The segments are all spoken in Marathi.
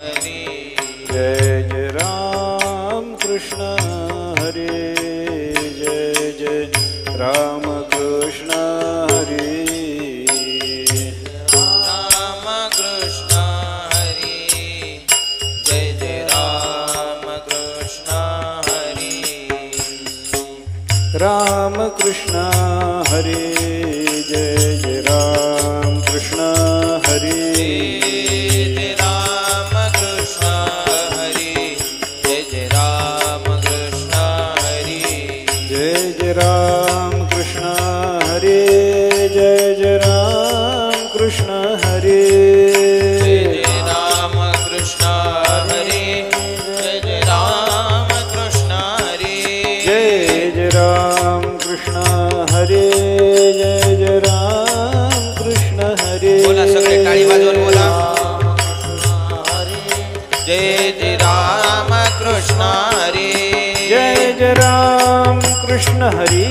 जय जय राम कृष्ण हरे जय जय राम कृष्ण हरे राम कृष्ण हरे जय जय राम कृष्ण हरे राम कृष्ण हरे जय जय राम कृष्ण हरे राम कृष्ण हरे जय जय राम कृष्ण हरे जय राम कृष्ण हरे जय जय राम कृष्ण हरे जय जय राम कृष्ण हरे जय जय राम कृष्ण हरे बोला सगळे टाळी वाजवून बोला जय जय राम कृष्ण हरे जय जय राम कृष्ण हरे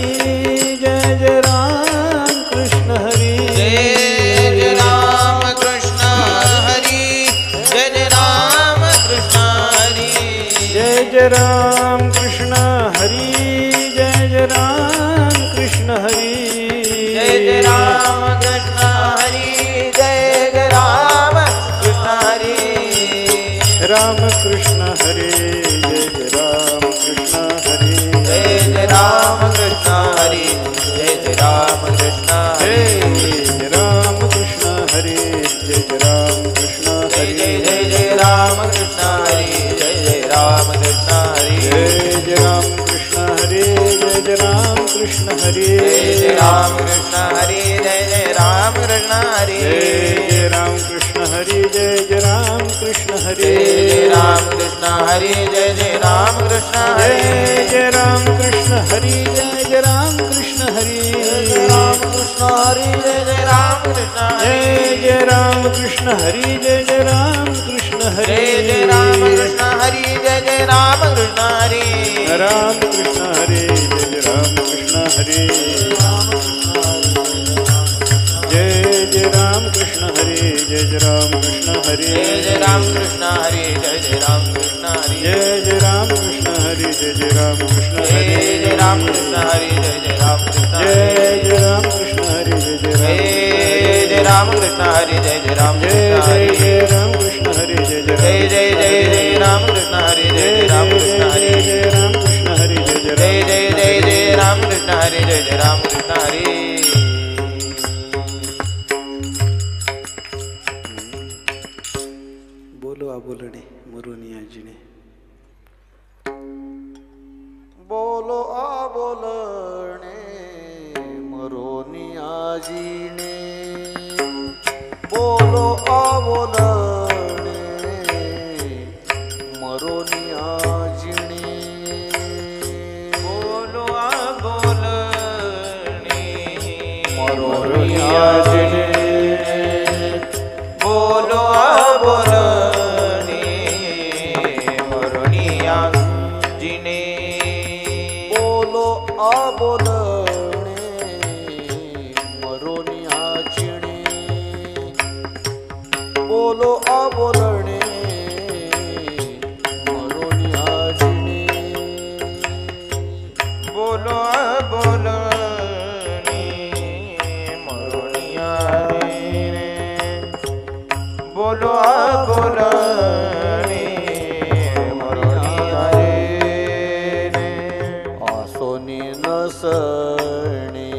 जय जय राम कृष्ण हरे जय जय राम कृष्ण हरे जय जय राम कृष्ण हरे जय जय राम कृष्ण हरे जय जय राम कृष्ण हरे जय जय राम कृष्ण हरे जय जय राम कृष्ण हरे राम कृष्ण हरे जय जय राम कृष्ण हरे जय जय राम कृष्ण हरे जय जय राम कृष्ण हरे जय राम कृष्ण हरे जय जय राम कृष्ण जय हरे जय जय जय राम कृष्ण हरे जय जय राम कृष्ण हरे जय जय राम कृष्ण हरे जय जय राम कृष्ण हरे जय जय राम कृष्ण हरे जय जय राम कृष्ण हरे जय जय राम कृष्ण हरे जय जय राम कृष्ण हरे जय जय राम कृष्ण हरे जय जय राम कृष्ण हरे जय जय राम कृष्ण हरे जय जय राम कृष्ण हरे राम कृष्ण हरे जय जय राम कृष्ण हरे जय जय राम कृष्ण हरे जय जय राम कृष्ण हरे जय जय राम कृष्ण हरे जय जय राम कृष्ण हरे राम कृष्ण हरे जय जय राम कृष्ण हरे जय जय राम कृष्ण हरे जय जय राम कृष्ण हरे जय जय राम कृष्ण हरे जय जय राम कृष्ण हरे जय जय राम कृष्ण हरे जय जय राम कृष्ण हरे जय जय राम कृष्ण हरे जय जय राम कृष्ण जय हरे जय राम कृष्ण हरे जय जय जय जय राम कृष्ण हरे जय जय राम जय कृष्ण हरे जय राम कृष्ण हरे जय जय जय जय जय जय राम कृष्ण हरे जय जय राम कृष्ण हरे जय राम कृष्ण हरे जय जय जय जय जय जय राम कृष्ण हरे जय जय राम कृष्ण हरे बोलो आबोलणे मरुनी आजीने बोलो आबोलणे मरोनी आजीने बोलो आबोलणे मरोनी आजीने बोलो आबोलणे मरोनी आजीने बोलो आबोलणे मरोनिया जिने बोलो आबोलणे मरोनी आजीने बोलो आबोलणे मरोनी आजीने बोलो आबोलणे मरोनिया जिने बोलो आबोलणे मरोनिया जिने आसोनी नसणी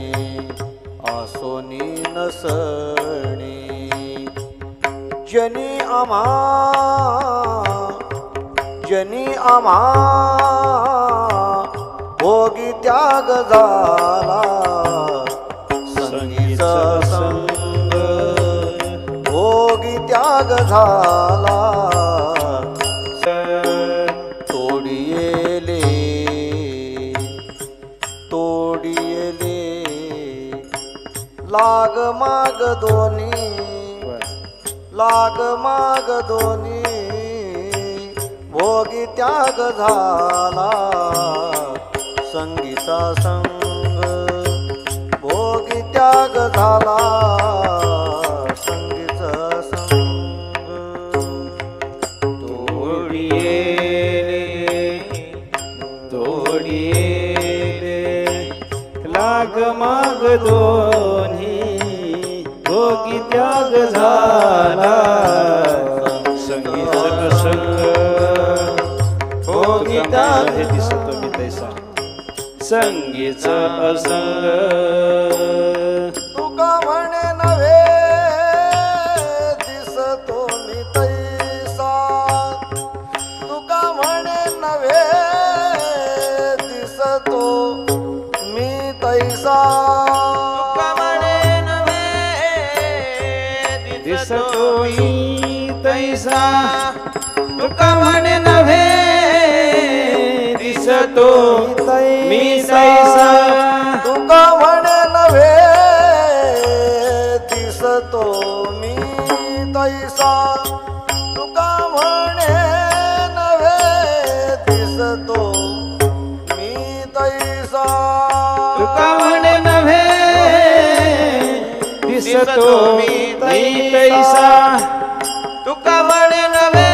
आसोनी नसणी जनी आम्हा भोगी त्याग झाला संगीचा संग भोगी त्याग झाला तोडियेले लाग माग दोन्ही भोगी त्याग झाला संगीता संग भोगी त्याग झाला संगीता संग दोन्ही भोगी त्याग झाला संगीत असंग भोगी त्याग हे दिसतो मी तैसा संगीत असंग तुका म्हणे नव्हे दिसतो मी तैसा तुका म्हणे नव्हे दिसतो मी तैसा दिसतो मी तैसा तुका म्हणे नव्हे दिसतो मी तैसा तुका म्हणे नव्हे दिसतो मी तैसा तुका म्हणे नव्हे दिसतो मी तैसा तुका म्हणे नव्हे दिसतो मी तैसा तुका म्हणे नव्हे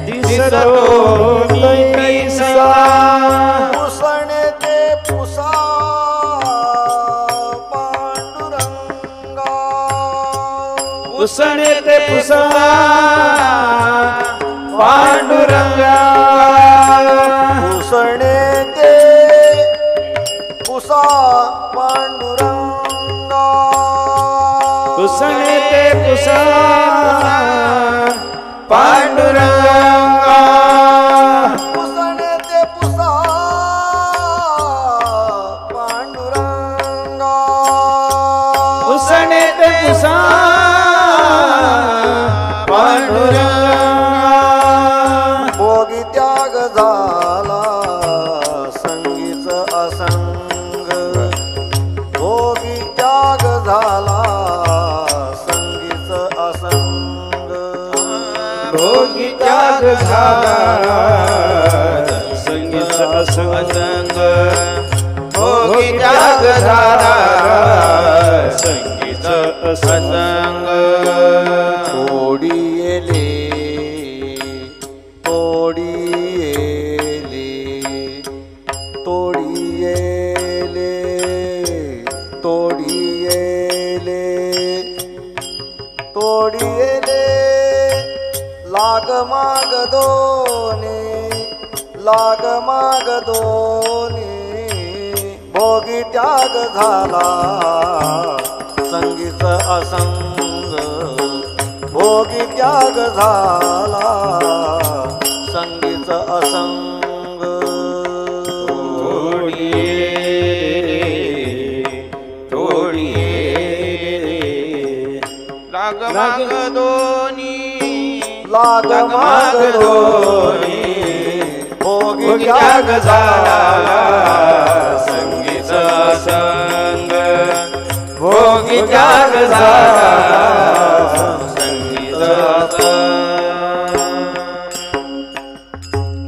दिसतो मी तैसा पुसणे ते पुसा पांडुरंगा पुसणे ते पुसा पांडुरंगा पुसणे ते पुसा पांडुरंगा पुसणे ते पुसा पांडुरंगा पुसणे ते पुसा पांडुरंगा पुसणे ते पुसा पांडुरंगा भोगी त्याग झाला संगीत असंग भोगी त्याग झाला संगीत असंग भोगी त्याग झाला संगीत असंग भोगी त्याग झाला संगीत असंग तोडी येले तोडी येले तोडी येले तोडी येले तोडी येले लाग माग दोन्ही भोगी त्याग झाला संगीत असंग भोगी त्याग झाला संगीत असंग लाग माग दोन्ही लाग माग दोन्ही भोगी त्याग झाला संगीत असंग भोगी त्याग झाला संगीत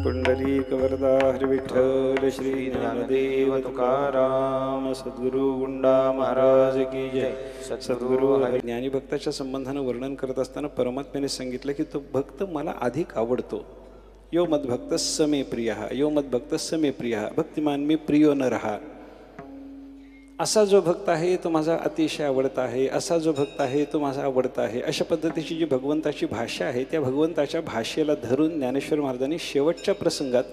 पुंडलीक वरदा हरी विठ्ठल श्री ज्ञानदेव तुकाराम सद्गुरु गुंडा महाराज की जय सद्गुरु ज्ञानी भक्ताच्या संबंधानं वर्णन करत असताना परमात्म्याने सांगितलं की तो भक्त मला अधिक आवडतो यो मद्भक्तस्य मे प्रियः यो मद्भक्तस्य मे प्रियः भक्तिमान मी प्रियो न रहा असा जो भक्त आहे तो माझा अतिशय आवडता आहे असा जो भक्त आहे तो माझा आवडता आहे अशा पद्धतीची जी भगवंताची भाषा आहे त्या भगवंताच्या भाषेला धरून ज्ञानेश्वर महाराजांनी शेवटच्या प्रसंगात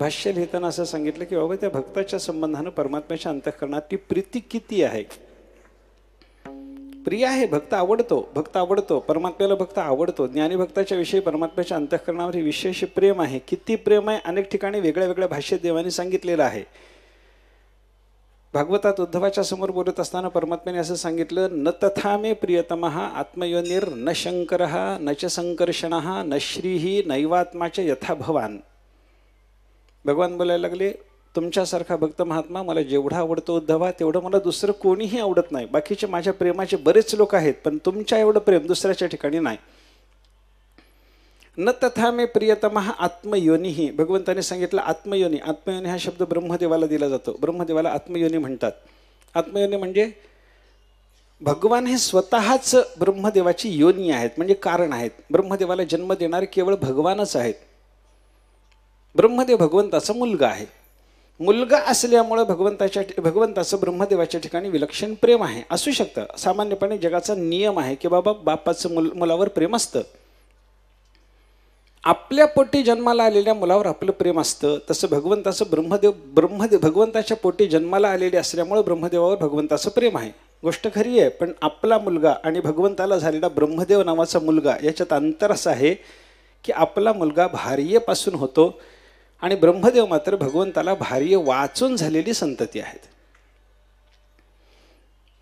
भाष्य लिहिताना असं सांगितलं की बाबा त्या भक्ताच्या संबंधानं परमात्म्याच्या अंतःकरणात ती प्रीती किती आहे प्रिय आहे भक्त आवडतो परमात्म्याला भक्त आवडतो ज्ञानी भक्ताच्या विषयी परमात्म्याच्या अंतःकरणावर विशेष प्रेम आहे किती प्रेम आहे अनेक ठिकाणी वेगळ्या वेगळ्या भाषेत देवाने सांगितलेलं आहे भागवतात उद्धवाच्या समोर बोलत असताना परमात्म्याने असं सांगितलं न तथा मे प्रियतमः आत्मयोनिर न शंकरः न च संकर्षणः न श्रीही नैवात्माच यथा भवान भगवान बोलायला लागले तुमच्यासारखा भक्त महात्मा मला जेवढा आवडतो उद्धवा तेवढं मला दुसरं कोणीही आवडत नाही बाकीचे माझ्या प्रेमाचे बरेच लोक आहेत पण तुमच्या एवढं प्रेम दुसऱ्याच्या ठिकाणी नाही न तथा मे प्रियतमः आत्मयोनिही भगवंताने सांगितलं आत्मयोनी आत्मयोनी हा शब्द ब्रह्मदेवाला दिला जातो ब्रह्मदेवाला आत्मयोनी म्हणतात आत्मयोनी म्हणजे भगवान हे स्वतःच ब्रह्मदेवाची योनी आहेत म्हणजे कारण आहेत ब्रह्मदेवाला जन्म देणारे केवळ भगवानच आहेत ब्रह्मदेव भगवंताचा मुलगा आहे मुलगा असल्यामुळे भगवंताचं ब्रह्मदेवाच्या ठिकाणी विलक्षण प्रेम आहे. असू शकतं, सामान्यपणे जगाचा नियम आहे की बाबा बापाचं मुलावर प्रेम असतं. आपल्या पोटी जन्माला आलेल्या मुलावर आपलं प्रेम असतं. तसं भगवंताचं भगवंताच्या पोटी जन्माला आलेले असल्यामुळे ब्रह्मदेवावर भगवंताचं प्रेम आहे. गोष्ट खरी आहे, पण आपला मुलगा आणि भगवंताला झालेला ब्रह्मदेव नावाचा मुलगा याच्यात अंतर असं आहे की आपला मुलगा भार्येपासून होतो आणि ब्रह्मदेव मात्र भगवंताला भार्य वाचून झालेली संतती आहेत.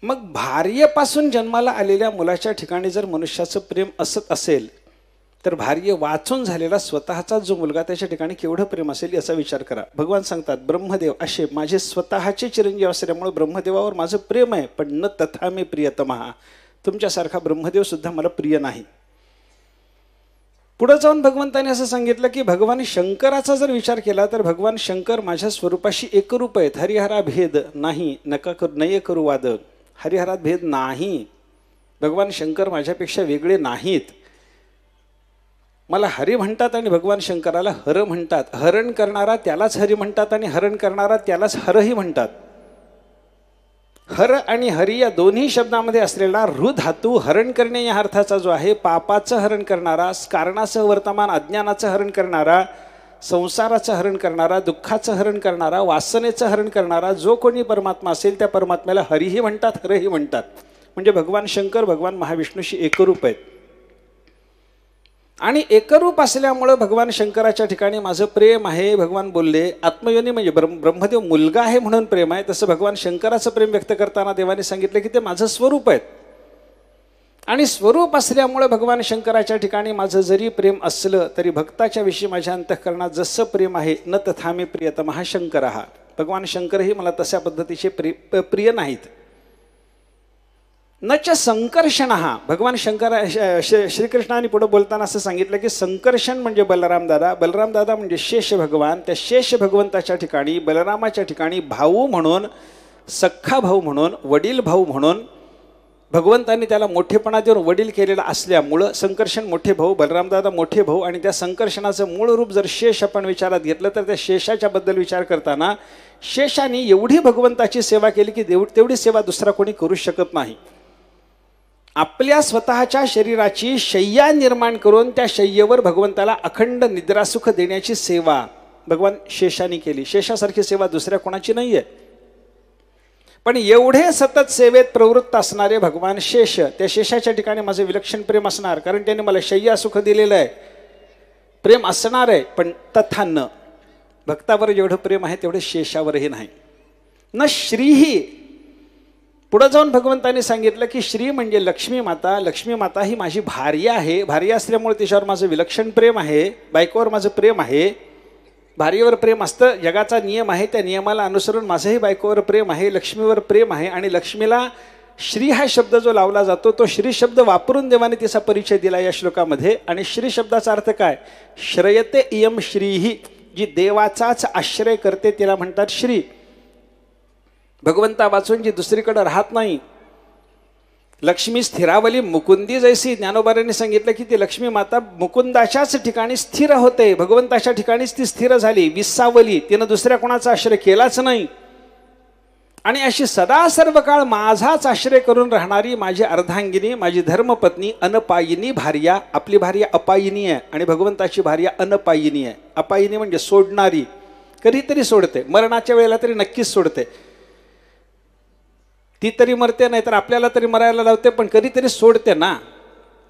मग भार्येपासून जन्माला आलेल्या मुलाच्या ठिकाणी जर मनुष्याचं प्रेम असत असेल तर भार्य वाचून झालेला स्वतःचा जो मुलगा त्याच्या ठिकाणी केवढं प्रेम असेल याचा विचार करा. भगवान सांगतात ब्रह्मदेव असे माझे स्वतःचे चिरंजीव असल्यामुळे ब्रह्मदेवावर माझं प्रेम आहे, पण न तथा मे प्रियतमः, तुमच्यासारखा ब्रह्मदेव सुद्धा मला प्रिय नाही. पुढे जाऊन भगवंताने असं सांगितलं की भगवान शंकराचा जर विचार केला तर भगवान शंकर माझ्या स्वरूपाशी एकरूप आहेत. हरिहरा भेद नाही, नये करू वाद. हरिहरात भेद नाही. भगवान शंकर माझ्यापेक्षा वेगळे नाहीत. मला हरी म्हणतात आणि भगवान शंकराला हर म्हणतात. हरण करणारा त्यालाच हरी म्हणतात आणि हरण करणारा त्यालाच हरही म्हणतात. हर आणि हरी या दोन्ही शब्दामध्ये असलेला ऋ धातू हरण करणे या अर्थाचा जो आहे, पापाचं हरण करणारा, कारणासह वर्तमान अज्ञानाचं हरण करणारा, संसाराचं हरण करणारा, दुःखाचं हरण करणारा, वासनेचं हरण करणारा जो कोणी परमात्मा असेल त्या परमात्म्याला हरीही म्हणतात, हरही म्हणतात. म्हणजे भगवान शंकर भगवान महाविष्णूशी एकरूप आहेत. आणि एकरूप असल्यामुळे भगवान शंकराच्या ठिकाणी माझं प्रेम आहे. भगवान बोलले आत्मयोनी म्हणजे ब्रह्मदेव मुलगा आहे म्हणून प्रेम आहे. तसं भगवान शंकराचं प्रेम व्यक्त करताना देवाने सांगितलं की ते माझं स्वरूप आहेत. आणि स्वरूप असल्यामुळे भगवान शंकराच्या ठिकाणी माझं जरी प्रेम असलं तरी भक्ताच्या विषयी माझ्या अंतःकरणात जसं प्रेम आहे न तथा मे प्रियतमः शंकरः, भगवान शंकरही मला तशा पद्धतीचे प्रिय नाहीत. न च संकर्षण. भगवान श्रीकृष्णाने पुढे बोलताना असं सांगितलं की संकर्षण म्हणजे बलराम दादा म्हणजे शेष भगवान. त्या शेष भगवंताच्या ठिकाणी बलरामाच्या ठिकाणी भाऊ म्हणून, सख्खा भाऊ म्हणून, वडील भाऊ म्हणून भगवंतांनी त्याला मोठेपणा देऊन वडील केलेला असल्यामुळं संकर्षण मोठे भाऊ, बलरामदादा मोठे भाऊ. आणि त्या संकर्षणाचं मूळ रूप जर शेष आपण विचारात घेतलं तर त्या शेषाच्या बद्दल विचार करताना शेषाने एवढी भगवंताची सेवा केली की तेवढी सेवा दुसरा कोणी करू शकत नाही. आपल्या स्वतःच्या शरीराची शय्या निर्माण करून त्या शय्येवर भगवंताला अखंड निद्रासुख देण्याची सेवा भगवान शेषाने केली. शेषासारखी सेवा दुसऱ्या कोणाची नाही आहे. पण एवढे सतत सेवेत प्रवृत्त असणारे भगवान शेष, त्या शेषाच्या ठिकाणी माझे विलक्षण प्रेम असणार, कारण त्याने मला शय्या सुख दिलेलं आहे. प्रेम असणार आहे, पण तथा न भक्तावर जेवढं प्रेम आहे तेवढे शेषावरही नाही. न श्रीही. पुढे जाऊन भगवंताने सांगितलं की श्री म्हणजे लक्ष्मी माता. लक्ष्मी माता ही माझी भार्या आहे. भार्या असल्यामुळे तिच्यावर माझं विलक्षण प्रेम आहे. बायकोवर माझं प्रेम आहे. भार्येवर प्रेम असतं, जगाचा नियम आहे, त्या नियमाला अनुसरून माझंही बायकोवर प्रेम आहे, लक्ष्मीवर प्रेम आहे. आणि लक्ष्मीला श्री हा शब्द जो लावला जातो तो श्री शब्द वापरून देवाने तिचा परिचय दिला या श्लोकामध्ये. आणि श्री शब्दाचा अर्थ काय? श्रयते इयम श्रीही, जी देवाचाच आश्रय करते तिला म्हणतात श्री. भगवंता वाचून जी दुसरीकडे राहत नाही. लक्ष्मी स्थिरावली मुकुंदी जैसी, ज्ञानोबारांनी सांगितलं की ती लक्ष्मी माता मुकुंदाच्याच ठिकाणी स्थिर होते, भगवंताच्या ठिकाणीच ती स्थिर झाली, विसावली. तिनं दुसऱ्या कोणाचा आश्रय केलाच नाही. आणि अशी सदा सर्व काळ माझाच आश्रय करून राहणारी माझी अर्धांगिनी, माझी धर्मपत्नी, अनपायिनी भार्या. आपली भार्या अपायिनी आहे आणि भगवंताची भार्या अनपायिनी आहे. अपायिनी म्हणजे सोडणारी, कधीतरी सोडते, मरणाच्या वेळेला तरी नक्कीच सोडते. ती तरी मरते, नाही तर आपल्याला तरी मरायला लावते, पण कधीतरी सोडते ना,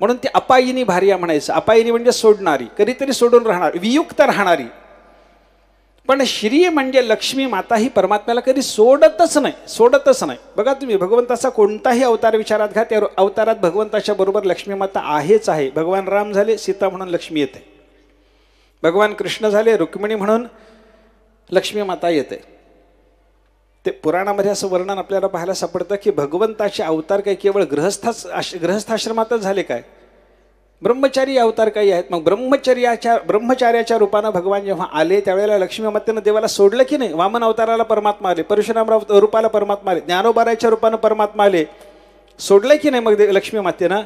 म्हणून ती अपायिनी भार्या म्हणायचं. अपायिनी म्हणजे सोडणारी, कधीतरी सोडून राहणार, वियुक्त राहणारी. पण श्री म्हणजे लक्ष्मी माता ही परमात्म्याला कधी सोडतच नाही. बघा तुम्ही भगवंताचा कोणताही अवतार विचारात घ्या, त्या अवतारात भगवंताच्या बरोबर लक्ष्मी माता आहेच आहे. भगवान राम झाले सीता म्हणून लक्ष्मी येते. भगवान कृष्ण झाले रुक्मिणी म्हणून लक्ष्मी माता येते. ते पुराणामध्ये असं वर्णन आपल्याला पाहायला सापडतं की भगवंताचे अवतार काही केवळ गृहस्थाश्रमातच झाले काय? ब्रह्मचारी अवतार काही आहेत. मग ब्रह्मचार्याच्या रूपानं भगवान जेव्हा आले त्यावेळेला लक्ष्मी मातेनं देवाला सोडलं की नाही? वामन अवताराला परमात्मा आले, परशुराम रूपाला परमात्मा आले, ज्ञानोबाराच्या रूपानं परमात्मा आले, सोडलं की नाही मग लक्ष्मी मातेनं?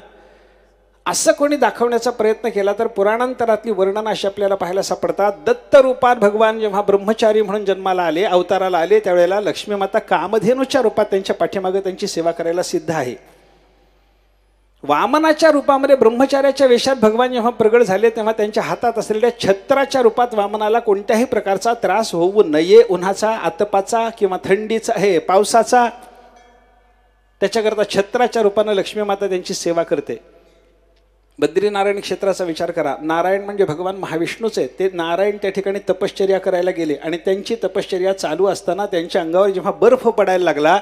असं कोणी दाखवण्याचा प्रयत्न केला तर पुराणांतरातली वर्णन अशी आपल्याला पाहायला सापडतात. दत्त रूपात भगवान जेव्हा ब्रह्मचारी म्हणून जन्माला आले, अवताराला आले, त्यावेळेला लक्ष्मी माता कामधेनूच्या रूपात त्यांच्या पाठीमागे त्यांची सेवा करायला सिद्ध आहे. वामनाच्या रूपामध्ये ब्रह्मचार्याच्या वेशात भगवान जेव्हा प्रगट झाले तेव्हा त्यांच्या हातात असलेल्या छत्राच्या रूपात वामनाला कोणत्याही प्रकारचा त्रास होऊ नये, उन्हाचा, आतपाचा किंवा थंडीचा, पावसाचा, त्याच्याकरता छत्राच्या रूपानं लक्ष्मी माता त्यांची सेवा करते. बद्रीनारायण क्षेत्राचा विचार करा. नारायण म्हणजे भगवान महाविष्णूच आहे. ते नारायण त्या ठिकाणी तपश्चर्या करायला गेले आणि त्यांची तपश्चर्या चालू असताना त्यांच्या अंगावर जेव्हा बर्फ पडायला लागला,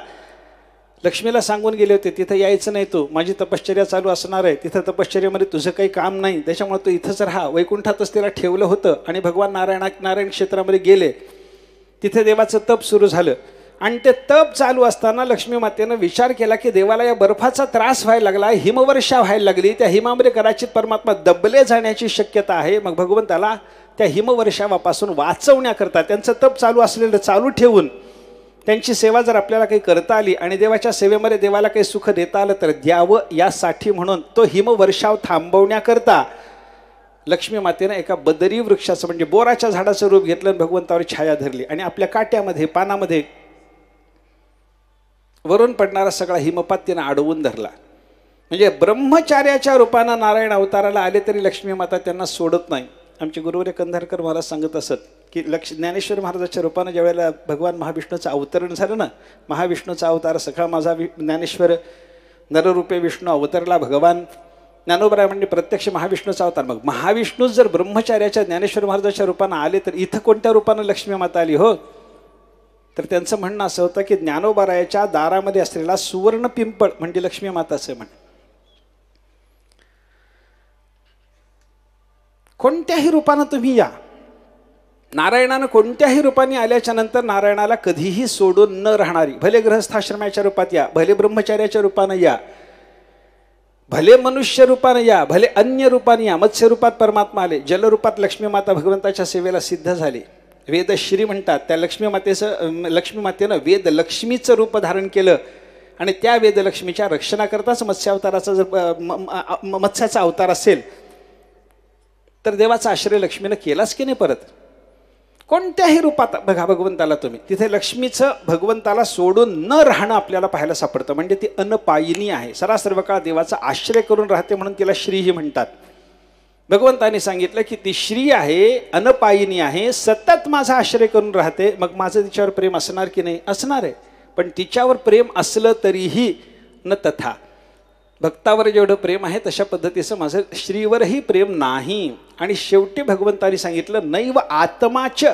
लक्ष्मीला सांगून गेले होते तिथं यायचं नाही, तू माझी तपश्चर्या चालू असणार आहे, तिथं तपश्चर्यामध्ये तुझं काही काम नाही, त्याच्यामुळे तू इथंच राहा. वैकुंठातच तिला ठेवलं होतं आणि भगवान नारायण क्षेत्रामध्ये गेले. तिथे देवाचं तप सुरू झालं आणि ते तप चालू असताना लक्ष्मी मातेनं विचार केला की देवाला या बर्फाचा त्रास व्हायला लागला, हिमवर्षा व्हायला लागली, त्या हिमामध्ये कदाचित परमात्मा दबले जाण्याची शक्यता आहे. मग भगवंताला त्या हिमवर्षावापासून वाचवण्याकरता त्यांचं तप चालू असलेलं चालू ठेवून त्यांची सेवा जर आपल्याला काही करता आली आणि देवाच्या सेवेमध्ये देवाला काही सुख देता आलं तर द्यावं, यासाठी म्हणून तो हिमवर्षाव थांबवण्याकरता लक्ष्मी मातेनं एका बदरी वृक्षाचं म्हणजे बोराच्या झाडाचं रूप घेतलं आणि भगवंतावर छाया धरली आणि आपल्या काट्यामध्ये, पानामध्ये वरून पडणारा सगळा हिमपात तिनं अडवून धरला. म्हणजे ब्रह्मचार्याच्या रूपानं नारायण अवताराला आले तरी लक्ष्मी माता त्यांना सोडत नाही. आमचे गुरुवर्य कंधारकर महाराज सांगत असत की ज्ञानेश्वर महाराजाच्या रूपानं ज्यावेळेला भगवान महाविष्णूचं अवतरण झालं ना, महाविष्णूचा अवतार सखा माझा ज्ञानेश्वर नररूपे विष्णू अवतरला, भगवान ज्ञानोबराय म्हणजे प्रत्यक्ष महाविष्णूचा अवतार. मग महाविष्णूच जर ब्रह्मचार्याच्या ज्ञानेश्वर महाराजाच्या रूपानं आले तर इथं कोणत्या रूपानं लक्ष्मी माता आली हो? तर त्यांचं म्हणणं असं होतं की ज्ञानोबरायाच्या दारामध्ये असलेला सुवर्ण पिंपळ म्हणजे लक्ष्मी माताचं म्हण. कोणत्याही रूपानं तुम्ही या, नारायणानं कोणत्याही रूपाने आल्याच्या नंतर नारायणाला कधीही सोडून न राहणारी, भले गृहस्थाश्रमाच्या रूपात या, भले ब्रह्मचार्याच्या रूपानं या, भले मनुष्य रूपानं या, भले अन्य रूपाने या, मत्स्य रूपात परमात्मा आले, जलरूपात लक्ष्मी माता भगवंताच्या सेवेला सिद्ध झाली. वेदश्री म्हणतात त्या लक्ष्मी मातेनं वेदलक्ष्मीचं रूप धारण केलं आणि त्या वेदलक्ष्मीच्या रक्षणाकरताच मत्स्यावताराचा जर मत्स्याचा अवतार असेल तर देवाचा आश्रय लक्ष्मीनं केलाच की नाही. परत कोणत्याही रूपात बघा भगवंताला तुम्ही, तिथे लक्ष्मीचं भगवंताला सोडून न राहणं आपल्याला पाहायला सापडतं. म्हणजे ती अनपायिनी आहे, सर्व काळ देवाचा आश्रय करून राहते म्हणून तिला श्रीही म्हणतात. भगवंताने सांगितलं की ती श्री आहे, अनपायिनी आहे, सतत माझा आश्रय करून राहते. मग माझं तिच्यावर प्रेम असणार की नाही? असणार आहे. पण तिच्यावर प्रेम असलं तरीही न तथा, भक्तावर जेवढं प्रेम आहे तशा पद्धतीचं माझं श्रीवरही प्रेम नाही. आणि शेवटी भगवंताने सांगितलं नैव आत्माच,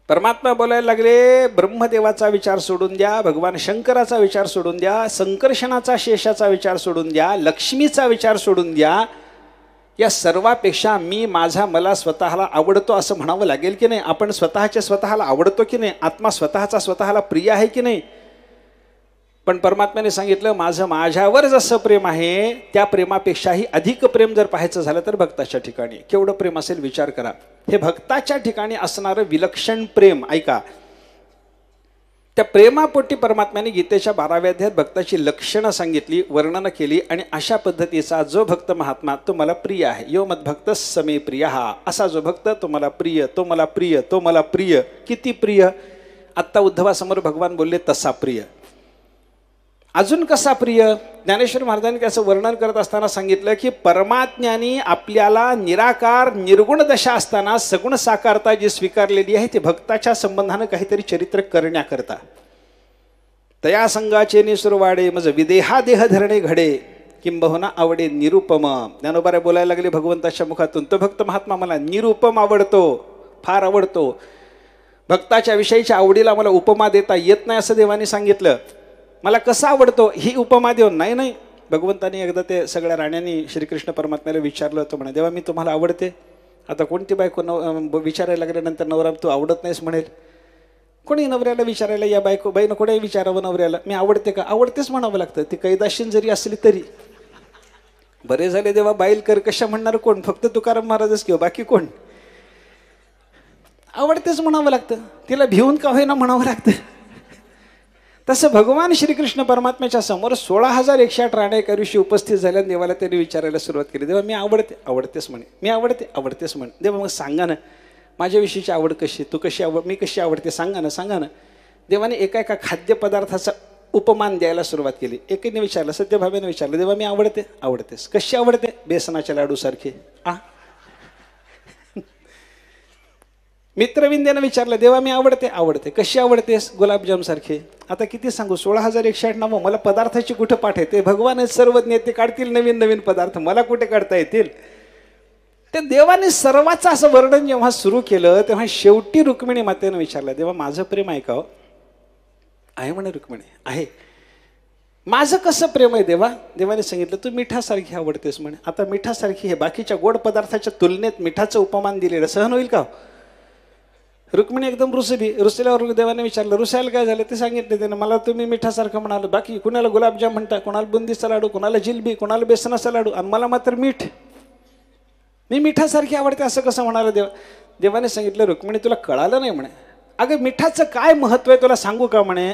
परमात्मा बोलायला लागले ब्रह्मदेवाचा विचार सोडून द्या, भगवान शंकराचा विचार सोडून द्या, संकर्षणाचा शेषाचा विचार सोडून द्या, लक्ष्मीचा विचार सोडून द्या, या सर्वापेक्षा मी माझा मला स्वतःला आवडतो असं म्हणावं लागेल की नाही? आपण स्वतःला आवडतो की नाही? आत्मा स्वतःला प्रिय आहे की नाही? पण परमात्म्याने सांगितलं माझं माझ्यावर जसं प्रेम आहे त्या प्रेमापेक्षाही अधिक प्रेम जर पाहायचं झालं तर भक्ताच्या ठिकाणी. केवढं प्रेम असेल विचार करा. हे भक्ताच्या ठिकाणी असणारं विलक्षण प्रेम ऐका. त्या प्रेमापोटी परमात्म्याने गीतेच्या 12व्या अध्यायात भक्ताची लक्षणं सांगितली, वर्णनं केली आणि अशा पद्धतीचा जो भक्त महात्मा तो मला प्रिय आहे, यो मद्भक्त समे प्रिय, हा असा जो भक्त तो मला प्रिय, तो मला प्रिय, तो मला प्रिय. किती प्रिय? आत्ता उद्धवासमोर भगवान बोलले तसा प्रिय. अजून कसा प्रिय? ज्ञानेश्वर महाराजांनी त्याचं वर्णन करत असताना सांगितलं की परमात्म्याने आपल्याला निराकार निर्गुण दशा असताना सगुण साकारता जी स्वीकारलेली आहे ती भक्ताच्या संबंधानं काहीतरी चरित्र करण्याकरता. तया संगाचे निसुरवाडे मज विदेहा देह धरणे घडे किंबहुना आवडे निरुपम. ज्ञानोबा बोलायला लागले भगवंताच्या मुखातून, तो भक्त महात्मा मला निरुपम आवडतो, फार आवडतो. भक्ताच्या विषयीच्या आवडीला मला उपमा देता येत नाही असं देवाने सांगितलं. मला कसा आवडतो ही उपमा देऊन नाही. भगवंतानी एकदा ते सगळ्या राण्यांनी श्रीकृष्ण परमात्म्याला विचारलं होतं, म्हणे देवा मी तुम्हाला आवडते. आता कोणती बायको विचारायला लागल्यानंतर नवरा तू आवडत नाहीस म्हणेल. कोणी नवऱ्याला विचारायला या बाईनं कोणी विचारावं नवऱ्याला मी आवडते का? आवडतेच म्हणावं लागतं. ती कैदाशीन जरी असली तरी. बरे झाले देवा बाईल कर कशा म्हणणार कोण? फक्त तुकाराम महाराजच किंवा बाकी कोण? आवडतेच म्हणावं लागतं. तिला भिवून का होईना म्हणावं लागतं. तसं भगवान श्रीकृष्ण परमात्म्याच्या समोर 16,108 राण्या एका दिवशी उपस्थित झाल्या. देवाला त्यांनी विचारायला सुरुवात केली, देवा मी आवडतेस म्हणे, मी आवडतेस म्हणे. देवा मग सांगा ना माझ्याविषयीची आवड कशी, तू कशी मी कशी आवडते सांगा ना. देवाने एका खाद्यपदार्थाचा उपमान द्यायला सुरुवात केली. एकीने विचारलं, सत्यभावेने विचारलं, देवा मी आवडतेस कशी आवडते, बेसनाच्या लाडूसारखे. मित्रविंद्यानं विचारलं, देवा मी आवडते कशी आवडतेस, गुलाबजाम सारखे. आता किती सांगू, 16,108 नावं. मला पदार्थाची कुठं पाठ आहे, ते भगवान आहेत सर्वज्ञ, ते काढतील नवीन पदार्थ, मला कुठे काढता येतील. ते देवाने सर्वाचं असं वर्णन जेव्हा सुरू केलं तेव्हा शेवटी रुक्मिणी मातेनं विचारलं, देवा माझं प्रेम ऐकावं. आहे म्हणे रुक्मिणी, आहे. माझं कसं प्रेम आहे देवा. देवाने सांगितलं, तू मिठासारखी आवडतेस म्हणे. आता मिठासारखी हे बाकीच्या गोड पदार्थाच्या तुलनेत मिठाचं उपमान दिलेलं सहन होईल का. रुक्मिणी एकदम रुसल्यावर देवाने विचारलं, रुसायला काय झालं ते सांगितलं त्यानं. मला तुम्ही मिठासारखं म्हणाल, बाकी कुणाला गुलाबजाम म्हणता, कुणाला बुंदीचा लाडू, कुणाला जिलबी, कुणाला बेसनाचा लाडू, आणि मला मात्र मीठ, मी मिठासारखी आवडते असं कसं म्हणाला. देवाने सांगितलं, रुक्मिणी तुला कळालं नाही म्हणे. अगं मिठाचं काय महत्व आहे तुला सांगू का म्हणे.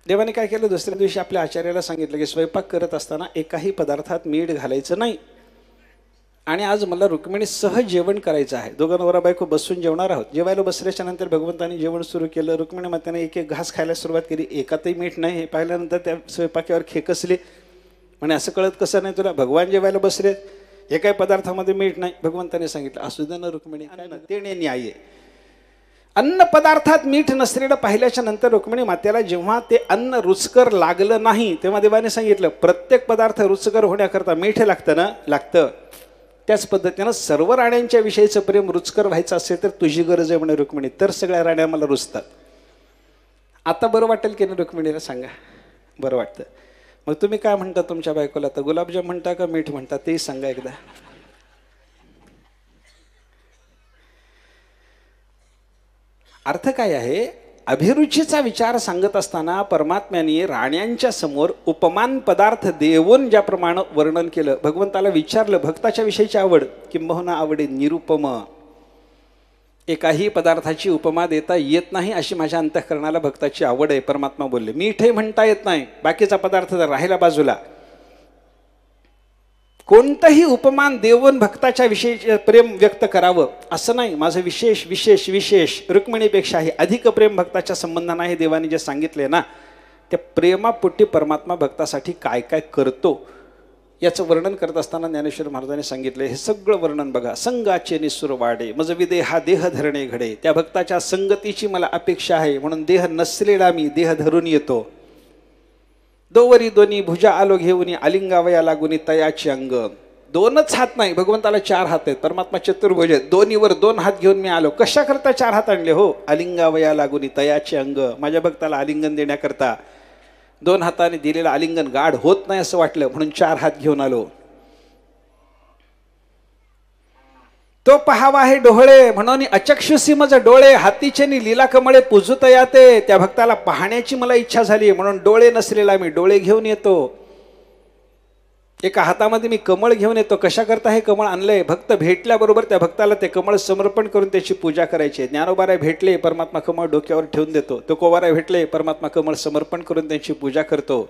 देवाने काय केलं, दुसऱ्या दिवशी आपल्या आचार्याला सांगितलं की स्वयंपाक करत असताना एकाही पदार्थात मीठ घालायचं नाही. आणि आज मला रुक्मिणी सहज जेवण करायचं आहे. दोघं नवरा बायको बसून जेवणार आहोत. जेवायला बसल्याच्या नंतर भगवंतांनी जेवण सुरू केलं. रुक्मिणी मातेने एक घास खायला सुरुवात केली. एकातही मीठ नाही हे पाहिल्यानंतर त्या स्वयंपाकावर खेकसली. म्हणे असं कळत कसं नाही तुला, भगवान जेवायला बसले, एकाही पदार्थामध्ये मीठ नाही. भगवंताने सांगितलं, असू दे ना रुक्मिणी, तेने न्याय आहे. अन्न पदार्थात मीठ नसलेलं पाहिल्याच्या नंतर रुक्मिणी मातेला जेव्हा ते अन्न रुचकर लागलं नाही तेव्हा देवाने सांगितलं, प्रत्येक पदार्थ रुचकर होण्याकरता मीठ लागतं ना, लागतं. त्याच पद्धतीनं सर्व राण्यांच्या विषयीचं प्रेम रुचकर व्हायचं असेल तर तुझी गरज आहे म्हणे रुक्मिणी, तर सगळ्या राण्या मला रुचतात. आता बरं वाटेल की नाही रुक्मिणीला सांगा, बरं वाटतं. मग तुम्ही काय म्हणता तुमच्या बायकोला, तर गुलाबजाम म्हणता का मीठ म्हणता तेही सांगा एकदा. अर्थ काय आहे, अभिरुचीचा विचार सांगत असताना परमात्म्याने राण्यांच्या समोर उपमान पदार्थ देऊन ज्याप्रमाणे वर्णन केलं. भगवंताला विचारलं भक्ताच्या विषयीची आवड, किंबहुना आवडे निरुपम, एकाही पदार्थाची उपमा देता येत नाही अशी माझ्या अंतःकरणाला भक्ताची आवड आहे. परमात्मा बोलले, मीठही म्हणता येत नाही, बाकीचा पदार्थ जर राहिला बाजूला. कोणतंही उपमान देऊन भक्ताच्या विषयी प्रेम व्यक्त करावं असं नाही. माझं विशेष विशेष विशेष रुक्मिणीपेक्षाही अधिक प्रेम भक्ताच्या संबंधानं आहे. देवाने जे सांगितले ना, त्या प्रेमापोटी परमात्मा भक्तासाठी काय काय करतो याचं वर्णन करत असताना ज्ञानेश्वर महाराजांनी सांगितले, हे सगळं वर्णन बघा. संगाचे निसूर वाढे मज विदेहा देह धरणे घडे, त्या भक्ताच्या संगतीची मला अपेक्षा आहे म्हणून देह नसलेला मी देह धरून येतो. दोवरी दोन्ही भुजा आलो घेऊन आलिंगावया लागुनी तयाची अंग. दोनच हात नाही, भगवंताला 4 हात आहेत. परमात्मा चतुर्भुज आहेत. दोन्हीवर 2 हात घेऊन मी आलो. कशा करता 4 हात आणले हो, आलिंगावया लागुनी तयाची अंग, माझ्या भक्ताला आलिंगन देण्याकरता. 2 हाताने दिलेलं आलिंगन गाढ होत नाही असं वाटलं म्हणून 4 हात घेऊन आलो. तो पहावा आहे डोळे म्हणून अचक्षुसी मज डोळे, हातीचे नि लीला कमळे पुजूत याते. त्या भक्ताला पाहण्याची मला इच्छा झाली म्हणून डोळे नसलेला मी डोळे घेऊन येतो. एका हातामध्ये मी कमळ घेऊन येतो. कशा करता हे कमळ आणलंय, भक्त भेटल्याबरोबर त्या भक्ताला ते कमळ समर्पण करून त्याची पूजा करायची. ज्ञानोबाराय भेटले, परमात्मा कमळ डोक्यावर ठेवून देतो. तो कोवाराय भेटले, परमात्मा कमळ समर्पण करून त्यांची पूजा करतो.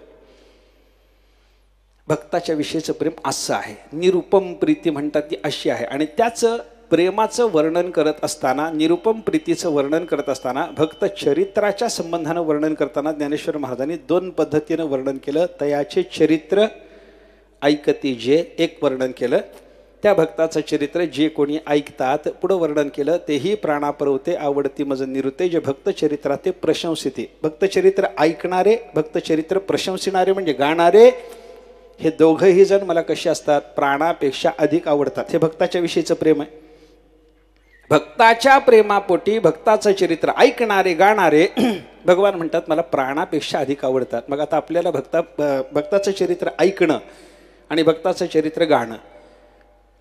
भक्ताच्या विषयीचं प्रेम असं आहे. निरुपम प्रीती म्हणतात ती अशी आहे. आणि त्याचं प्रेमाचं वर्णन करत असताना, निरुपम प्रीतीचं वर्णन करत असताना, भक्त चरित्राच्या संबंधानं वर्णन करताना ज्ञानेश्वर महाराजांनी 2 पद्धतीनं वर्णन केलं. तयाचे चरित्र ऐकती जे एक वर्णन केलं, त्या भक्ताचं चरित्र जे कोणी ऐकतात पुढं वर्णन केलं. तेही प्राणापरवते आवडती मज निरुते, जे भक्तचरित्रा ते प्रशंसिते. भक्तचरित्र ऐकणारे, भक्तचरित्र प्रशंसिणारे म्हणजे गाणारे, हे दोघंही जण मला कसे असतात, प्राणापेक्षा अधिक आवडतात. हे भक्ताच्या विषयीचं प्रेम आहे. भक्ताच्या प्रेमापोटी भक्ताचं चरित्र ऐकणारे गाणारे भगवान म्हणतात मला प्राणापेक्षा अधिक आवडतात. मग आता आपल्याला भक्ताचं चरित्र ऐकणं आणि भक्ताचं चरित्र गाणं,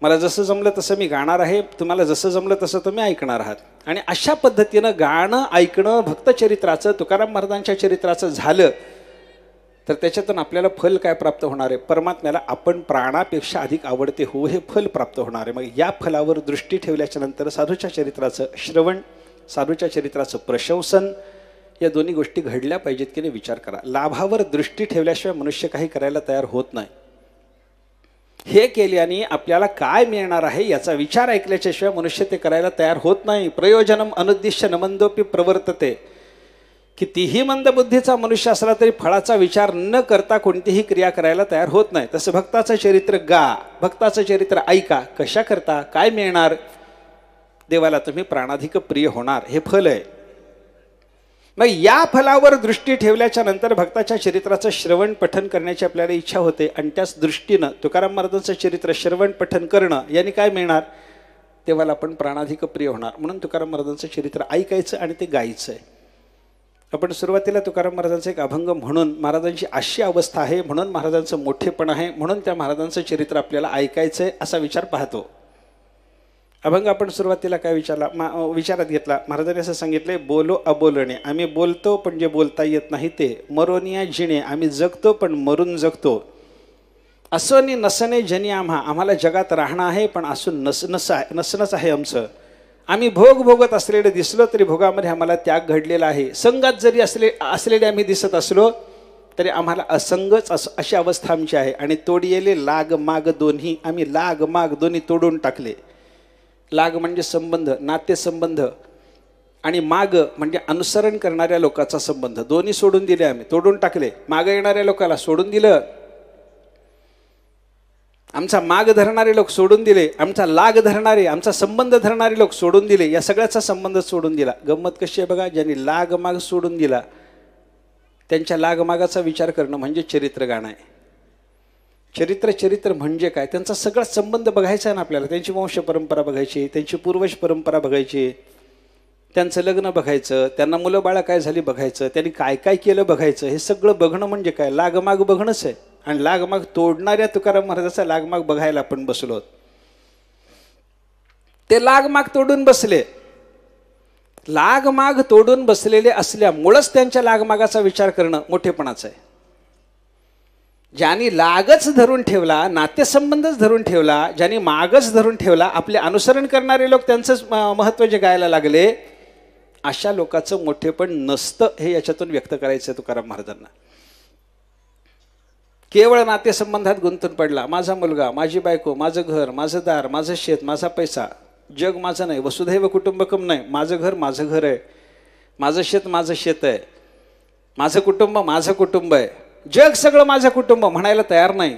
मला जसं जमलं तसं मी गाणार आहे, तुम्हाला जसं जमलं तसं तुम्ही ऐकणार आहात. आणि अशा पद्धतीनं गाणं ऐकणं भक्तचरित्राचं, तुकाराम महाराजांच्या चरित्राचं झालं तर त्याच्यातून आपल्याला फल काय प्राप्त होणार आहे, परमात्म्याला आपण प्राणापेक्षा अधिक आवडते हो हे फल प्राप्त होणार आहे. मग या फलावर दृष्टी ठेवल्याच्या नंतर साधूच्या चरित्राचं श्रवण साधूच्या चरित्राचं प्रशंसन, या दोन्ही गोष्टी घडल्या पाहिजेत की नाही विचार करा. लाभावर दृष्टी ठेवल्याशिवाय मनुष्य काही करायला तयार होत नाही. हे केल्याने आपल्याला काय मिळणार आहे याचा विचार ऐकल्याशिवाय मनुष्य ते करायला तयार होत नाही. प्रयोजनम अनुद्दिश्य न मंदोपि प्रवर्तते. कितीही मंदबुद्धीचा मनुष्य असला तरी फळाचा विचार न करता कोणतीही क्रिया करायला तयार होत नाही. तसं भक्ताचं चरित्र गा, भक्ताचं चरित्र ऐका. कशा करता काय मिळणार? देवाला तुम्ही प्राणाधिक प्रिय होणार, हे फल आहे. मग या फलावर दृष्टी ठेवल्याच्या नंतर भक्ताच्या चरित्राचं श्रवण पठन करण्याची आपल्याला इच्छा होते. आणि त्याच दृष्टीनं तुकाराम महाराजांचं चरित्र श्रवण पठन करणं यांनी काय मिळणार? देवाला आपण प्राणाधिक प्रिय होणार. म्हणून तुकाराम महाराजांचं चरित्र ऐकायचं आणि ते गायचं आहे. आपण सुरुवातीला तुकाराम महाराजांचं एक अभंग म्हणून महाराजांची अशी अवस्था आहे, म्हणून महाराजांचं मोठेपण आहे, म्हणून त्या महाराजांचं चरित्र आपल्याला ऐकायचं आहे असा विचार पाहतो. अभंग आपण सुरुवातीला काय विचारात घेतला. महाराजांनी असं सांगितलंय, बोलो अबोलणे, आम्ही बोलतो पण जे बोलता येत नाही ते. मरोनिया जिणे, आम्ही जगतो पण मरून जगतो. असोनी नसणे जनी आम्हाला जगात राहणं आहे पण असून नसणंच आहे आमचं. आम्ही भोग भोगत असलेले दिसलो तरी भोगामध्ये आम्हाला त्याग घडलेला आहे. संगात जरी असलेले आम्ही दिसत असलो तरी आम्हाला असंगच अशी अवस्था आमची आहे. आणि तोडियेले लाग माग दोन्ही, आम्ही लाग माग दोन्ही तोडून टाकले. लाग म्हणजे संबंध, नातेसंबंध, आणि माग म्हणजे अनुसरण करणाऱ्या लोकांचा संबंध, दोन्ही सोडून दिले, आम्ही तोडून टाकले. माग येणाऱ्या लोकांना सोडून दिलं, आमचा माग धरणारे लोक सोडून दिले, आमचा लाग धरणारे, आमचा संबंध धरणारे लोक सोडून दिले, या सगळ्याचा संबंध सोडून दिला. गंमत कशी आहे बघा, ज्यांनी लाग माग सोडून दिला त्यांच्या लागमागाचा विचार करणं म्हणजे चरित्र गाणं आहे. चरित्र म्हणजे काय? त्यांचा सगळा संबंध बघायचा आहे ना आपल्याला. त्यांची वंश परंपरा बघायची, त्यांची पूर्वज परंपरा बघायची, त्यांचं लग्न बघायचं, त्यांना मुलं बाळा काय झाली बघायचं, त्यांनी काय काय केलं बघायचं. हे सगळं बघणं म्हणजे काय? लागमाग बघणंच आहे. आणि लागमाग तोडणाऱ्या तुकाराम महाराजाचा लागमाग बघायला आपण बसलो. ते लागमाग तोडून बसले. लागमाग तोडून बसलेले असल्यामुळंच त्यांच्या लागमागाचा विचार करणं मोठेपणाचं आहे. ज्यांनी लागच धरून ठेवला, नातेसंबंधच धरून ठेवला, ज्यांनी मागच धरून ठेवला, आपले अनुसरण करणारे लोक त्यांचंच महत्त्व जे गायला लागले, अशा लोकांचं मोठेपण नसतं हे याच्यातून व्यक्त करायचं आहे तुकाराम महाराजांना. केवळ नातेसंबंधात गुंतून पडला. माझा मुलगा, माझी बायको, माझं घर, माझं दार, माझं शेत, माझा पैसा, जग माझं नाही, वसुधैव कुटुंबकम नाही, माझं घर आहे, माझं शेत आहे, माझं कुटुंब आहे, जग सगळं माझं कुटुंब म्हणायला तयार नाही.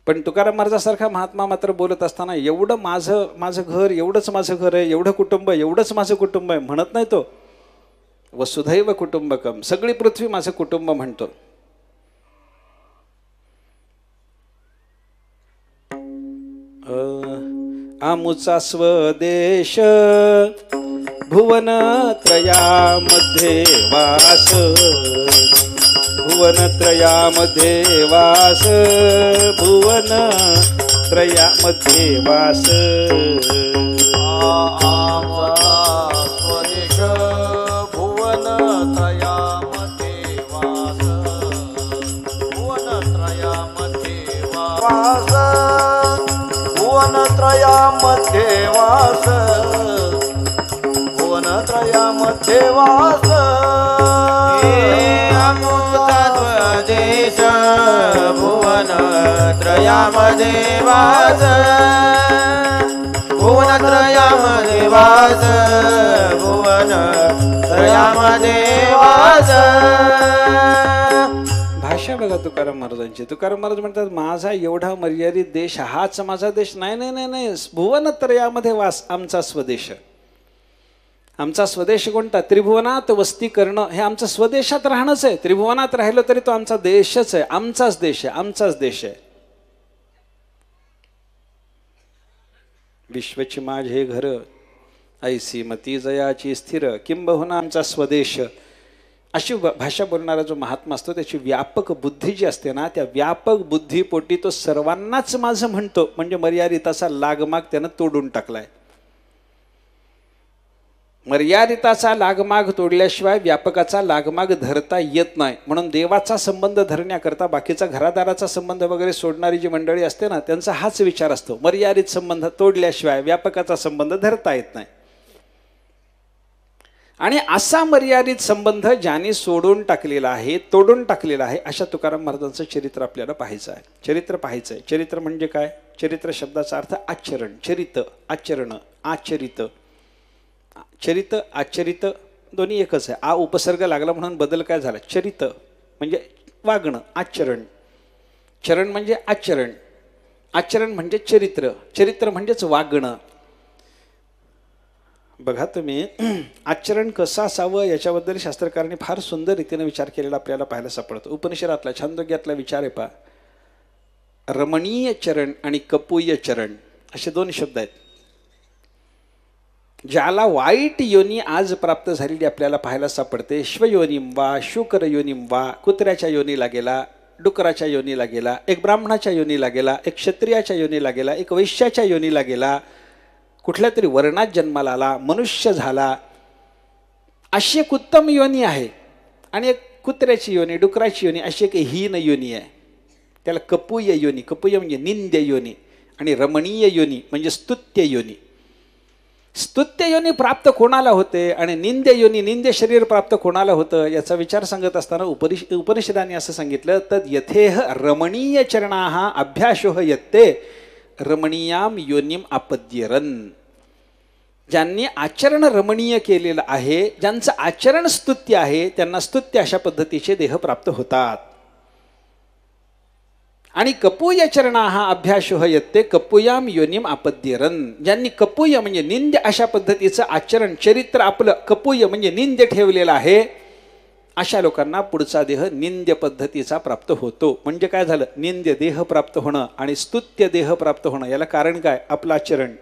पण तुकाराम महाराजासारखा महात्मा मात्र बोलत असताना एवढं माझं घर, एवढंच माझं घर आहे, एवढं कुटुंब, एवढंच माझं कुटुंब आहे म्हणत नाही तो. वसुधैव कुटुंबकम, सगळी पृथ्वी माझं कुटुंब म्हणतो. आमुचा स्वदेश भुवन त्रयामध्ये वास, भुवन त्रयामध्ये वास, भुवन त्रयामध्ये वास. स्वदेश भुवन त्रयामध्ये वास, भुवन त्रयामध्ये वास, भुवनत्रयामध्ये वास, भुवनत्रयामध्ये वास. अमुचा स्वदेश भुवनत्रयामध्ये वास, भुवनत्रयामध्ये वास, भुवनत्रयामध्ये वास. भाषा बघा तुकाराम महाराजांची. तुकाराम महाराज म्हणतात माझा एवढा मर्यादित देश हाच माझा देश नाही. भुवनत्रयामध्ये वास आमचा स्वदेश. आमचा स्वदेश कोणता? त्रिभुवनात वस्ती करणं हे आमचं स्वदेशात राहणंच आहे. त्रिभुवनात राहिलं तरी तो आमचा देशच आहे, आमचाच देश आहे. विश्वची माझे घर ऐसी मती जयाची स्थिर, किंबहुना आमचा स्वदेश. अशी भाषा बोलणारा जो महात्मा असतो त्याची व्यापक बुद्धी जी असते ना, त्या व्यापक बुद्धीपोटी तो सर्वांनाच माझं म्हणतो. म्हणजे मर्यादिताचा लागमाग त्यानं तोडून टाकलाय. मर्यादिताचा लागमाग तोडल्याशिवाय व्यापकाचा लागमाग धरता येत नाही. म्हणून देवाचा संबंध धरण्याकरता बाकीचा घरादाराचा संबंध वगैरे सोडणारी जी मंडळी असते ना, त्यांचा हाच विचार असतो. मर्यादित संबंध तोडल्याशिवाय व्यापकाचा संबंध धरता येत नाही. आणि असा मर्यादित संबंध ज्याने सोडून टाकलेला आहे, तोडून टाकलेला आहे, अशा तुकाराम महाराजांचं चरित्र आपल्याला पाहायचं आहे. चरित्र पाहायचं आहे. चरित्र म्हणजे काय? चरित्र शब्दाचा अर्थ आचरण. चरित, आचरण, आचरित. चरित आचरित दोन्ही एकच आहे. आ उपसर्ग लागला म्हणून बदल काय झाला? चरित म्हणजे वागणं, आचरण. चरण म्हणजे आचरण, आचरण म्हणजे चरित्र, चरित्र म्हणजेच वागणं. बघा तुम्ही, आचरण कसं असावं याच्याबद्दल शास्त्रकारांनी फार सुंदर रीतीने विचार केलेला आपल्याला पाहायला सापडतो. उपनिषदातला छांदोग्यातला विचार आहे पहा. रमणीय चरण आणि कपूय चरण असे दोन शब्द आहेत. ज्याला वाईट योनी आज प्राप्त झालेली आपल्याला पाहायला सापडते. श्वयोनिम वा शुकर योनिम वा, कुत्र्याच्या योनीला गेला, डुकराच्या योनीला गेला, एक ब्राह्मणाच्या योनीला गेला, एक क्षत्रियाच्या योनीला गेला, एक वैश्याच्या योनीला गेला, कुठल्या तरी वर्णात जन्माला आला, मनुष्य झाला, अशी एक उत्तम योनी आहे. आणि एक कुत्र्याची योनी, डुकराची योनी, अशी एक हीन योनी आहे. त्याला कपूय योनी, कपूय म्हणजे निंद्य योनी, आणि रमणीय योनी म्हणजे स्तुत्य योनी. स्तुत्य योनी प्राप्त कोणाला होते आणि निंद्य योनी, निंद्य शरीर प्राप्त कोणाला होतं याचा विचार सांगत असताना उपनिषदाने असं सांगितलं, तद यथेह रमणीय चरणाः अभ्यासोह यत्ते रमणीयाम योनिम आपद्यरन. ज्यांनी आचरण रमणीय केलेलं आहे, ज्यांचं आचरण स्तुत्य आहे, त्यांना स्तुत्य अशा पद्धतीचे देह प्राप्त होतात. आणि कपूय चरणाः अभ्यासोह यत्ते कपूयाम योनिम आपद्यरन. ज्यांनी कपूय म्हणजे निंद्य अशा पद्धतीचं आचरण, चरित्र आपलं कपूय म्हणजे निंद्य ठेवलेलं आहे, अशा लोकांना पुढचा देह निंद्य पद्धतीचा प्राप्त होतो. म्हणजे काय झालं? निंद्य देह प्राप्त होणं आणि स्तुत्य देह प्राप्त होणं. याला कारण काय? आपलं आचरण.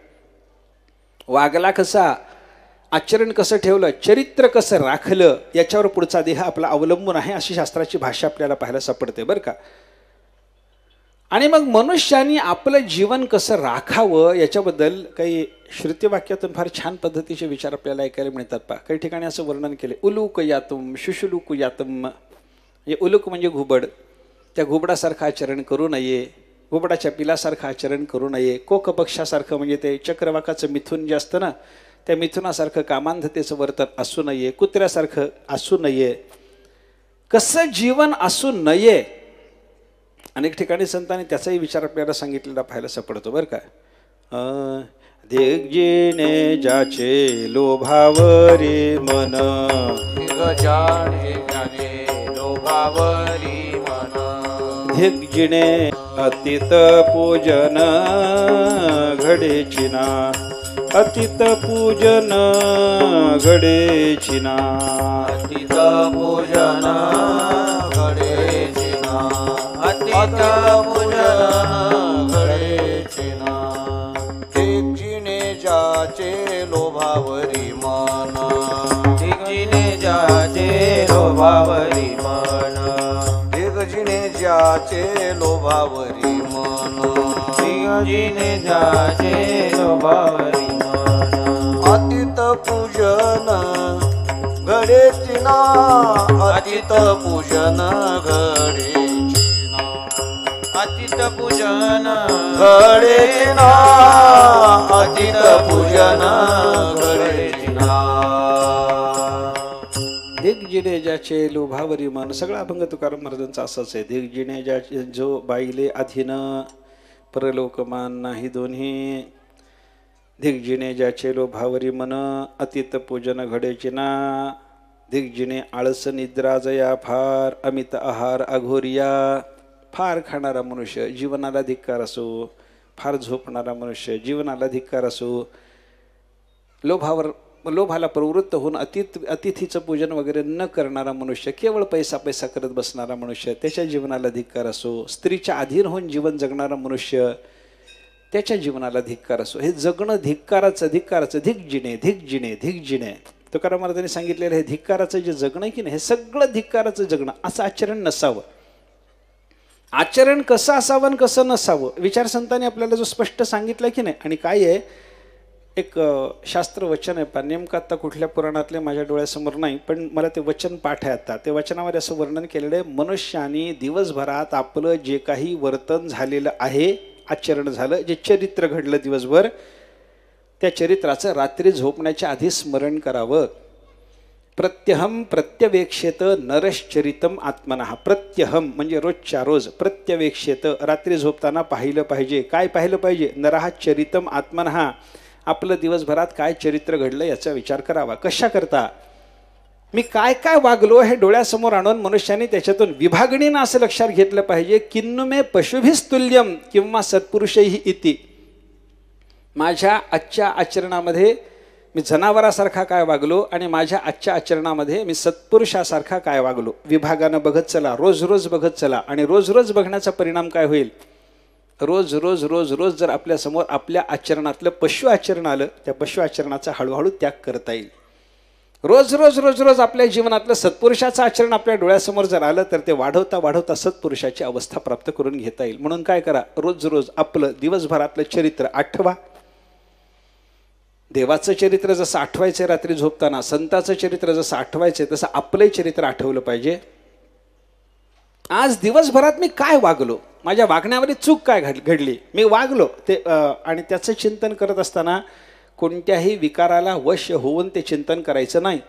वागला कसा, आचरण कसं ठेवलं, चरित्र कसं राखलं, याच्यावर पुढचा देह आपला अवलंबून आहे, अशी शास्त्राची भाषा आपल्याला पाहायला सापडते बरं का. आणि मग मनुष्याने आपलं जीवन कसं राखावं याच्याबद्दल काही श्रुतिवाक्यातून फार छान पद्धतीचे विचार आपल्याला ऐकायला मिळतात पहा. काही ठिकाणी असं वर्णन केले, उलूक यातुम शुशुलूक यातम. म्हणजे उलूक म्हणजे घुबड, त्या घुबडासारखं आचरण करू नये, घुबडाच्या पिलासारखं आचरण करू नये, कोक पक्षासारखं म्हणजे ते चक्रवाकाचं मिथुन जे असतं ना, त्या मिथुनासारखं कामांधतेचं वर्तन असू नये, कुत्र्यासारखं असू नये, कसं जीवन असू नये. अनेक ठिकाणी संतांनी त्याचाही विचार आपल्याला सांगितलेला पाहायला सापडतो बरं का. दिग्जिने ज्याचे लोभावरी मन, लोभावरी मन, दिग्जिने अतीत पूजन घडेचिना, अतीत पूजन घडेचिना, अतीत पूजन घडेचिना, अतीत पूजन घडेचिना. दिग्जिने ज्याचे लोभावरी मन, दिग्जिने ज्याचे लोभावरी मन, दिग्जिने ज्याचे लोभावरी मन, दिग्जिने ज्याचे लोभावरी मन, अतीत पूजन घडेचिना, अतीत पूजन घडेचिना, अतीत पूजन घडेचिना, अतीत पूजन घडेचिना. दिग्जिने ज्याचे लोभावरी मन. सगळा अभंग तुकाराम महाराजांचा असाच आहे. दिग्जिने ज्याचे जो बाईले अधीन, परलोकमान नाही दोन्ही. दिग्जिने ज्याचे लोभावरी मन, अतीत पूजन घडेचिना. दिग्जिने आळस निद्रा जया फार, अमित आहार अघोरिया. फार खाणारा मनुष्य, जीवनाला धिक्कार असो, फार झोपणारा मनुष्य, जीवनाला धिक्कार असो, लोभाला प्रवृत्त होऊन अतिथीचं पूजन वगैरे न करणारा मनुष्य, केवळ पैसा पैसा करत बसणारा मनुष्य, त्याच्या जीवनाला धिक्कार असो. स्त्रीच्या अधीन होऊन जीवन जगणारा मनुष्य, त्याच्या जीवनाला धिक्कार असो. हे जगणं धिक्काराचं, धिक्काराचं. धिग्जिने धिग्जिने धिग्जिने. तुकाराम महाराजांनी सांगितलेलं हे धिक्काराचं जे जगणं आहे की नाही, हे सगळं धिक्काराचं जगणं. असं आचरण नसावं. आचरण कसं असावं आणि कसं नसावं विचार संतांनी आपल्याला जो स्पष्ट सांगितलं की नाही. आणि काय आहे, एक शास्त्र वचन आहे पा, नेमकं आत्ता कुठल्या पुराणातले माझ्या डोळ्यासमोर नाही, पण मला ते वचन पाठ आहे आता. ते वचनामध्ये असं वर्णन केलेलं आहे, मनुष्याने दिवसभरात आपलं जे काही वर्तन झालेलं आहे, आचरण झालं, जे चरित्र घडलं दिवसभर, त्या चरित्राचं रात्री झोपण्याच्या आधी स्मरण करावं. प्रत्यहम प्रत्यवेक्षेत नरश्चरितम आत्मनः. प्रत्यहम म्हणजे रोजच्या रोज, प्रत्यवेक्षेत रात्री झोपताना पाहिलं पाहिजे. काय पाहिलं पाहिजे? नरः चरितम आत्मनः. आपलं दिवसभरात काय चरित्र घडलं याचा विचार करावा. कशा करता? मी काय काय वागलो हे डोळ्यासमोर आणून मनुष्याने त्याच्यातून विभागणीनं असं लक्षात घेतलं पाहिजे. किन्नुमे पशुभिस्तुल्यम किंवा सत्पुरुषैहि इति. माझ्या आजच्या आचरणामध्ये मी जनावरासारखा काय वागलो आणि माझ्या आजच्या आचरणामध्ये मी सत्पुरुषासारखा काय वागलो. विभागानं बघत चला, रोज रोज बघत चला. आणि रोज रोज बघण्याचा परिणाम काय होईल? रोज रोज रोज रोज जर आपल्यासमोर आपल्या आचरणातलं पशु आचरण आलं, त्या पशु आचरणाचा हळूहळू त्याग करता येईल. रोज रोज रोज रोज आपल्या जीवनातलं सत्पुरुषाचं आचरण आपल्या डोळ्यासमोर जर आलं तर ते वाढवता वाढवता सत्पुरुषाची अवस्था प्राप्त करून घेता येईल. म्हणून काय करा? रोज रोज आपलं दिवसभरातलं चरित्र आठवा. देवाचं चरित्र जसं आठवायचं रात्री झोपताना, संताचं चरित्र जसं आठवायचं तसं आपलंही चरित्र आठवलं पाहिजे. आज दिवसभरात मी काय वागलो, माझ्या वागण्यामध्ये चूक काय घडली, मी वागलो ते आणि त्याचं चिंतन करत असताना कोणत्याही विकाराला वश होऊन ते चिंतन करायचं नाही.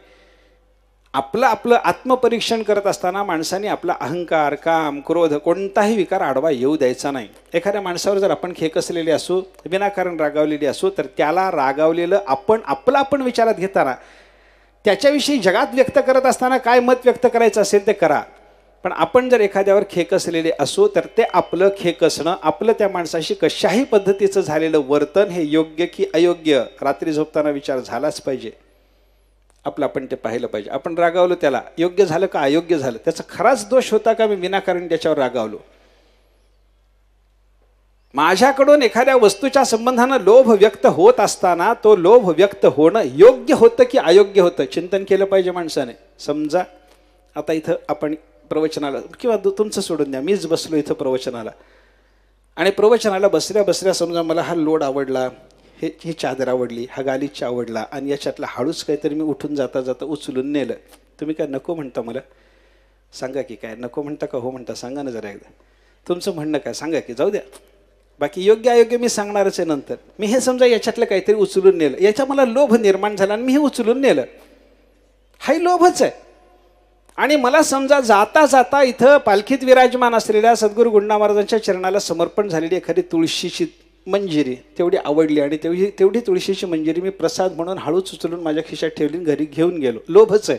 आपलं आपलं आत्मपरीक्षण करत असताना माणसाने आपला अहंकार, काम, क्रोध कोणताही विकार आडवा येऊ द्यायचा नाही. एखाद्या माणसावर जर आपण खेकसलेले असू, विनाकारण रागावलेली असू, तर त्याला रागावलेलं आपण विचारात घेताना त्याच्याविषयी जगात व्यक्त करत असताना काय मत व्यक्त करायचं असेल ते करा. पण आपण जर एखाद्यावर खेकसलेले असू तर ते आपलं खेकसणं, आपलं त्या माणसाशी कशाही पद्धतीचं झालेलं वर्तन हे योग्य की अयोग्य रात्री झोपताना विचार झालाच पाहिजे. आपलं आपण ते पाहिलं पाहिजे. आपण रागावलो, त्याला योग्य झालं का अयोग्य झालं, त्याचा खराच दोष होता का मी विनाकारण त्याच्यावर रागावलो. माझ्याकडून एखाद्या वस्तूच्या संबंधानं लोभ व्यक्त होत असताना तो लोभ व्यक्त होणं योग्य होतं की अयोग्य होतं चिंतन केलं पाहिजे माणसाने. समजा आता इथं आपण प्रवचनाला किंवा तुमचं सोडून द्या, मीच बसलो इथं प्रवचनाला आणि प्रवचनाला बसल्या बसल्या समजा मला हा लोड आवडला, ही चादर आवडली, हा गालिचा आवडला आणि याच्यातला हळूच काहीतरी मी उठून जाता जाता उचलून नेलं. तुम्ही काय नको म्हणता? मला सांगा की काय नको म्हणता का हो म्हणता? सांगा ना जरा एकदा तुमचं म्हणणं काय, सांगा की. जाऊ द्या, बाकी योग्य अयोग्य मी सांगणारच आहे नंतर. मी हे समजा याच्यातलं काहीतरी उचलून नेलं, याच्या मला लोभ निर्माण झाला आणि मी हे उचलून नेलं, हाही लोभच आहे. आणि मला समजा जाता जाता इथं पालखीत विराजमान असलेल्या सद्गुरू गुंडा महाराजांच्या चरणाला समर्पण झालेली एखादी तुळशीची मंजिरी तेवढी आवडली आणि तेवढी तुळशीची मंजिरी मी प्रसाद म्हणून हळूच उचलून माझ्या खिशात ठेवली, घरी घेऊन गेलो. लोभच आहे.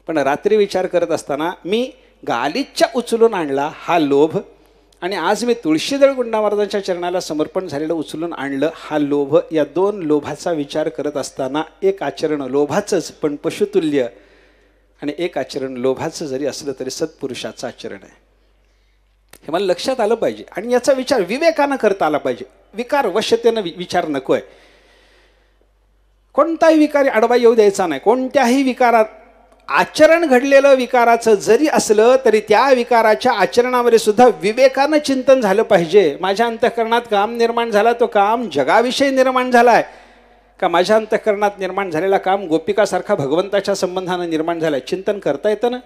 पण रात्री विचार करत असताना मी गालिचा उचलून आणला हा लोभ, आणि आज मी तुळशीदळ गुंडा महाराजांच्या चरणाला समर्पण झालेलं उचलून आणलं हा लोभ. या दोन लोभाचा विचार करत असताना एक आचरण लोभाचंच पण पशुतुल्य आणि एक आचरण लोभाचं जरी असलं तरी सत्पुरुषाचं आचरण आहे. हे मला लक्षात आलं पाहिजे आणि याचा विचार विवेकानं करता आला पाहिजे. विकार वश्यतेनं विचार नको आहे. कोणताही विकार आडवा येऊ द्यायचा नाही. कोणत्याही विकारात आचरण घडलेलं विकाराचं जरी असलं तरी त्या विकाराच्या आचरणामध्ये सुद्धा विवेकानं चिंतन झालं पाहिजे. माझ्या अंतःकरणात काम निर्माण झाला, तो काम जगाविषयी निर्माण झालाय का माझ्या अंतःकरणात निर्माण झालेला काम गोपिकासारखा भगवंताच्या संबंधानं निर्माण झालाय? चिंतन करता येतं ना.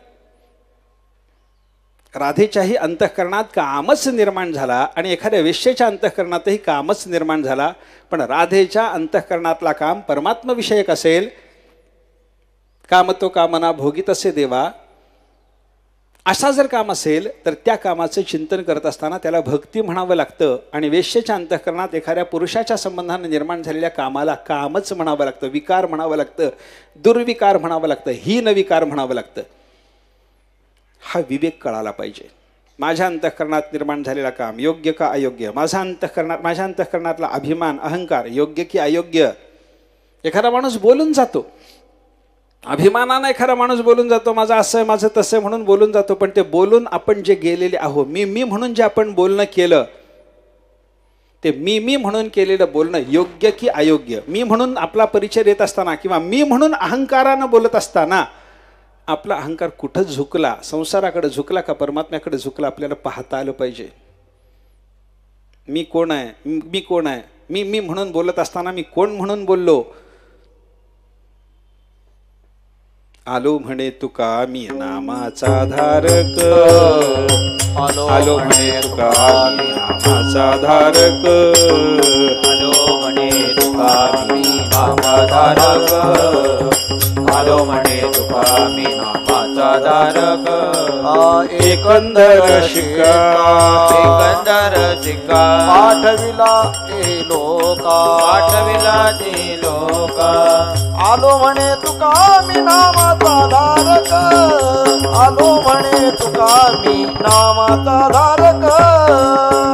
राधेच्याही अंतःकरणात कामच निर्माण झाला आणि एखाद्या वेश्येच्या अंतःकरणातही कामच निर्माण झाला, पण राधेच्या अंतःकरणातला काम परमात्मविषयक असेल. काम तो कामना भोगीत असे देवा, असा जर काम असेल तर त्या कामाचं चिंतन करत असताना त्याला भक्ती म्हणावं लागतं. आणि वेश्येच्या अंतःकरणात एखाद्या पुरुषाच्या संबंधाने निर्माण झालेल्या कामाला कामच म्हणावं लागतं, विकार म्हणावं लागतं, दुर्विकार म्हणावं लागतं, हीन विकार म्हणावं लागतं. हा विवेक कळाला पाहिजे. माझ्या अंतःकरणात निर्माण झालेला काम योग्य का अयोग्य, माझ्या अंतःकरणातला अभिमान अहंकार योग्य की अयोग्य. एखादा माणूस बोलून जातो, अभिमानानं एखादा माणूस बोलून जातो, माझं असं आहे माझं तसं आहे म्हणून बोलून जातो, पण ते बोलून आपण जे गेलेले आहो, मी म्हणून जे आपण बोलणं केलं, ते मी म्हणून केलेलं बोलणं योग्य की अयोग्य. मी म्हणून आपला परिचय देत असताना किंवा मी म्हणून अहंकारानं बोलत असताना आपला अहंकार कुठं झुकला, संसाराकडे झुकला का परमात्म्याकडे झुकला, आपल्याला पाहता आलं पाहिजे. मी कोण आहे, मी कोण आहे, मी म्हणून बोलत असताना मी कोण म्हणून बोललो. आलो म्हणे तुका मी नामाचा धारक, आलो म्हणे तुका मी नामाचा धारक, आलो म्हणे तुका मी नामाचा धारक, आलो म्हणे तुका मी नामाचा धारक एकंदर शिका एकंदर शिका पाठविला ते लोका पाठविला ते लोका आलो म्हणे तुका मी नामाचा धारक आलो म्हणे तुका मी नामाचा धारक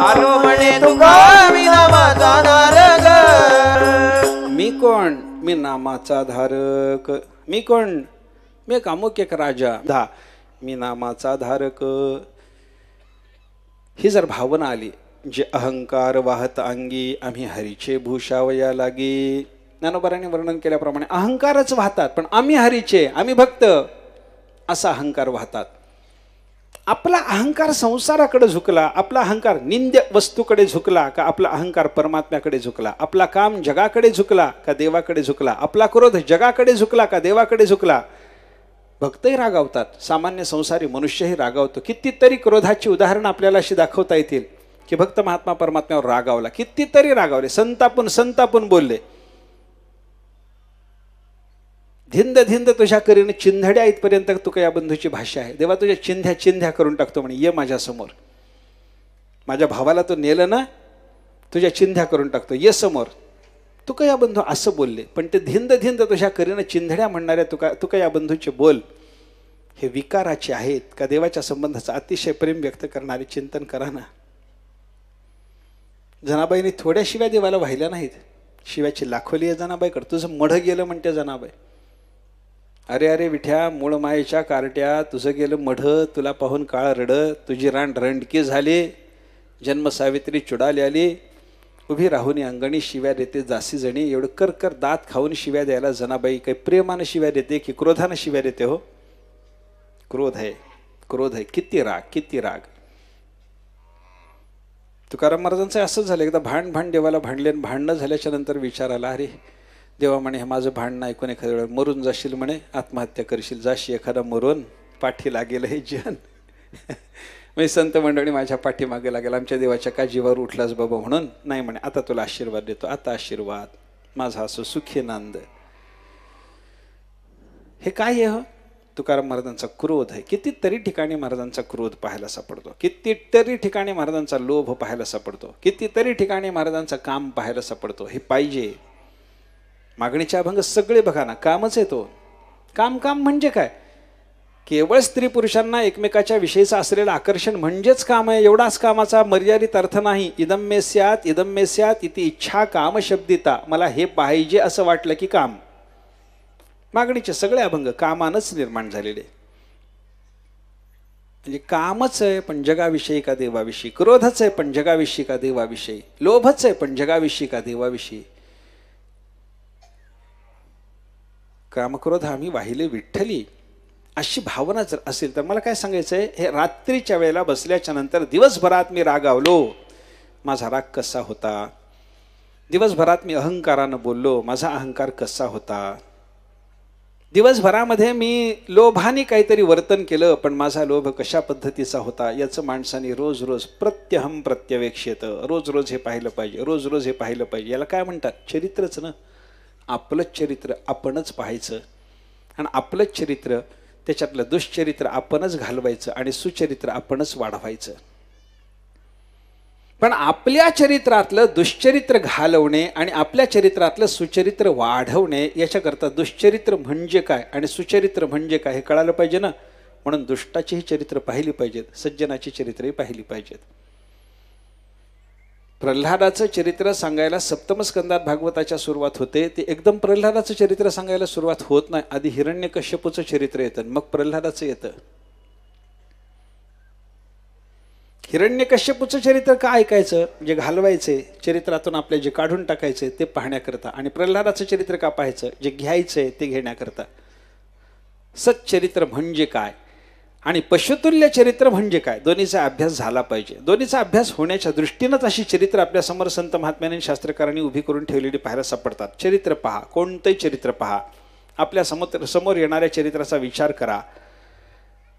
आलो म्हणे तुका मी नामाचा धारक मी कोण? मी नामाचा धारक. मी कोण? मी एक अमुक एक राजा. मी नामाचा धारक. ही जर भावना आली, जे अहंकार वाहत अंगी आम्ही हरीचे भूषावया लागी. ज्ञानोबारांनी वर्णन केल्याप्रमाणे अहंकारच वाहतात, पण आम्ही हरीचे, आम्ही भक्त, असा अहंकार वाहतात. आपला अहंकार संसाराकडे झुकला, आपला अहंकार निंद्य वस्तूकडे झुकला का आपला अहंकार परमात्म्याकडे झुकला? आपला काम जगाकडे झुकला का देवाकडे झुकला? आपला क्रोध जगाकडे झुकला का देवाकडे झुकला? भक्तही रागावतात, सामान्य संसारी मनुष्यही रागावतो. कितीतरी क्रोधाची उदाहरणं आपल्याला अशी दाखवता येतील की भक्त महात्मा परमात्म्यावर रागावला, कितीतरी रागावले, संतापून बोलले. धिंद धिंद तुझ्या करीने चिंधड्या इथपर्यंत तुका या बंधूची भाषा आहे. देवा तुझ्या चिंध्या करून टाकतो म्हणे, ये माझ्यासमोर. माझ्या भावाला तो नेलं ना, तुझ्या चिंध्या करून टाकतो, ये समोर. तुका या बंधू असं बोलले, पण ते धिंद तुझ्या करीने चिंधड्या म्हणणाऱ्या तुका या बंधूचे बोल हे विकाराचे आहेत का देवाच्या संबंधाचा अतिशय प्रेम व्यक्त करणारे? चिंतन करा ना. जनाबाईने थोड्या शिव्या देवाला वाहिल्या नाहीत, शिव्याची लाखोली आहे जनाबाईकडे. तुझं मढं गेलं म्हणते जनाबाई. अरे विठ्या, मूळ मायेच्या कार्ट्या, तुझं गेलं मढं, तुला पाहून काळ रड, तुझी रान रंडकी झाली, जन्म सावित्री चुडाली आली, उभी राहून अंगणी शिव्या देते जासी जणी. एवढं कर दात खाऊन शिव्या द्यायला जनाबाई काही प्रेमानं शिव्या देते की क्रोधानं शिव्या देते? हो, क्रोध आहे. किती राग. तुकाराम महाराजांचं असंच झालं. एकदा भांड देवाला भांडले, भांडणं झाल्याच्या नंतर विचाराला, अरे देवा म्हणे, हे माझं भांडणं ऐकून एखाद्या वेळेला मरून जाशील म्हणे, आत्महत्या करशील, जाशी एखादा मरून, पाठी लागेल हे जन. मी संत मंडळी माझ्या पाठीमागे लागेल, आमच्या देवाच्या का जीवावर उठलास बाबा म्हणून. नाही म्हणे, आता तुला आशीर्वाद देतो, आता आशीर्वाद माझा असो सुखी नांद. हे काय आहे? तुकाराम महाराजांचा क्रोध आहे. कितीतरी ठिकाणी महाराजांचा क्रोध पाहायला सापडतो, कितीतरी ठिकाणी महाराजांचा लोभ पाहायला सापडतो, कितीतरी ठिकाणी महाराजांचा काम पाहायला सापडतो. हे पाहिजे. मागणीचे अभंग सगळे बघा ना, कामच आहे तो. काम म्हणजे काय? केवळ स्त्री पुरुषांना एकमेकाच्या विषयीचं असलेलं आकर्षण म्हणजेच काम आहे. एवढाच कामाचा मर्यादित अर्थ नाही. इदम मे स्यात् इति इच्छा काम शब्दिता. मला हे पाहिजे असं वाटलं की काम. मागणीचे सगळे अभंग कामानच निर्माण झालेले. म्हणजे कामच आहे पण जगाविषयी का देवाविषयी, क्रोधच आहे पण जगाविषयी का देवाविषयी, लोभच आहे पण जगाविषयी का देवाविषयी. कामक्रोध आम्ही वाहिले विठ्ठली, अशी भावना जर असेल तर मला काय सांगायचं आहे, हे रात्रीच्या वेळेला बसल्याच्या नंतर दिवसभरात मी रागावलो, माझा राग कसा होता, दिवसभरात मी अहंकारानं बोललो, माझा अहंकार कसा होता, दिवसभरामध्ये मी लोभाने काहीतरी वर्तन केलं पण माझा लोभ कशा पद्धतीचा होता, याचं माणसाने रोज रोज प्रत्यहम प्रत्यवेक्षेत, रोज रोज हे पाहिलं पाहिजे, रोज रोज हे पाहिलं पाहिजे. याला काय म्हणतात? चरित्रच ना. आपलंच चरित्र आपणच पाहायचं आणि आपलंच चरित्र, त्याच्यातलं दुष्चरित्र आपणच घालवायचं आणि सुचरित्र आपणच वाढवायचं. पण आपल्या चरित्रातलं दुष्चरित्र घालवणे आणि आपल्या चरित्रातलं सुचरित्र वाढवणे, याच्याकरता दुष्चरित्र म्हणजे काय आणि सुचरित्र म्हणजे काय हे कळालं पाहिजे ना. म्हणून दुष्टाचीही चरित्र पाहिली पाहिजेत, सज्जनाची चरित्रही पाहिली पाहिजेत. प्रल्हादाचं चरित्र सांगायला सप्तम स्कंदात भागवताच्या सुरुवात होते. ते एकदम प्रल्हादाचं चरित्र सांगायला सुरुवात होत नाही. आधी हिरण्यकश्यपूचं चरित्र येतं, मग प्रल्हादाचं येतं. हिरण्यकश्यपूचं चरित्र का ऐकायचं? जे घालवायचे, चरित्रातून आपले जे काढून टाकायचे ते पाहण्याकरता. आणि प्रल्हादाचं चरित्र का पाहायचं? जे घ्यायचंय ते घेण्याकरता. सच्चरित्र म्हणजे काय आणि पशुतुल्य चरित्र म्हणजे काय, दोन्हीचा अभ्यास झाला पाहिजे. दोन्हीचा अभ्यास होण्याच्या दृष्टीनंच अशी चरित्र आपल्या समोर संत महात्म्यांनी शास्त्रकारांनी उभी करून ठेवलेली पाहायला सापडतात. चरित्र पहा, कोणतंही चरित्र पहा, आपल्या समोर येणाऱ्या चरित्राचा विचार करा,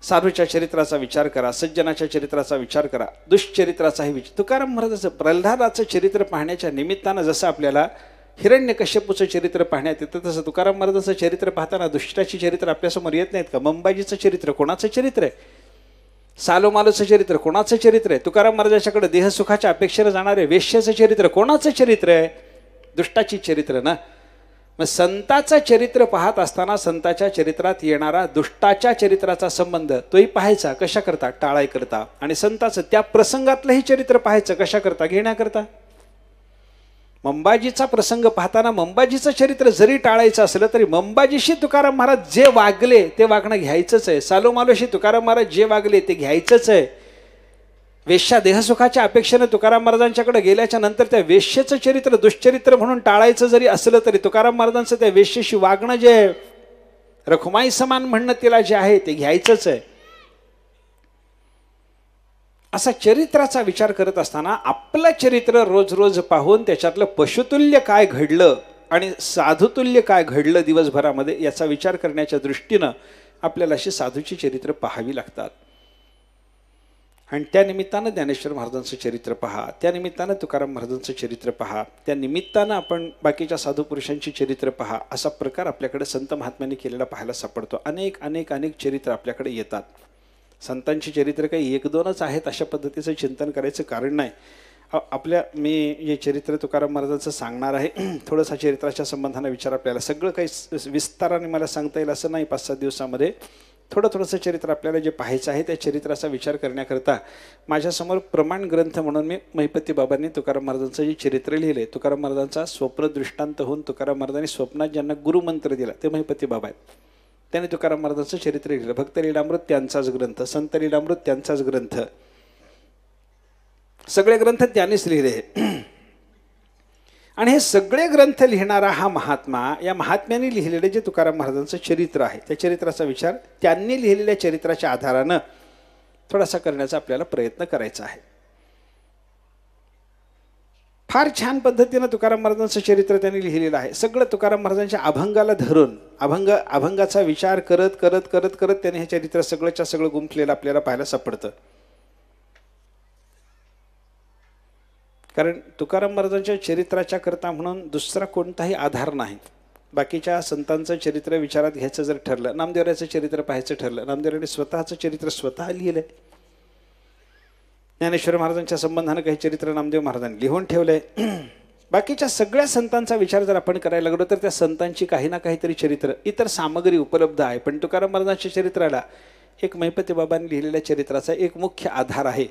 साधूच्या चरित्राचा विचार करा, सज्जनाच्या चरित्राचा विचार करा, दुष्चरित्राचाही विचार. तुकाराम महाराजांचं प्रल्हादाचं चरित्र पाहण्याच्या निमित्तानं जसं आपल्याला हिरण्यकश्यपूचं चरित्र पाहण्यात येतं, तसं तुकाराम महाराजांचं चरित्र पाहताना दुष्टाची चरित्र आपल्यासमोर येत नाहीत का? मंबाजीचं चरित्र कोणाचं चरित्र आहे? सालोमालोचं चरित्र कोणाचं चरित्र आहे? तुकाराम महाराजांच्याकडे देहसुखाच्या अपेक्षेने जाणारे वेश्याचं चरित्र कोणाचं चरित्र आहे? दुष्टाची चरित्र ना. मग संताचं चरित्र पाहत असताना संताच्या चरित्रात येणारा दुष्टाच्या चरित्राचा संबंध तोही पाहायचा. कशा करता? टाळाय करता. आणि संताचं त्या प्रसंगातलंही चरित्र पाहायचं. कशा करता? घेण्याकरता. मंबाजीचा प्रसंग पाहताना मंबाजीचं चरित्र जरी टाळायचं असलं तरी मंबाजीशी तुकाराम महाराज जे वागले ते वागणं घ्यायचंच आहे. सालोमालोशी तुकाराम महाराज जे वागले ते घ्यायचंच आहे. वेश्या देहसुखाच्या अपेक्षेने तुकाराम महाराजांच्याकडे गेल्याच्या नंतर त्या वेश्येचं चरित्र दुष्चरित्र म्हणून टाळायचं जरी असलं तरी तुकाराम महाराजांचं त्या वेश्येशी वागणं जे रखुमाई समान म्हणणं तिला जे आहे ते घ्यायचंच आहे. असा चरित्राचा विचार करत असताना आपलं चरित्र रोज रोज पाहून त्याच्यातलं पशुतुल्य काय घडलं आणि साधुतुल्य काय घडलं दिवसभरामध्ये याचा विचार करण्याच्या दृष्टीनं आपल्याला अशी साधूची चरित्र पाहावी लागतात. आणि त्या निमित्तानं ज्ञानेश्वर महाराजांचं चरित्र पहा, त्या निमित्तानं तुकाराम महाराजांचं चरित्र पहा, त्या निमित्तानं आपण बाकीच्या साधू पुरुषांची चरित्र पहा. असा प्रकार आपल्याकडे संत महात्म्यांनी केलेला पाहायला सापडतो. अनेक अनेक अनेक चरित्र आपल्याकडे येतात. संतांची चरित्र काही एक दोनच आहेत अशा पद्धतीचं चिंतन करायचं कारण नाही. मी जे चरित्र तुकाराम महाराजांचं सांगणार आहे थोडंसं चरित्राच्या संबंधाने विचार आपल्याला सगळं काही विस्ताराने मला सांगता येईल असं नाही. 5-7 दिवसामध्ये थोडंसं चरित्र आपल्याला जे पाहायचं आहे त्या चरित्राचा विचार करण्याकरता माझ्यासमोर प्रमाण ग्रंथ म्हणून मी महिपती बाबांनी तुकाराम महाराजांचं जे चरित्र लिहिले, तुकाराम महाराजांचा स्वप्न दृष्टांत होऊन तुकाराम महाराजांनी स्वप्नात ज्यांना गुरुमंत्र दिला ते महिपती बाबा आहेत. त्याने तुकाराम महाराजांचं चरित्र लिहिलं. भक्त लीलामृत त्यांचाच ग्रंथ, संत लीलामृत त्यांचाच ग्रंथ, सगळे ग्रंथ त्यांनीच लिहिले. आणि हे सगळे ग्रंथ लिहिणारा हा महात्मा, या महात्म्याने लिहिलेले जे तुकाराम महाराजांचं चरित्र आहे त्या चरित्राचा विचार त्यांनी लिहिलेल्या चरित्राच्या आधारानं थोडासा करण्याचा आपल्याला प्रयत्न करायचा आहे. फार छान पद्धतीनं तुकाराम महाराजांचं चरित्र त्यांनी लिहिलेलं आहे. सगळं तुकाराम महाराजांच्या अभंगाला धरून अभंगाचा विचार करत करत करत करत त्यांनी हे चरित्र सगळंच्या सगळं गुंफलेलं आपल्याला पाहायला सापडतं. कारण तुकाराम महाराजांच्या चरित्राच्या करता म्हणून दुसरा कोणताही आधार नाही. बाकीच्या संतांचं चरित्र विचारात घ्यायचं जर ठरलं, नामदेवराचं चरित्र पाहायचं ठरलं, नामदेवरांनी स्वतःचं चरित्र स्वतः लिहिलंय. ज्ञानेश्वर महाराजांच्या संबंधानं काही चरित्र नामदेव महाराजांनी लिहून ठेवलंय. बाकीच्या सगळ्या संतांचा विचार जर आपण करायला लागलो तर त्या संतांची काही ना काहीतरी चरित्र इतर सामग्री उपलब्ध आहे. पण तुकाराम महाराजांच्या चरित्राला एक महिपती बाबांनी लिहिलेल्या चरित्राचा एक मुख्य आधार आहे.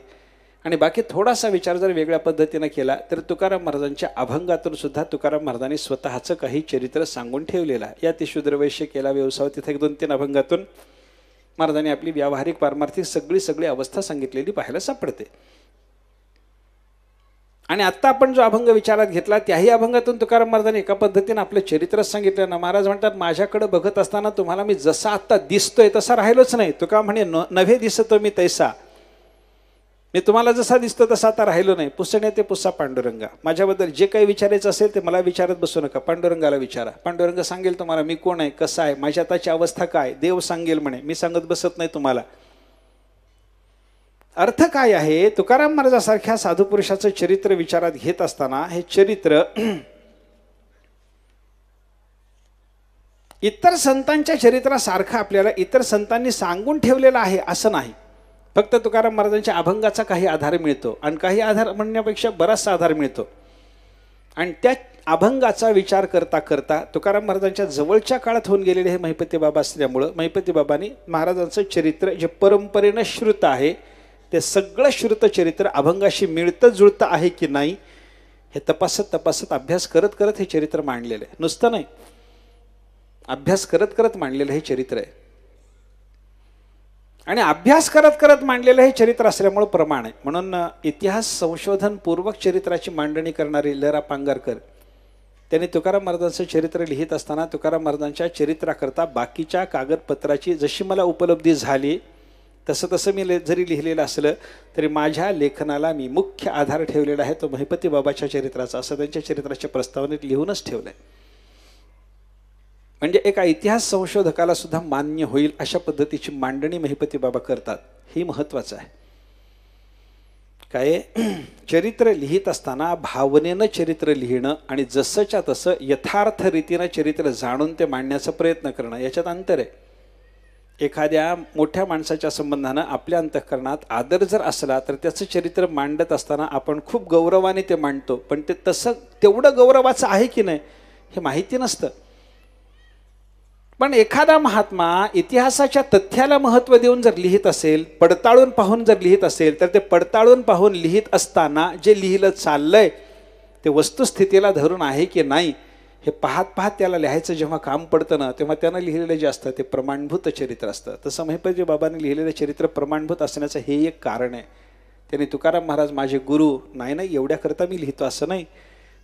आणि बाकी थोडासा विचार जर वेगळ्या पद्धतीनं केला तर तुकाराम महाराजांच्या अभंगातून सुद्धा तुकाराम महाराजांनी स्वतःचं काही चरित्र सांगून ठेवलेलं आहे. या शूद्रवैश्य केला व्यवसाय तिथे 1-2-3 अभंगातून महाराजांनी आपली व्यावहारिक पारमार्थिक सगळी अवस्था सांगितलेली पाहायला सापडते. आणि आत्ता आपण जो अभंग विचारात घेतला त्याही अभंगातून तुकाराम महाराजांनी एका पद्धतीनं आपलं चरित्रच सांगितलं ना. महाराज म्हणतात माझ्याकडे बघत असताना तुम्हाला मी जसा आत्ता दिसतोय तसा राहिलोच नाही. तुका म्हणे नव्हे दिसतो मी तैसा, मी तुम्हाला जसा दिसतो तसा आता राहिलो नाही. पुसणे ते पुसा पांडुरंगा. माझ्याबद्दल जे काही विचारायचं असेल ते मला विचारत बसू नका, पांडुरंगाला विचारा. पांडुरंग सांगेल तुम्हाला मी कोण आहे, कसा आहे, माझी आताची अवस्था काय. देव सांगेल म्हणे, मी सांगत बसत नाही तुम्हाला. अर्थ काय आहे, तुकाराम महाराजांसारख्या साधू पुरुषाचं चरित्र विचारात घेत असताना हे चरित्र इतर संतांच्या चरित्रासारखं आपल्याला इतर संतांनी सांगून ठेवलेलं आहे असं नाही. फक्त तुकाराम महाराजांच्या अभंगाचा काही आधार मिळतो आणि काही आधार म्हणण्यापेक्षा बराचसा आधार मिळतो. आणि त्या अभंगाचा विचार करता करता तुकाराम महाराजांच्या जवळच्या काळात होऊन गेलेले हे महिपती बाबा असल्यामुळं महिपती बाबांनी महाराजांचं चरित्र जे परंपरेनं श्रुत आहे ते सगळं श्रुत चरित्र अभंगाशी मिळतं जुळतं आहे की नाही हे तपासत अभ्यास करत करत हे चरित्र मांडलेलं आहे. नुसतं नाही, अभ्यास करत करत मांडलेलं हे चरित्र आहे. आणि अभ्यास करत करत मांडलेलं हे चरित्र असल्यामुळे प्रमाण आहे. म्हणून इतिहास संशोधन पूर्वक चरित्राची मांडणी करणारे ल.रा. पांगारकर त्यांनी तुकाराम महाराजांचं चरित्र लिहित असताना तुकाराम महाराजांच्या चरित्राकरता बाकीच्या कागदपत्राची जशी मला उपलब्धी झाली तसं मी जरी लिहिलेलं असलं तरी माझ्या लेखनाला मी मुख्य आधार ठेवलेला आहे तो महिपती बाबाच्या चरित्राचा, असं त्यांच्या चरित्राच्या प्रस्तावनेत लिहूनच ठेवलंय. म्हणजे एका इतिहास संशोधकाला सुद्धा मान्य होईल अशा पद्धतीची मांडणी महिपती बाबा करतात. ही महत्त्वाचं आहे. काय चरित्र लिहित असताना भावनेनं चरित्र लिहिणं आणि जसंच्या तसं यथार्थ रीतीनं चरित्र जाणून ते मांडण्याचा प्रयत्न करणं याच्यात अंतर आहे. एखाद्या मोठ्या माणसाच्या संबंधानं आपल्या अंतःकरणात आदर जर असला तर त्याचं चरित्र मांडत असताना आपण खूप गौरवाने ते मांडतो, पण ते तसं तेवढं गौरवाचं आहे की नाही हे माहिती नसतं. पण एखादा महात्मा इतिहासाच्या तथ्याला महत्त्व देऊन जर लिहित असेल, पडताळून पाहून जर लिहित असेल, तर ते पडताळून पाहून लिहित असताना जे लिहिलं चाललंय ते वस्तुस्थितीला धरून आहे की नाही हे पाहत पाहत त्याला लिहायचं जेव्हा काम पडतं ना, तेव्हा त्यानं लिहिलेलं जे असतं ते प्रमाणभूत चरित्र असतं. तसं महिपतजी बाबांनी लिहिलेलं चरित्र प्रमाणभूत असण्याचं हे एक कारण आहे. त्यांनी तुकाराम महाराज माझे गुरु नाही एवढ्याकरता मी लिहितो असं नाही.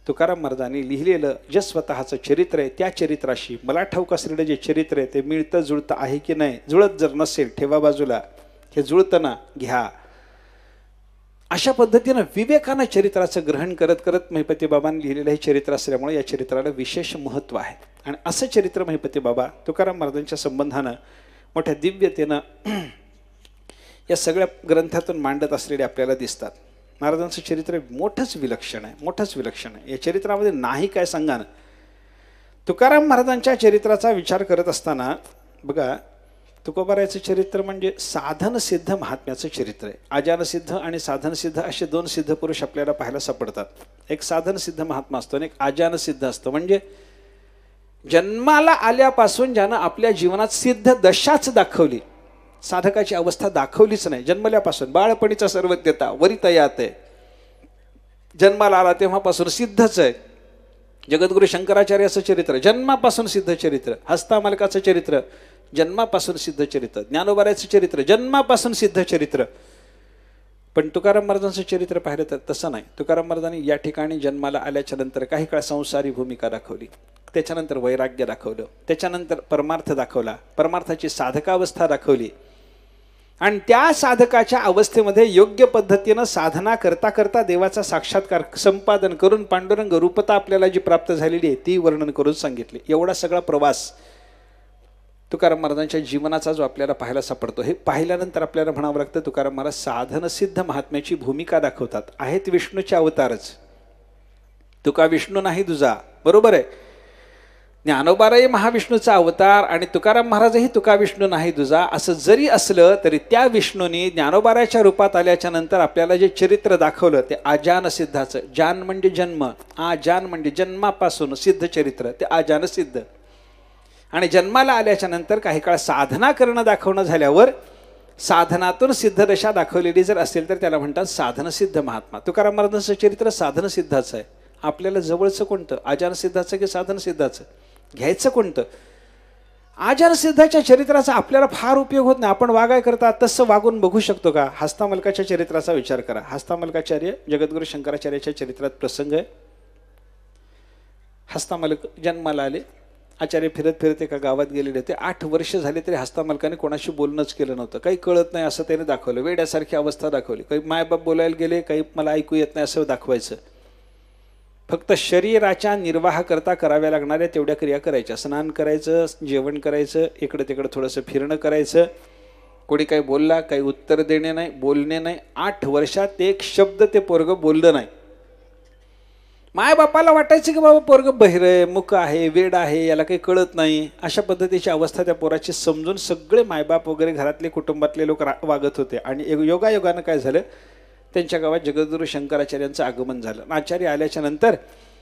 तुकाराम महाराजांनी लिहिलेलं जे स्वतःचं चरित्र आहे त्या चरित्राशी मला ठाऊक असलेलं जे चरित्र आहे ते मिळतं जुळतं आहे की नाही, जुळत जर नसेल ठेवा बाजूला, हे जुळतं ना घ्या. अशा पद्धतीनं विवेकानं चरित्राचं ग्रहण करत करत महिपती बाबांनी लिहिलेलं हे चरित्र असल्यामुळे या चरित्राला विशेष महत्त्व आहे. आणि असं चरित्र महिपती बाबा तुकाराम महाराजांच्या संबंधानं मोठ्या दिव्यतेनं या सगळ्या ग्रंथातून मांडत असलेले आपल्याला दिसतात. महाराजांचं चरित्र मोठंच विलक्षण आहे, मोठंच विलक्षण आहे. या चरित्रामध्ये नाही काय सांगा ना. तुकाराम महाराजांच्या चरित्राचा विचार करत असताना बघा, तुकोबारायचं चरित्र म्हणजे साधनसिद्ध महात्म्याचं चरित्र आहे. आजानसिद्ध आणि साधनसिद्ध असे दोन सिद्ध पुरुष आपल्याला पाहायला सापडतात. एक साधनसिद्ध महात्मा असतो आणि एक आजानसिद्ध असतो. म्हणजे जन्माला आल्यापासून ज्यानं आपल्या जीवनात सिद्ध दशाच दाखवली, साधकाची अवस्था दाखवलीच नाही. जन्मल्यापासून बाळपणीचा सर्वज्ञता वरितयात आहे, जन्माला आला तेव्हापासून सिद्धच आहे. जगद्गुरु शंकराचार्याचं चरित्र जन्मापासून सिद्ध चरित्र, हस्तामलकाचं चरित्र जन्मापासून सिद्ध चरित्र, ज्ञानोबारायचं चरित्र जन्मापासून सिद्ध चरित्र. पण तुकाराम महाराजांचं चरित्र पाहिलं तर तसं नाही. तुकाराम महाराजांनी या ठिकाणी जन्माला आल्याच्या नंतर काही काळ संसारी भूमिका दाखवली, त्याच्यानंतर वैराग्य दाखवलं, त्याच्यानंतर परमार्थ दाखवला, परमार्थाची साधकावस्था दाखवली. आणि त्या साधकाच्या अवस्थेमध्ये योग्य पद्धतीनं साधना करता करता देवाचा साक्षात्कार संपादन करून पांडुरंग रूपता आपल्याला जी प्राप्त झालेली आहे ती वर्णन करून सांगितली. एवढा सगळा प्रवास तुकाराम महाराजांच्या जीवनाचा जो आपल्याला पाहायला सापडतो, हे पाहिल्यानंतर आपल्याला म्हणावं लागतं तुकाराम महाराज साधनसिद्ध महात्म्याची भूमिका दाखवतात. आहेत विष्णूचे अवतारच, तुका विष्णू नाही तुझा, बरोबर आहे. ज्ञानोबाराही महाविष्णूचा अवतार आणि तुकाराम महाराजही तुका विष्णू नाही तुझा असं जरी असलं तरी त्या विष्णूंनी ज्ञानोबाराच्या रूपात आल्याच्या नंतर आपल्याला जे चरित्र दाखवलं ते आजान सिद्धाचं. जान म्हणजे जन्म, आजान म्हणजे जन्मापासून सिद्ध चरित्र, ते आजान सिद्ध. आणि जन्माला आल्याच्या नंतर काही काळ साधना करणं दाखवणं झाल्यावर साधनातून सिद्ध दशा दाखवलेली जर असेल तर त्याला म्हणतात साधनसिद्ध महात्मा. तुकाराम महाराजांचं चरित्र साधनसिद्धाचं आहे. आपल्याला जवळचं कोणतं, आजानसिद्धाचं की साधनसिद्धाचं? घ्यायचं कोणतं? आजानसिद्धाच्या चरित्राचा आपल्याला फार उपयोग होत नाही. आपण वागाय करता तसं वागून बघू शकतो का? हस्तामलकाच्या चरित्राचा विचार करा. हस्तामलकाचार्य जगद्गुरु शंकराचार्याच्या चरित्रात प्रसंग आहे. हस्तामलक जन्माला आले, आचार्य फिरत फिरत एका गावात गेलेले होते. 8 वर्ष झाले तरी हस्तामलकाने कोणाशी बोलणंच केलं नव्हतं, काही कळत नाही असं त्याने दाखवलं, वेड्यासारखी अवस्था दाखवली. काही मायबाप बोलायला गेले, काही मला ऐकू येत नाही असं दाखवायचं. फक्त शरीराच्या निर्वाह करता कराव्या लागणाऱ्या तेवढ्या क्रिया करायच्या. स्नान करायचं, जेवण करायचं, इकडं तिकडं थोडंसं फिरणं करायचं. कोणी काही बोलला काही उत्तर देणे नाही, बोलणे नाही. 8 वर्षात एक शब्द ते पोरगं बोललं नाही. मायबापाला वाटायचं की बाबा पोरगं बहिर आहे, मुक आहे, वेड आहे, याला काही कळत नाही. अशा पद्धतीची अवस्था त्या पोराची समजून सगळे मायबाप वगैरे घरातले कुटुंबातले लोक वागत होते. आणि योगायोगानं काय झालं, त्यांच्या गावात जगद्गुरु शंकराचार्यांचं आगमन झालं. आचार्य आल्याच्या नंतर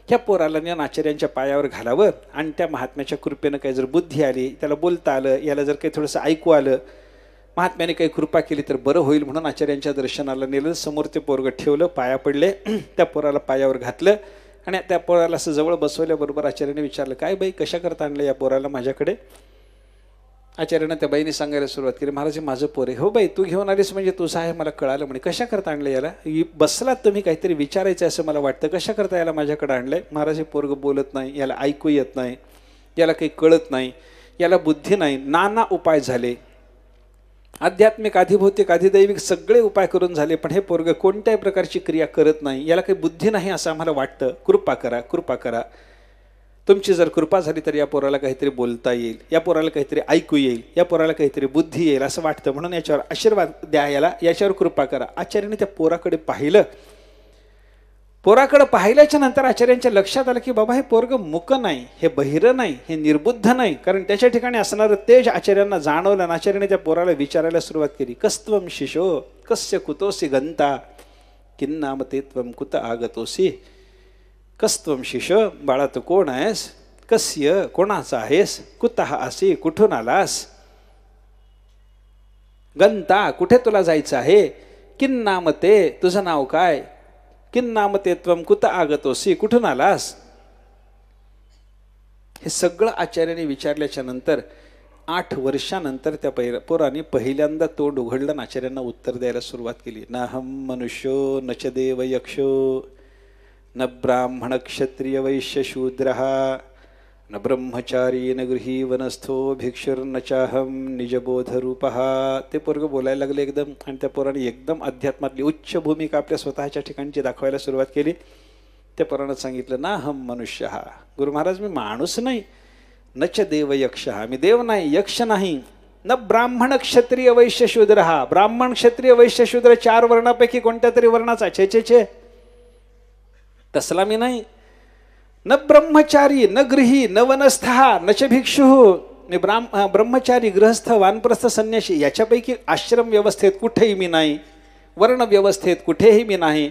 ह्या पोराला ज्ञान आचार्यांच्या पायावर घालावं आणि त्या महात्म्याच्या कृपेनं काही जर बुद्धी आली, त्याला बोलता आलं, याला जर काही थोडंसं ऐकू आलं, महात्म्याने काही कृपा केली तर बरं होईल म्हणून आचार्यांच्या दर्शनाला नेलं. समोर ते पोरगं ठेवलं, पाया पडले, त्या पोराला पायावर घातलं आणि त्या पोराला असं जवळ बसवल्याबरोबर आचार्याने विचारलं, काय बाई कशा करता आणलं या पोराला माझ्याकडे? आचार्यानं त्या बाईने सांगायला सुरुवात केली, महाराज माझं पोर आहे. हो बाई तू घेऊन आलीस म्हणजे तुझं आहे मला कळालं. म्हणे कशा करता आणलं याला? बसलात तुम्ही, काहीतरी विचारायचं असं मला वाटतं, कशा करता याला माझ्याकडे आणलंय? महाराज हे पोरगं बोलत नाही, याला ऐकू येत नाही, याला काही कळत नाही, याला बुद्धी नाही. नाना उपाय झाले, आध्यात्मिक आधिभौतिक आधिदैविक सगळे उपाय करून झाले, पण हे पोरगं कोणत्याही प्रकारची क्रिया करत नाही, याला काही बुद्धी नाही असं आम्हाला वाटतं, कृपा करा कृपा करा. तुमची जर कृपा झाली तर या पोराला काहीतरी बोलता येईल, या पोराला काहीतरी ऐकू येईल, या पोराला काहीतरी बुद्धी येईल असं वाटतं, म्हणून याच्यावर आशीर्वाद द्या, याच्यावर कृपा करा. आचार्याने त्या पोराकडे पाहिलं. पोराकडे पाहिल्याच्या नंतर आचार्यांच्या लक्षात आलं की बाबा हे पोरग मुक नाही, हे बहिर नाही, हे निर्बुद्ध नाही, कारण त्याच्या ठिकाणी असणारं तेज आचार्यांना जाणवलं. आचार्याने त्या पोराला विचारायला सुरुवात केली, कस्त्वम शिशो कस्य कुतोसी गंता किन्नाम ते त्वम कुत आगतोसी. कस्त्वम शिशो, बाळा तू कोण आहेस, कस्य कोणाचा आहेस, कुतः आसी कुठून आलास, गंता कुठे तुला जायचं आहे, किन्नाम ते तुझं नाव काय, किन्नाम ते त्वम कुत आगतोसी कुठून आलास. हे सगळं आचार्याने विचारल्याच्या नंतर 8 वर्षानंतर त्या पोराने पहिल्यांदा तोंड उघडलं आणि आचार्यांना उत्तर द्यायला सुरुवात केली. नाहम मनुष्यो न च देव यक्षो न ब्राह्मण क्षत्रिय वैश्य शूद्रः न ब्रह्मचारी न गृही वनस्थो भिक्षुर्न चाहम निजबोधरूपः. ते पोरग बोलायला लागले एकदम, आणि त्या पोराने एकदम अध्यात्मातली उच्च भूमिका आपल्या स्वतःच्या ठिकाणची दाखवायला सुरुवात केली. त्या पोरानं सांगितलं, ना हम मनुष्य, गुरु महाराज मी माणूस नाही, न च देव यक्ष, मी देव नाही, यक्ष नाही, न ब्राह्मण क्षत्रिय वैश्य शूद्र, ब्राह्मण क्षत्रिय वैश्य शूद्र 4 वर्णापैकी कोणत्या तरी वर्णाचा छे तसला मी नाही, न ब्रह्मचारी न गृही न वनस्थ न च भिक्षु, मी ब्रह्मचारी गृहस्थ वानप्रस्थ संन्यासी याच्यापैकी आश्रम व्यवस्थेत कुठेही मी नाही, वर्ण व्यवस्थेत कुठेही मी नाही,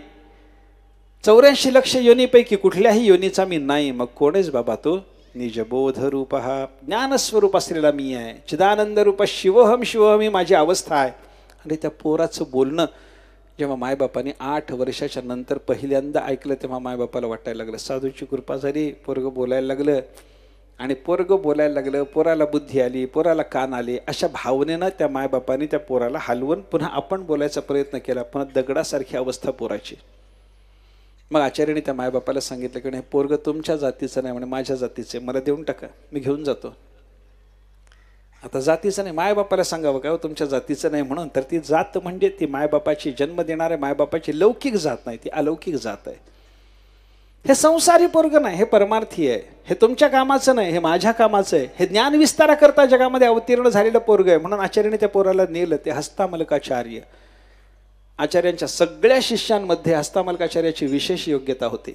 84 लक्ष योनीपैकी कुठल्याही योनीचा मी नाही. मग कोण आहेस बाबा तू, निजबोध रूप, ज्ञानस्वरूप असलेला मी आहे, चिदानंद रूप शिवोहम शिवोहम ही माझी अवस्था आहे. आणि त्या पोराचं बोलणं जेव्हा मायबापाने 8 वर्षाच्या नंतर पहिल्यांदा ऐकलं तेव्हा मायबापाला वाटायला लागलं साधूची कृपा झाली, पोरग बोलायला लागलं. आणि पोरग बोलायला लागलं, पोराला बुद्धी आली, पोराला कान आले, अशा भावनेनं त्या मायबापाने त्या पोराला हलवून पुन्हा आपण बोलायचा प्रयत्न केला, पुन्हा दगडासारखी अवस्था पोराची. मग आचार्याने त्या मायबापाला सांगितलं की नाही, पोरग तुमच्या जातीचं नाही म्हणे, माझ्या जातीचं आहे, मला देऊन टाका, मी घेऊन जातो. आता जातीचं नाही, मायबापाला सांगावं का तुमच्या जातीचं नाही म्हणून, तर ती जात म्हणजे ती मायबापाची जन्म देणाऱ्या मायबापाची लौकिक जात नाही, ती अलौकिक जात आहे. हे संसारी पोरग नाही, हे परमार्थी आहे, हे तुमच्या कामाचं नाही, हे माझ्या कामाचं आहे, हे ज्ञान विस्ताराकरता जगामध्ये अवतीर्ण झालेलं पोरग आहे. म्हणून आचार्याने त्या पोराला नेलं. ते हस्तामलकाचार्य, आचार्यांच्या सगळ्या शिष्यांमध्ये हस्तामलकाचार्याची विशेष योग्यता होती.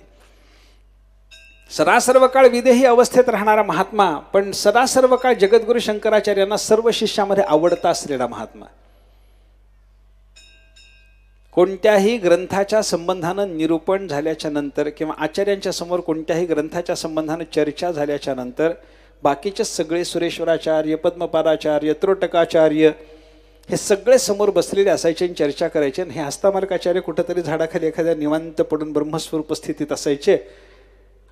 सदासर्व काळ विदेही अवस्थेत राहणारा महात्मा, पण सदासर्व काळ जगद्गुरु शंकराचार्यांना सर्व शिष्यामध्ये आवडता असलेला महात्मा. कोणत्याही ग्रंथाच्या संबंधानं निरूपण झाल्याच्या नंतर किंवा आचार्यांच्या समोर कोणत्याही ग्रंथाच्या संबंधानं चर्चा झाल्याच्या नंतर बाकीचे सगळे सुरेश्वराचार्य, पद्मपादाचार्य, त्रोटकाचार्य हे सगळे समोर बसलेले असायचे आणि चर्चा करायचे. आणि हे हस्तामलकाचार्य कुठंतरी झाडाखाली एखाद्या निवांत पडून ब्रह्मस्वरूप स्थितीत असायचे.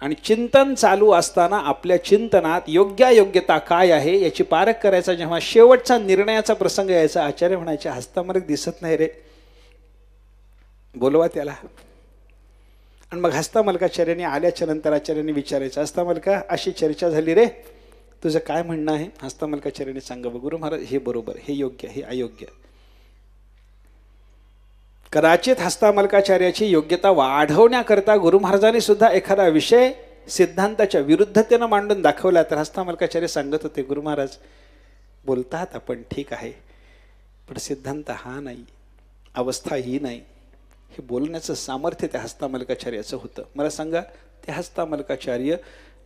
आणि चिंतन चालू असताना आपल्या चिंतनात योग्यता काय आहे याची पारख करायचा जेव्हा शेवटचा निर्णयाचा प्रसंग यायचा, आचार्य म्हणायचे हस्तामलक दिसत नाही रे, बोलवा त्याला. आणि मग हस्तामलकाचार्याने आल्याच्या नंतर आचार्याने विचारायचं, हस्तामलका अशी चर्चा झाली रे, तुझं काय म्हणणं आहे. हस्तामलकाचार्याने सांगावं, गुरु महाराज हे बरोबर, हे योग्य, हे अयोग्य. कदाचित हस्तामलकाचार्याची योग्यता वाढवण्याकरता गुरु महाराजांनी सुद्धा एखादा विषय सिद्धांताच्या विरुद्धतेनं मांडून दाखवला, तर हस्तामलकाचार्य सांगत होते, गुरु महाराज बोलतात आपण ठीक आहे, पण सिद्धांत हा नाही, अवस्था ही नाही. हे बोलण्याचं सामर्थ्य त्या हस्तामलकाचार्याचं होतं. मला सांगा, ते हस्तामलकाचार्य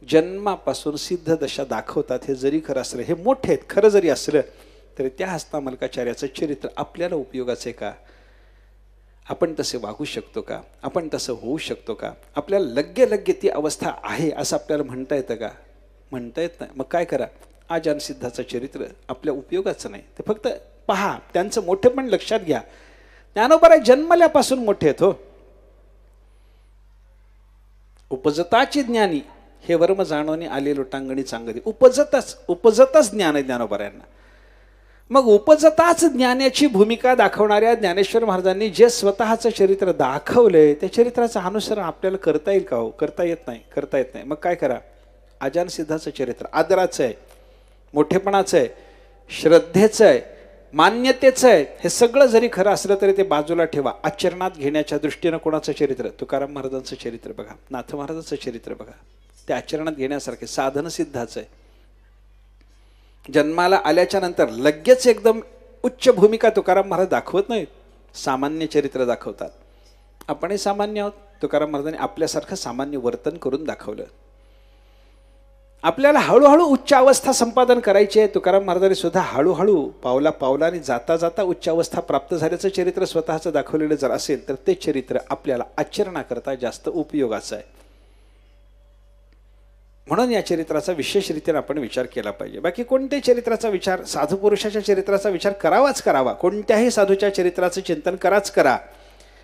जन्मापासून सिद्ध दशा दाखवतात. हे जरी खरं असलं, हे मोठे आहेत, खरं जरी असलं तरी त्या हस्तामलकाचार्याचं चरित्र आपल्याला उपयोगाचं आहे का, आपण तसे वागू शकतो का, आपण तसं होऊ शकतो का, आपल्याला लग्गे ती अवस्था आहे असं आपल्याला म्हणता येतं का, म्हणता येत नाही. मग काय करा, आजान सिद्धाचं चरित्र आपल्या उपयोगाचं नाही, ते फक्त पहा, त्यांचं मोठे पण लक्षात घ्या. ज्ञानोबा जन्मल्यापासून मोठे आहेत हो. उपजताची ज्ञानी हे वर्म जाणवणी आले लोटांगणी चांगली, उपजतच ज्ञान आहे ज्ञानोबाऱ्यांना. मग उपजताच ज्ञानाची भूमिका दाखवणाऱ्या ज्ञानेश्वर महाराजांनी जे स्वतःचं चरित्र दाखवलंय, त्या चरित्राचं अनुसरण आपल्याला करता येईल का हो, करता येत नाही. मग काय करा, आजान सिद्धाचं चरित्र आदराचं आहे, मोठेपणाचं आहे, श्रद्धेचं आहे, मान्यतेचं आहे. हे सगळं जरी खरं असलं तरी ते बाजूला ठेवा. आचरणात घेण्याच्या दृष्टीनं कोणाचं चरित्र, तुकाराम महाराजांचं चरित्र बघा, नाथ महाराजांचं चरित्र बघा, ते आचरणात घेण्यासारखे साधन सिद्धाचं आहे. जन्माला आल्याच्या नंतर लगेच एकदम उच्च भूमिका तुकाराम महाराज दाखवत नाहीत, सामान्य चरित्र दाखवतात. आपणही सामान्य आहोत. तुकाराम महाराजांनी आपल्यासारखं सामान्य वर्तन करून दाखवलं. आपल्याला हळूहळू उच्च अवस्था संपादन करायची आहे. तुकाराम महाराजांनी सुद्धा हळूहळू पावला पावलाने जाता जाता उच्च अवस्था प्राप्त झाल्याचं चरित्र स्वतःचं दाखवलेलं जर असेल तर ते चरित्र आपल्याला आचरणाकरता जास्त उपयोगाचं आहे. म्हणून या चरित्राचा विशेषरीतीने आपण विचार केला पाहिजे. बाकी कोणत्याही चरित्राचा विचार, साधू पुरुषाच्या चरित्राचा विचार करावाच करावा, कोणत्याही साधूच्या चरित्राचं चिंतन करा,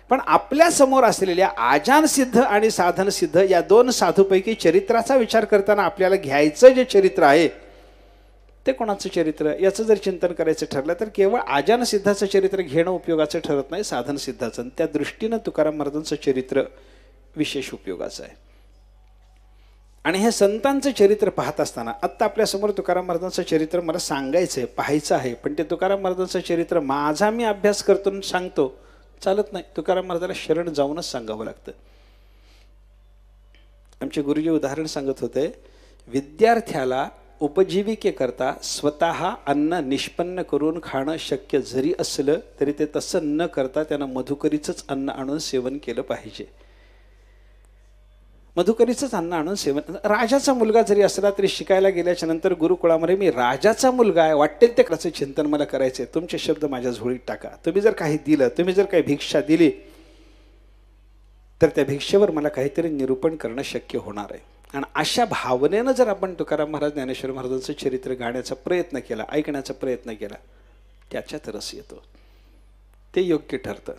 पण आपल्या समोर असलेल्या आजान सिद्ध आणि साधन सिद्ध या दोन साधूपैकी चरित्राचा विचार करताना आपल्याला घ्यायचं जे चरित्र आहे ते कोणाचं चरित्र याचं जर चिंतन करायचं ठरलं तर केवळ आजान सिद्धाचं चरित्र घेणं उपयोगाचं ठरत नाही, साधन सिद्धाचं. त्या दृष्टीनं तुकाराम महाराजांचं चरित्र विशेष उपयोगाचं आहे. आणि हे संतांचं चरित्र पाहत असताना आत्ता आपल्यासमोर तुकाराम महाराजांचं चरित्र मला सांगायचं आहे, पाहायचं आहे, पण ते तुकाराम महाराजांचं चरित्र माझा मी अभ्यास करतो सांगतो चालत नाही. तुकाराम महाराजाला शरण जाऊनच सांगावं लागतं. आमचे गुरुजी उदाहरण सांगत होते, विद्यार्थ्याला उपजीविकेकरता स्वतः अन्न निष्पन्न करून खाणं शक्य जरी असलं तरी ते तसं न करता त्यानं मधुकरीचंच अन्न आणून सेवन केलं पाहिजे. मधुकरीचंच अन्न आणून सेवन. राजाचा मुलगा जरी असला तरी शिकायला गेल्याच्या नंतर गुरुकुळामध्ये मी राजाचा मुलगा आहे, वाटेल ते करायचं चिंतन मला करायचंय, तुमचे शब्द माझ्या झोळीत टाका. तुम्ही जर काही दिलं, तुम्ही जर काही भिक्षा दिली तर त्या भिक्षेवर मला काहीतरी निरूपण करणं शक्य होणार आहे. आणि अशा भावनेनं जर आपण तुकाराम महाराज ज्ञानेश्वर महाराजांचं चरित्र गाण्याचा प्रयत्न केला, ऐकण्याचा प्रयत्न केला, त्याच्यात रस येतो. ते योग्य ठरतं,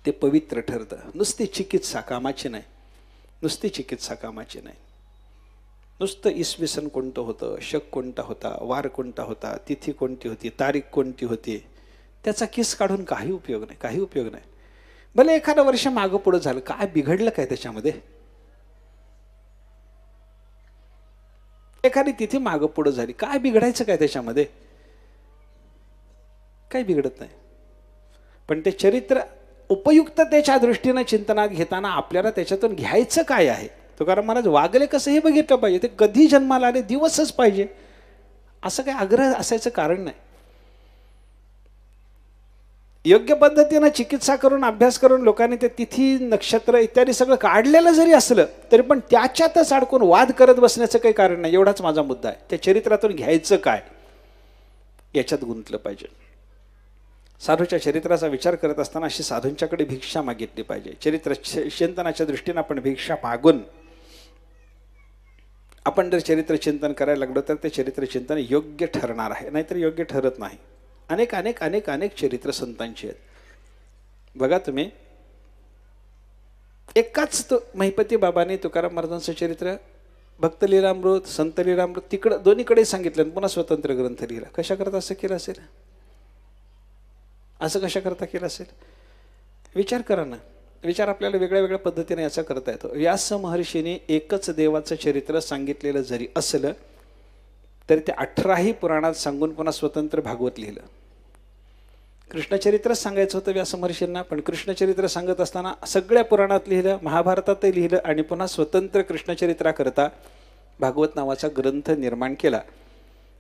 ते पवित्र ठरतं. नुसती चिकित्सा कामाची नाही, नुसती चिकित्सा कामाची नाही. नुसतं इसवी सन कोणतं होतं, शक कोणता होता, वार कोणता होता, तिथी कोणती होती, तारीख कोणती होती, त्याचा किस काढून काही उपयोग नाही, काही उपयोग नाही. भले एखादं वर्ष मागं पुढं झालं, काय बिघडलं काय त्याच्यामध्ये? एखादी तिथी मागं पुढं झाली, काय बिघडायचं काय त्याच्यामध्ये? काही बिघडत नाही. पण ते चरित्र उपयुक्ततेच्या दृष्टीनं चिंतनात घेताना आपल्याला त्याच्यातून घ्यायचं काय आहे? तुकाराम महाराज वागले कसं हे बघितलं पाहिजे. ते कधी जन्माला आले दिवसच पाहिजे असं काही आग्रह असायचं कारण नाही. योग्य पद्धतीनं चिकित्सा करून अभ्यास करून लोकांनी ते तिथी नक्षत्र इत्यादी सगळं काढलेलं जरी असलं तरी पण त्याच्यातच अडकून वाद करत बसण्याचं काही कारण नाही. एवढाच माझा मुद्दा आहे. त्या चरित्रातून घ्यायचं काय याच्यात गुंतलं पाहिजे. साधूच्या चरित्राचा विचार करत असताना अशी साधूंच्याकडे भिक्षा मागितली पाहिजे. चरित्र चिंतनाच्या दृष्टीनं आपण भिक्षा मागून आपण जर चरित्र चिंतन करायला लागलो तर ते चरित्र चिंतन योग्य ठरणार आहे, नाहीतर योग्य ठरत नाही. अनेक अनेक अनेक अनेक चरित्र संतांची आहेत. बघा तुम्ही, एकाच महिपती बाबांनी तुकाराम महाराजांचं चरित्र भक्तलीलामृत, संतलीलामृत तिकडं दोन्हीकडे सांगितलं, पुन्हा स्वतंत्र ग्रंथ लिहिला. कशा करता असं केलं असेल? असं कशा करता केलं असेल? विचार करा ना. विचार आपल्याला वेगळ्या वेगळ्या पद्धतीने याचा करता येतो. व्यास महर्षीने एकच देवाचं चरित्र सांगितलेलं जरी असलं तरी ते 18ही पुराणात सांगून पुन्हा स्वतंत्र भागवत लिहिलं. कृष्णचरित्रच सांगायचं होतं व्यास महर्षींना, पण कृष्णचरित्र सांगत असताना सगळ्या पुराणात लिहिलं, महाभारतातही लिहिलं आणि पुन्हा स्वतंत्र कृष्णचरित्राकरता भागवत नावाचा ग्रंथ निर्माण केला.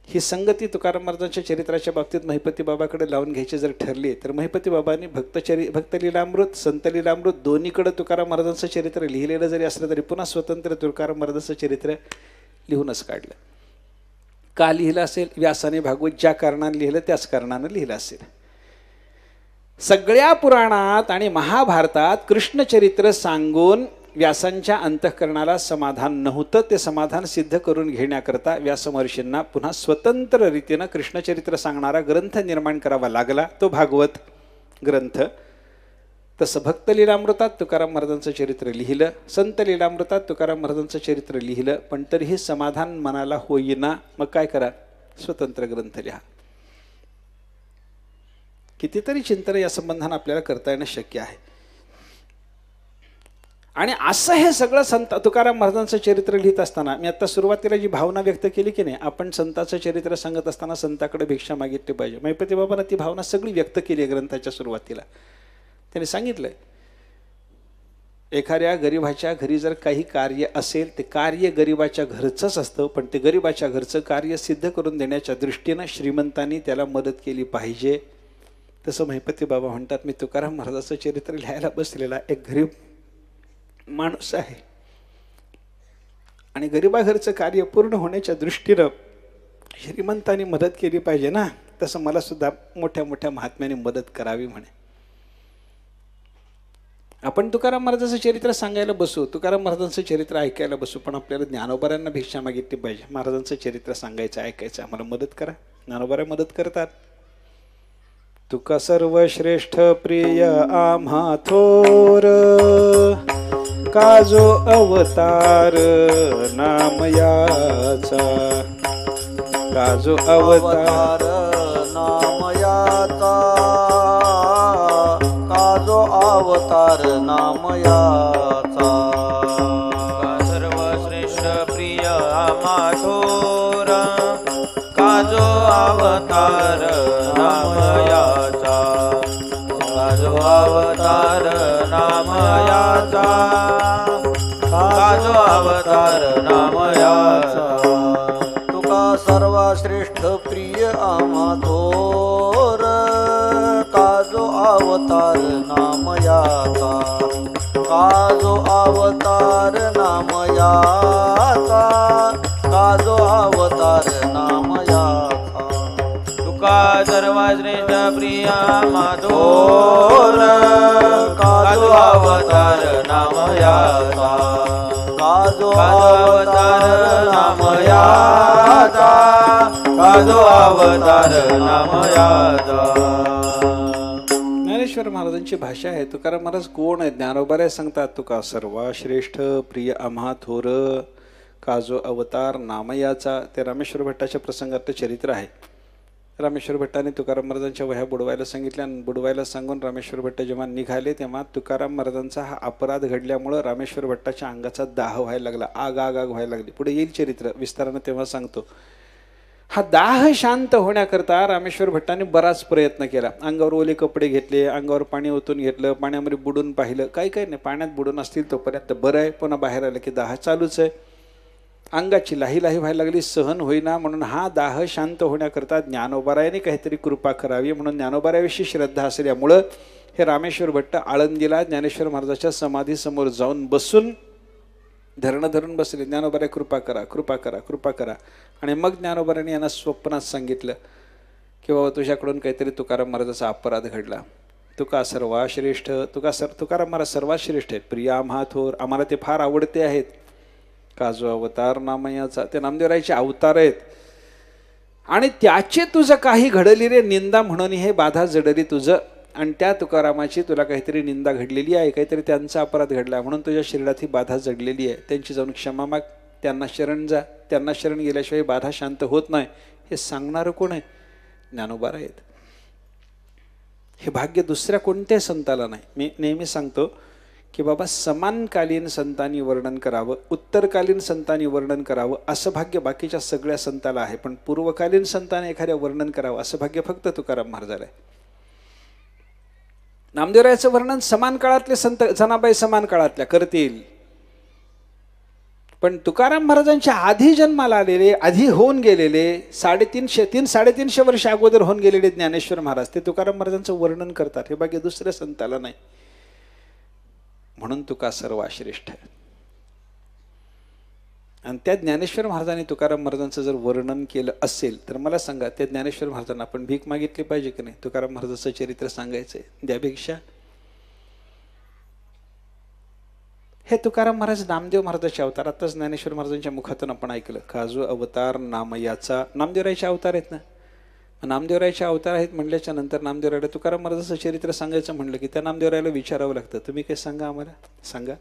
ही संगती तुकाराम महाराजांच्या चरित्राच्या बाबतीत महिपती बाबाकडे लावून घ्यायची जर ठरली तर महिपती बाबांनी भक्तलीलामृत, संतलीलामृत दोन्हीकडे तुकाराम महाराजांचं चरित्र लिहिलेलं जरी असलं तरी पुन्हा स्वतंत्र तुकाराम महाराजांचं चरित्र लिहूनच काढलं. का लिहिलं असेल? व्यासाने भागवत ज्या कारणाने लिहिलं त्याच कारणानं लिहिलं असेल. सगळ्या पुराणात आणि महाभारतात कृष्णचरित्र सांगून व्यासांच्या अंतःकरणाला समाधान नव्हतं. ते समाधान सिद्ध करून घेण्याकरता व्यास महर्षींना पुन्हा स्वतंत्र रीतीनं कृष्णचरित्र सांगणारा ग्रंथ निर्माण करावा लागला, तो भागवत ग्रंथ. तसं भक्तलीलामृतात तुकाराम महाराजांचं चरित्र लिहिलं, संत लीलामृतात तुकाराम महाराजांचं चरित्र लिहिलं, पण तरीही समाधान मनाला होईना. मग काय करा? स्वतंत्र ग्रंथ लिहा. कितीतरी चिंतन या संबंधानं आपल्याला करता येणं शक्य आहे. आणि असं हे सगळं संत तुकाराम महाराजांचं चरित्र लिहित असताना मी आता सुरुवातीला जी भावना व्यक्त केली की नाही, आपण संताचं चरित्र सांगत असताना संताकडे भिक्षा मागितली पाहिजे. महिपती बाबांना ती भावना सगळी व्यक्त केली आहे ग्रंथाच्या सुरुवातीला. त्याने सांगितलंय एखाद्या गरिबाच्या घरी जर काही कार्य असेल ते कार्य गरिबाच्या घरचंच असतं, पण ते गरिबाच्या घरचं कार्य सिद्ध करून देण्याच्या दृष्टीनं श्रीमंतांनी त्याला मदत केली पाहिजे. तसं महिपती बाबा म्हणतात, मी तुकाराम महाराजाचं चरित्र लिहायला बसलेला एक गरीब माणूस आहे आणि गरिबाघरचं कार्य पूर्ण होण्याच्या दृष्टीनं श्रीमंतांनी मदत केली पाहिजे ना, तसं मला सुद्धा मोठ्या मोठ्या महात्म्याने मदत करावी म्हणे. आपण तुकाराम महाराजांचं चरित्र सांगायला बसू, तुकाराम महाराजांचं चरित्र ऐकायला बसू, पण आपल्याला ज्ञानोबारांना भिक्षा मागितली पाहिजे. महाराजांचं चरित्र सांगायचं, ऐकायचं, आम्हाला मदत करा. ज्ञानोबारा मदत करतात. तुका सर्वश्रेष्ठ प्रिय आम्हा थोर, काजो अवतार नाम याचा, काजो अवतार नाम याचा, काजो अवतार नाम याचा. सर्वश्रेष्ठ प्रिय आम्हा थोर, काजो अवतार नाम याचा, काजो अवतार नाम याचा, काजो अवतार नाम याचा. तुका सर्वश्रेष्ठ प्रिय आम्हा थोर, काजो अवतार नाम याचा, काजो अवतार नाम याचा, काजो अवतार नाम याचा. तुका सर्वश्रेष्ठ प्रिय आम्हा थोर, काजो अवतार नाम याचा, काजो अवतार नाम याचा, काजो अवतार नाम याचा. ज्ञानेश्वर महाराजांची भाषा आहे. तुकाराम महाराज कोण आहे? ज्ञानोबारे सांगतात, तुका सर्वश्रेष्ठ प्रिय आम्हा थोर, काजो अवतार नामयाचा. ते रामेश्वर भट्टाच्या प्रसंगात चरित्र आहे. रामेश्वर भट्टाने तुकाराम महाराजांच्या वह्या बुडवायला सांगितल्या आणि बुडवायला सांगून रामेश्वर भट्ट जेव्हा निघाले तेव्हा तुकाराम महाराजांचा हा अपराध घडल्यामुळं रामेश्वर भट्टाच्या अंगाचा दाह व्हायला लागला, आग आग आग व्हायला लागली. पुढे येईल चरित्र विस्तारानं तेव्हा सांगतो. हा दाह शांत होण्याकरता रामेश्वर भट्टाने बराच प्रयत्न केला. अंगावर ओले कपडे घेतले, अंगावर पाणी ओतून घेतलं, पाण्यामध्ये बुडून पाहिलं, काही काही नाही, पाण्यात बुडून असतील तोपर्यंत बरं आहे, पुन्हा बाहेर आलं की दाह चालूच आहे. अंगाची लाही लाही व्हायला लागली, सहन होईना. म्हणून हा दाह शांत होण्याकरता ज्ञानोबारायाने काहीतरी कृपा करावी म्हणून ज्ञानोबारायाविषयी श्रद्धा असल्यामुळं हे रामेश्वर भट्ट आळंदीला ज्ञानेश्वर महाराजाच्या समाधीसमोर जाऊन बसून धरणं धरून बसले. ज्ञानोबाराय कृपा करा, कृपा करा, कृपा करा. आणि मग ज्ञानोबाराने यांना स्वप्नात सांगितलं की बाबा तुझ्याकडून काहीतरी तुकाराम महाराजाचा अपराध घडला. तुका सर्वाश्रेष्ठ, तुकाराम महाराज सर्वात श्रेष्ठ आहेत. प्रिय आम्हा थोर, आम्हाला ते फार आवडते आहेत. काजो अवतार नामयाचा, ते नामदेवरायचे अवतार आहेत आणि त्याचे तुझं काही घडली रे निंदा म्हणून हे बाधा जडली तुझं. आणि त्या तुकारामाची तुला काहीतरी निंदा घडलेली आहे, काहीतरी त्यांचा अपराध घडला म्हणून तुझ्या शरीरात ही बाधा जडलेली आहे. त्यांची जाऊन क्षमा माग, त्यांना शरण जा. त्यांना शरण गेल्याशिवाय बाधा शांत होत नाही. हे सांगणारं कोण आहे? ज्ञानोबाराय आहेत. हे भाग्य दुसऱ्या कोणत्याही संताला नाही. मी नेहमी सांगतो की बाबा समानकालीन संतांनी वर्णन करावं, उत्तरकालीन संतांनी वर्णन करावं असं भाग्य बाकीच्या सगळ्या संताला आहे, पण पूर्वकालीन संतांनी एखाद्या वर्णन करावं असं भाग्य फक्त तुकाराम महाराजाला आहे. नामदेवरायाचं वर्णन समान काळातले संत जनाबाई समान काळातल्या करतील, पण तुकाराम महाराजांच्या आधी जन्माला आलेले, आधी होऊन गेलेले, 350 वर्ष अगोदर होऊन गेलेले ज्ञानेश्वर महाराज ते तुकाराम महाराजांचं वर्णन करतात. हे भाग्य दुसऱ्या संताला नाही. म्हणून तुका सर्वाश्रेष्ठ आहे. आणि त्या ज्ञानेश्वर महाराजांनी तुकाराम महाराजांचं जर वर्णन केलं असेल तर मला सांगा, त्या ज्ञानेश्वर महाराजांना आपण भीक मागितली पाहिजे की नाही? तुकाराम महाराजांचं चरित्र सांगायचंय, द्या भिक्षा. हे तुकाराम महाराज नामदेव महाराजाचे अवतार. आताच ज्ञानेश्वर महाराजांच्या मुखातून आपण ऐकलं, काजो अवतार नामयाचा. नामदेवरायचे अवतार आहेत ना. नामदेवरायचे अवतार आहेत म्हणल्याच्या नंतर नामदेवरायला तुकाराम महाराजांचं चरित्र सांगायचं म्हणलं की त्या नामदेवरायला विचारावं लागतं, तुम्ही काय सांगा आम्हाला, सांगा.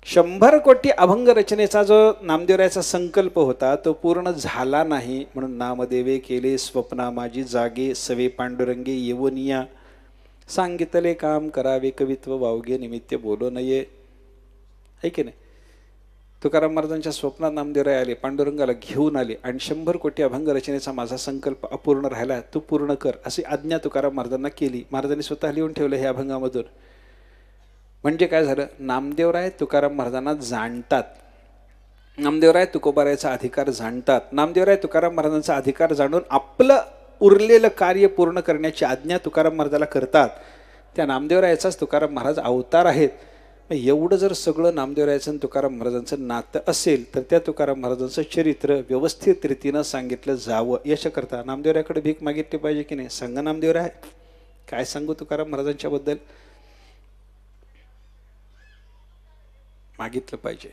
100 कोटी अभंग रचनेचा जो नामदेवरायाचा संकल्प होता तो पूर्ण झाला नाही. म्हणून नामदेवे केले स्वप्ना माझी जागे, सवे पांडुरंगे येवनिया, सांगितले काम करावे कवित्व वावगे, निमित्त बोलो नये. आहे की नाही? तुकाराम महाराजांच्या स्वप्नात नामदेवराय आले, पांडुरंगाला घेऊन आले आणि 100 कोटी अभंग रचनेचा माझा संकल्प अपूर्ण राहिला, तू पूर्ण कर अशी आज्ञा तुकाराम महाराजांना केली. महाराजांनी स्वतः लिहून ठेवलं हे अभंगामधून. म्हणजे काय झालं, नामदेवराय तुकाराम महाराजांना जाणतात, नामदेवराय तुकोबारायचा अधिकार जाणतात, नामदेवराय तुकाराम महाराजांचा अधिकार जाणून आपलं उरलेलं कार्य पूर्ण करण्याची आज्ञा तुकाराम महाराजाला करतात. त्या नामदेवरायाचाच तुकाराम महाराज अवतार आहेत. एवढं जर सगळं नामदेवरायाचं आणि तुकाराम महाराजांचं नातं असेल तर त्या तुकाराम महाराजांचं चरित्र व्यवस्थित रीतीनं सांगितलं जावं याच्याकरता नामदेवरायाकडे भीक मागितली पाहिजे की नाही. सांगा नामदेवराय, काय सांगू तुकाराम महाराजांच्या बद्दल, मागितलं पाहिजे.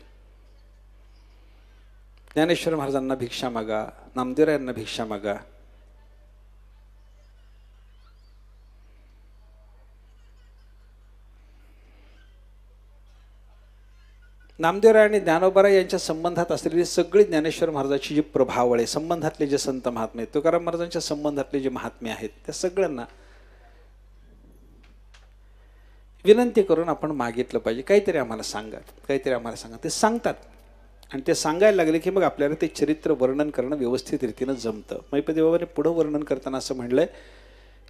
ज्ञानेश्वर महाराजांना भिक्षा मागा, नामदेवरायांना भिक्षा मागा. नामदेवराय आणि ज्ञानोबाराय यांच्या संबंधात असलेली सगळी ज्ञानेश्वर महाराजांची जी प्रभावळे, संबंधातले जे संत महात्मे, तुकाराम महाराजांच्या संबंधातले जे महात्मे आहेत, त्या सगळ्यांना विनंती करून आपण मागितलं पाहिजे, काहीतरी आम्हाला सांगा, काहीतरी आम्हाला सांगा. ते सांगतात आणि ते सांगायला लागले की मग आपल्याला ते चरित्र वर्णन करणं व्यवस्थित रीतीनं जमतं. महिपती बाबाने पुढं वर्णन करताना असं म्हणलंय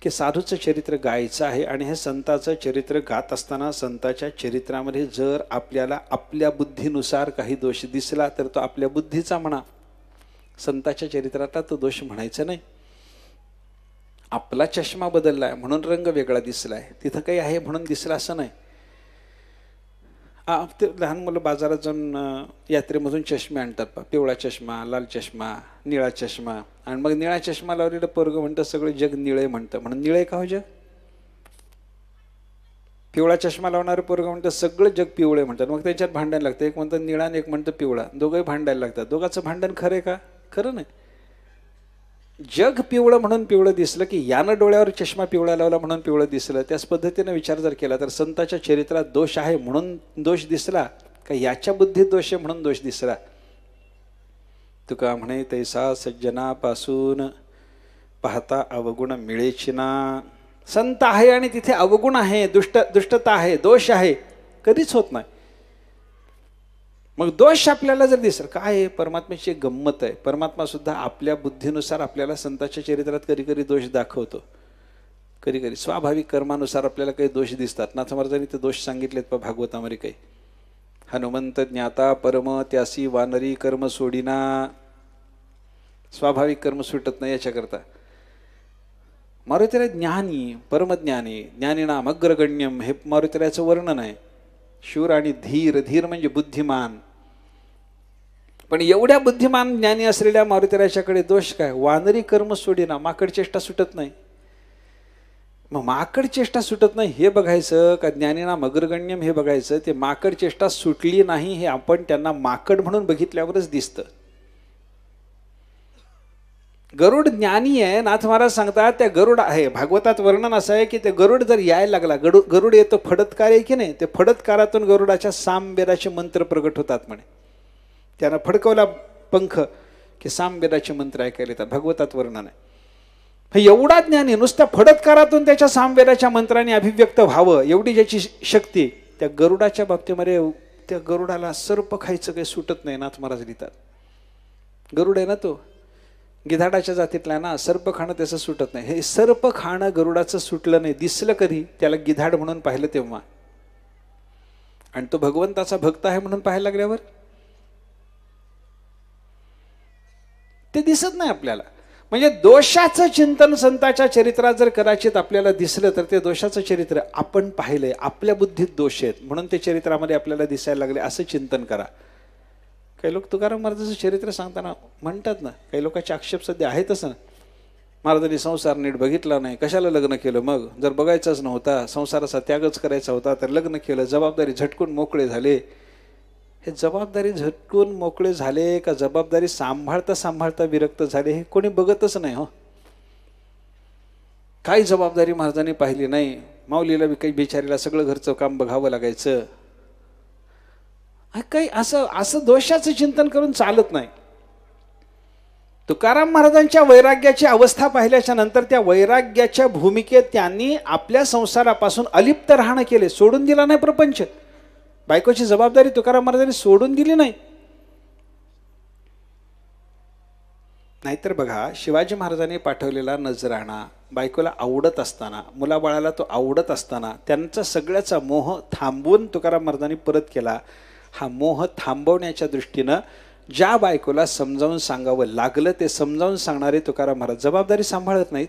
की साधूचं चरित्र गायचं आहे आणि हे संताचं चरित्र गात असताना संताच्या चरित्रामध्ये जर आपल्याला आपल्या बुद्धीनुसार काही दोष दिसला तर तो आपल्या बुद्धीचा म्हणा, संताच्या चरित्रातला तो दोष म्हणायचा नाही. आपला चष्मा बदललाय म्हणून रंग वेगळा दिसलाय, तिथं काही आहे म्हणून दिसला असं नाही. ते लहान मुलं बाजारात जाऊन यात्रेमधून चष्मे आणतात, पिवळा चष्मा, लाल चष्मा, निळा चष्मा, आणि मग निळा चष्मा लावलेलं पोरगं म्हणतं सगळं जग निळे म्हणतं, म्हणून निळे का हो जग. पिवळा चष्मा लावणारं पोरगं म्हणतं सगळं जग पिवळे म्हणतात, मग त्यांच्यात भांडण लागतं. एक म्हणतं निळा आणि एक म्हणतं पिवळा, दोघंही भांडायला लागतात. दोघांचं भांडण खरं आहे का? खरं नाही. जग पिवळं म्हणून पिवळं दिसलं की यानं डोळ्यावर चष्मा पिवळा लावला म्हणून पिवळं दिसलं. त्याच पद्धतीने विचार जर केला तर संताच्या चरित्रात दोष आहे म्हणून दोष दिसला का याच्या बुद्धीत दोष आहे म्हणून दोष दिसला. तुका म्हणे तैसा सज्जनापासून पाहता अवगुण मिळेची ना. संत आहे आणि तिथे अवगुण आहे, दुष्टता आहे, दोष आहे, कधीच होत नाही. मग दोष आपल्याला जर दिसलं, काय आहे परमात्म्याची एक गंमत आहे, परमात्मा सुद्धा आपल्या बुद्धीनुसार आपल्याला संताच्या चरित्रात कधी कधी दोष दाखवतो, कधी कधी स्वाभाविक कर्मानुसार आपल्याला काही दोष दिसतात. नाथ महाराजांनी ते दोष सांगितलेत भागवतामध्ये काही. हनुमंत ज्ञाता परम त्यासी वानरी कर्म सोडिना. स्वाभाविक कर्म सुटत नाही याच्याकरता मारुतीला ज्ञानी, परमज्ञानी, ज्ञानीनाम अग्रगण्यम हे मारुतीराचं वर्णन आहे. शूर आणि धीर, धीर म्हणजे बुद्धिमान. पण एवढ्या बुद्धिमान ज्ञानी असलेल्या मारुतीराच्याकडे दोष काय? वानरी कर्म सोडीना, माकड चेष्टा सुटत नाही. मग माकड चेष्टा सुटत नाही हे बघायचं का ज्ञानीनाम अग्रगण्यम हे बघायचं. ते माकड चेष्टा सुटली नाही हे आपण त्यांना माकड म्हणून बघितल्यावरच दिसतं. गरुड ज्ञानी आहे, नाथ महाराज सांगतात त्या गरुड आहे. भागवतात वर्णन असं आहे की ते गरुड जर यायला लागला, गरुड येतो फडतकार आहे की नाही, ते फडतकारातून गरुडाच्या सामवेदाचे मंत्र प्रगट होतात म्हणे. त्यानं फडकवला पंख की सामवेदाचे मंत्र ऐकायला येतात, भागवतात वर्णन आहे. एवढा ज्ञानी नुसत्या फडतकारातून त्याच्या सामवेदाच्या मंत्राने अभिव्यक्त व्हावं एवढी ज्याची शक्ती. त्या गरुडाच्या बाबतीमध्ये त्या गरुडाला सर्प खायचं काही सुटत नाही, नाथ महाराज लिहितात. गरुड आहे ना तो, गिधाडाच्या जातीतला ना, सर्प खाणं त्याचं सुटत नाही. हे सर्प खाणं गरुडाचं सुटलं नाही. दिसलं कधी? त्याला गिधाड म्हणून पाहिलं तेव्हा. आणि तो भगवंताचा भक्त आहे म्हणून पाहायला लागल्यावर ते दिसत नाही आपल्याला. म्हणजे दोषाचं चिंतन संताच्या चरित्रात जर कदाचित आपल्याला दिसलं तर ते दोषाचं चरित्र आपण पाहिलंय, आपल्या बुद्धीत दोष आहेत म्हणून ते चरित्रामध्ये आपल्याला दिसायला लागले असं चिंतन करा. काही लोक तुकाराम महाराजांचं चरित्र सांगताना म्हणतात ना, काही लोकांचे आक्षेप सध्या आहेतच ना, महाराजांनी संसार नीट बघितला नाही, कशाला लग्न केलं, मग जर बघायचंच नव्हता, संसाराचा त्यागच करायचा होता तर लग्न केलं, जबाबदारी झटकून मोकळे झाले. हे जबाबदारी झटकून मोकळे झाले का जबाबदारी सांभाळता सांभाळता विरक्त झाले हे कोणी बघतच नाही. हो, काही जबाबदारी महाराजांनी पाहिली नाही. माऊलीला काही बिचारीला सगळं घरचं काम बघावं लागायचं. काही असं दोषाचं चिंतन करून चालत नाही. तुकाराम महाराजांच्या वैराग्याची अवस्था पाहिल्याच्या नंतर त्या वैराग्याच्या भूमिकेत त्यांनी आपल्या संसारापासून अलिप्त राहणं केले, सोडून दिला नाही प्रपंच. बायकोची जबाबदारी तुकाराम महाराजांनी सोडून दिली नाही. नाहीतर बघा, शिवाजी महाराजांनी पाठवलेला नजराणा बायकोला आवडत असताना, मुलाबाळाला तो आवडत असताना त्यांचा सगळ्याचा मोह थांबवून तुकाराम महाराजांनी परत केला. हा मोह थांबवण्याच्या दृष्टीनं ज्या बायकोला समजावून सांगावं लागलं ते समजावून सांगणारे तुकाराम महाराज जबाबदारी सांभाळत नाहीत.